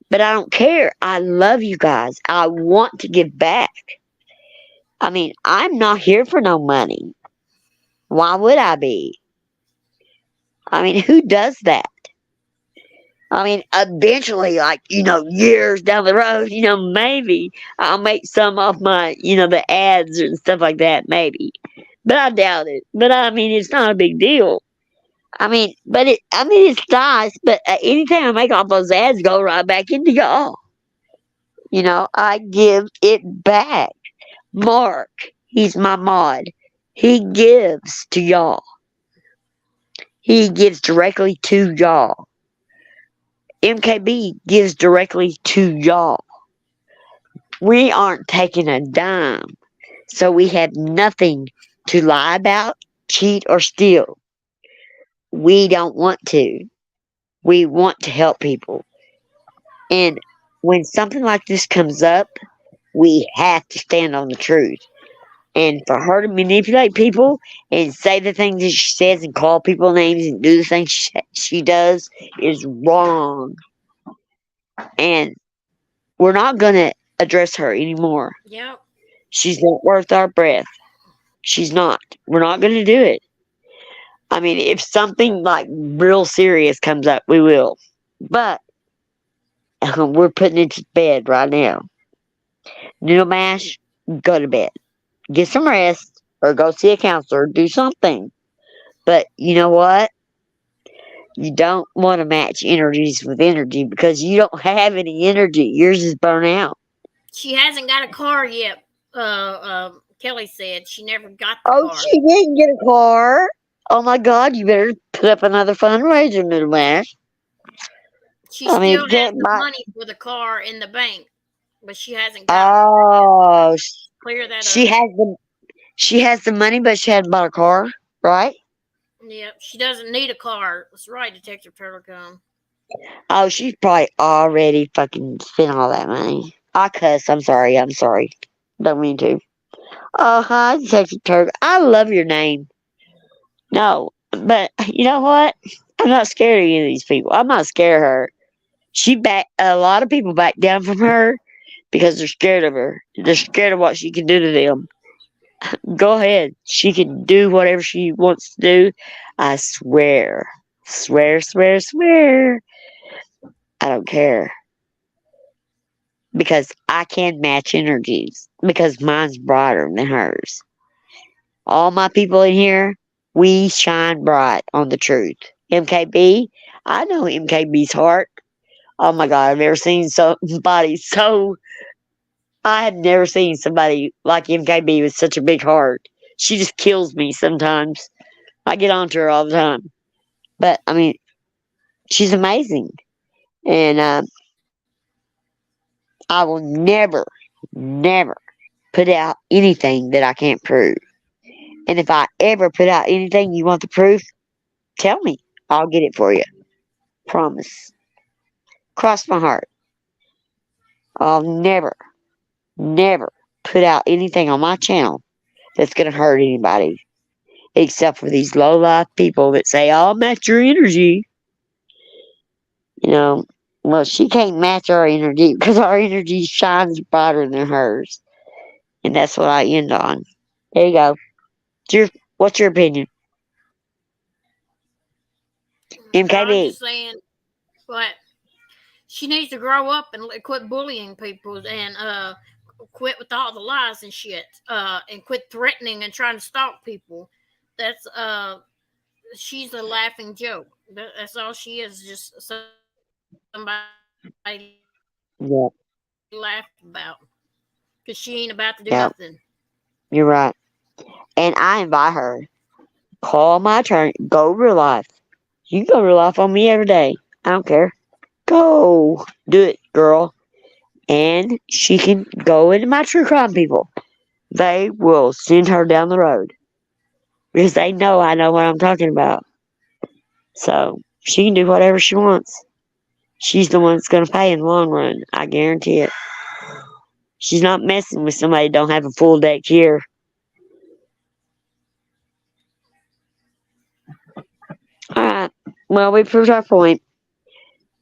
[SPEAKER 2] But I don't care. I love you guys. I want to give back. I mean, I'm not here for no money. Why would I be? I mean, who does that? I mean, eventually, years down the road, maybe I'll make some off my, the ads and stuff like that, maybe. But I doubt it. But I mean, it's not a big deal. It's nice, but anything I make off those ads go right back into y'all. I give it back. Mark, he's my mod. He gives to y'all. He gives directly to y'all. MKB gives directly to y'all. We aren't taking a dime, so we have nothing to lie about, cheat, or steal. We don't want to. We want to help people. And when something like this comes up, we have to stand on the truth. And for her to manipulate people and say the things that she says and call people names and do the things she does is wrong. And we're not going to address her anymore.
[SPEAKER 1] Yep.
[SPEAKER 2] She's not worth our breath. She's not. We're not going to do it. I mean, if something real serious comes up, we will. But we're putting it to bed right now. Noodle Mash, go to bed. Get some rest or go see a counselor. Do something. But you know what? You don't want to match energies with energy because you don't have any energy. Yours is burnt out.
[SPEAKER 1] She hasn't got a car yet. Kelly said she never got the car.
[SPEAKER 2] Oh, she didn't get a car. Oh my God! You better put up another fundraiser, Noodle Mash.
[SPEAKER 1] She still has the money for the car in the bank, but she hasn't got
[SPEAKER 2] it. Oh,
[SPEAKER 1] clear that
[SPEAKER 2] she
[SPEAKER 1] up.
[SPEAKER 2] She has the money, but she hasn't bought a car, right?
[SPEAKER 1] Yep, she doesn't need a car. That's right, Detective Turtlecomb.
[SPEAKER 2] Oh, she's probably already fucking spent all that money. I cuss. I'm sorry. Don't mean to. Oh, hi, Detective Turtle. I love your name. No, but you know what? I'm not scared of any of these people. I'm not scared of her. A lot of people back down from her because they're scared of her. They're scared of what she can do to them. Go ahead. She can do whatever she wants to do. I swear. Swear. I don't care. Because I can match energies. Because mine's brighter than hers. All my people in here, we shine bright on the truth. MKB, I know MKB's heart. Oh my God, I've never seen somebody so. I have never seen somebody like MKB with such a big heart. She just kills me sometimes. I get on to her all the time. But, I mean, she's amazing. And I will never, never put out anything that I can't prove. And if I ever put out anything you want the proof, tell me. I'll get it for you. Promise. Cross my heart. I'll never, never put out anything on my channel that's going to hurt anybody. Except for these low-life people that say, I'll match your energy. You know, well, she can't match our energy because our energy shines brighter than hers. And that's what I end on. There you go. What's your opinion?
[SPEAKER 1] I'm
[SPEAKER 2] MKB.
[SPEAKER 1] just saying, but she needs to grow up and quit bullying people and quit with all the lies and shit, and quit threatening and trying to stalk people. That's she's a laughing joke. That's all she is, just somebody
[SPEAKER 2] Yeah.
[SPEAKER 1] laugh about, because she ain't about to do
[SPEAKER 2] Yeah.
[SPEAKER 1] nothing.
[SPEAKER 2] You're right. And I invite her. Call my turn. Go real life. You can go real life on me every day. I don't care. Go. Do it, girl. And she can go into my true crime people. They will send her down the road. Because they know I know what I'm talking about. So she can do whatever she wants. She's the one that's going to pay in the long run. I guarantee it. She's not messing with somebody that don't have a full deck here. Alright. Well, we proved our point.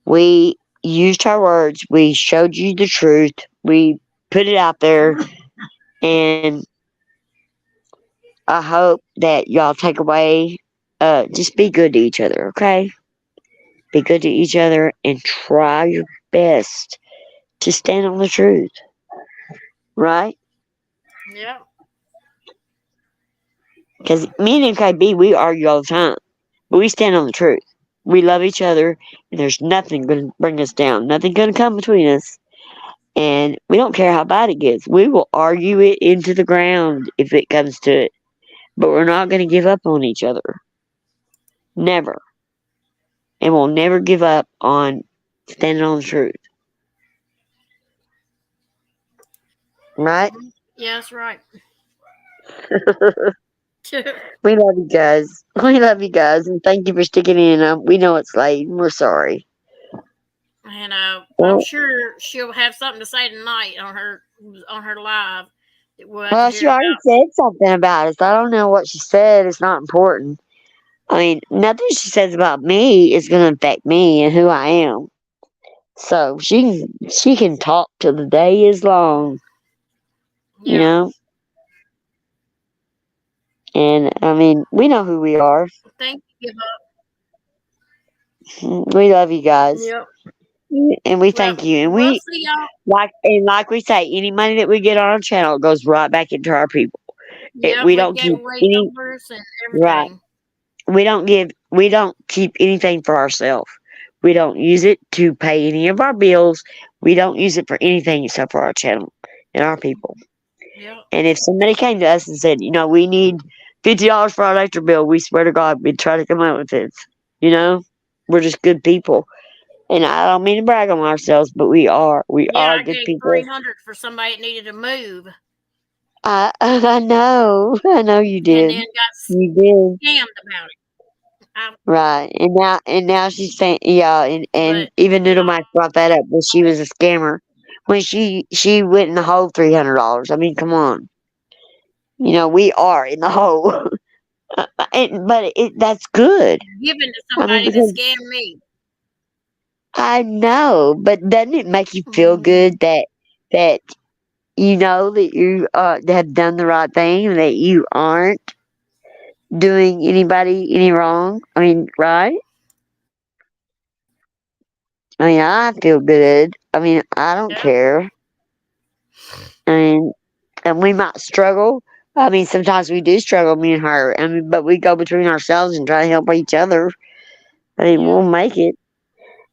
[SPEAKER 2] We used our words. We showed you the truth. We put it out there. And I hope that y'all take away, just be good to each other, okay? Be good to each other and try your best to stand on the truth. Right?
[SPEAKER 1] Yeah.
[SPEAKER 2] Because me and MKB, we argue all the time. But we stand on the truth. We love each other, and there's nothing going to bring us down. Nothing going to come between us. And we don't care how bad it gets. We will argue it into the ground if it comes to it. But we're not going to give up on each other. Never. And we'll never give up on standing on the truth. Right?
[SPEAKER 1] Yeah, that's right.
[SPEAKER 2] We love you guys. We love you guys. And thank you for sticking in. We know it's late. And we're sorry.
[SPEAKER 1] And I'm sure she'll have something to say tonight on her live.
[SPEAKER 2] Well, she already said something about us. I don't know what she said. It's not important. I mean, nothing she says about me is going to affect me and who I am. So she can talk till the day is long.
[SPEAKER 1] Yeah.
[SPEAKER 2] You know? And, I mean, we know who we are.
[SPEAKER 1] Thank you.
[SPEAKER 2] We love you guys.
[SPEAKER 1] Yep.
[SPEAKER 2] And we thank you. And
[SPEAKER 1] we'll see y'all.
[SPEAKER 2] Like we say, any money that we get on our channel goes right back into our people.
[SPEAKER 1] Yeah,
[SPEAKER 2] we don't keep any
[SPEAKER 1] and everything.
[SPEAKER 2] Right. We don't keep anything for ourselves. We don't use it to pay any of our bills. We don't use it for anything except for our channel and our people.
[SPEAKER 1] Yep.
[SPEAKER 2] And if somebody came to us and said, we need $50 for our electric bill, we swear to God we'd try to come up with it. We're just good people. And I don't mean to brag on ourselves, but we are. We are good people.
[SPEAKER 1] I gave $300 for somebody that needed to move.
[SPEAKER 2] I know. I know you did.
[SPEAKER 1] And then got scammed about it.
[SPEAKER 2] Right. And now she's saying, yeah, and even Noodle Mike brought that up, that she was a scammer when she went in the hole $300. I mean, come on. We are in the hole. But that's good.
[SPEAKER 1] Given to somebody that scammed me.
[SPEAKER 2] I know, but doesn't it make you feel good that you know that you have done the right thing and that you aren't doing anybody any wrong? I mean, right? I mean, I feel good. I mean, I don't care. I mean, and we might struggle. I mean, sometimes we do struggle, me and her. I mean, but we go between ourselves and try to help each other. I mean, we'll make it.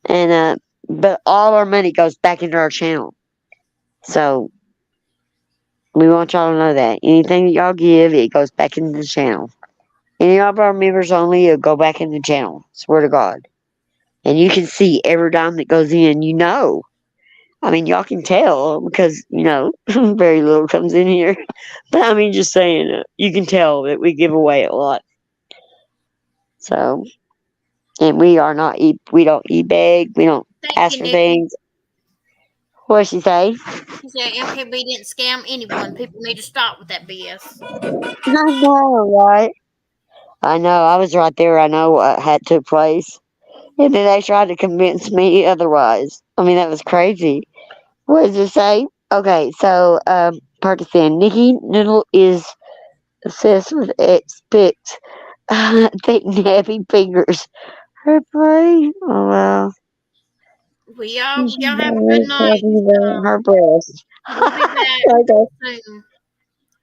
[SPEAKER 2] And but all our money goes back into our channel. So we want y'all to know that anything that y'all give, it goes back into the channel. Any of our members only, it'll go back in the channel. Swear to God. And you can see every dime that goes in. You know. I mean, y'all can tell because, very little comes in here. But I mean, just saying, you can tell that we give away a lot. So, and we don't beg. We don't ask for things. What'd she say?
[SPEAKER 1] She said MKB didn't scam anyone. People need to stop with that BS.
[SPEAKER 2] I know, right? I know. I was right there. I know what had took place. And then they tried to convince me otherwise. I mean, that was crazy. What does it say? Okay, so, Parker said, Nikki Noodle is obsessed with expect thick nappy fingers. Her play? Oh, wow.
[SPEAKER 1] Y'all have a good night.
[SPEAKER 2] Her breast.
[SPEAKER 1] We'll be back
[SPEAKER 2] Okay.
[SPEAKER 1] soon.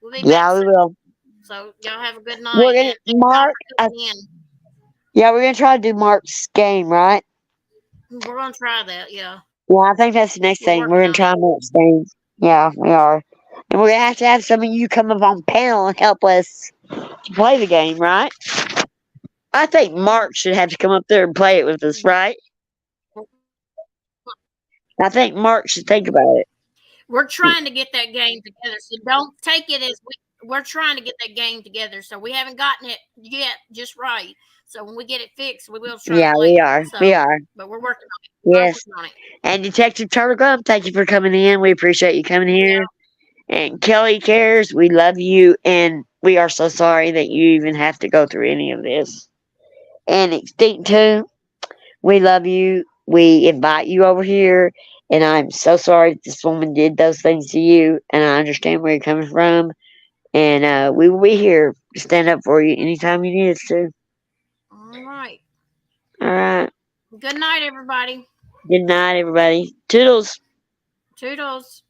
[SPEAKER 1] We'll be back
[SPEAKER 2] Yeah, we
[SPEAKER 1] soon.
[SPEAKER 2] will.
[SPEAKER 1] So y'all have a good night.
[SPEAKER 2] We're gonna Mark. Yeah, we're gonna try to do Mark's game, right?
[SPEAKER 1] We're gonna try that. Yeah.
[SPEAKER 2] Yeah, I think that's the next thing. We're gonna try Mark's game. Yeah, we are, and we're gonna have some of you come up on panel and help us to play the game, right? I think Mark should have to come up there and play it with us, right? I think Mark should think about it.
[SPEAKER 1] We're trying to get that game together, so don't take it as we're trying to get that game together. So we haven't gotten it yet just right. So when we get it fixed, we will try to play
[SPEAKER 2] we are.
[SPEAKER 1] So,
[SPEAKER 2] we are.
[SPEAKER 1] But we're working on it.
[SPEAKER 2] Yes. And Detective Turtle, thank you for coming in. We appreciate you coming here. Yeah. And Kelly Cares, we love you, and we are so sorry that you even have to go through any of this. And Extinct 2, we love you. We invite you over here, and I'm so sorry that this woman did those things to you, and I understand where you're coming from. And we will be here to stand up for you anytime you need us to.
[SPEAKER 1] All right.
[SPEAKER 2] All right.
[SPEAKER 1] Good night, everybody.
[SPEAKER 2] Good night, everybody. Toodles.
[SPEAKER 1] Toodles.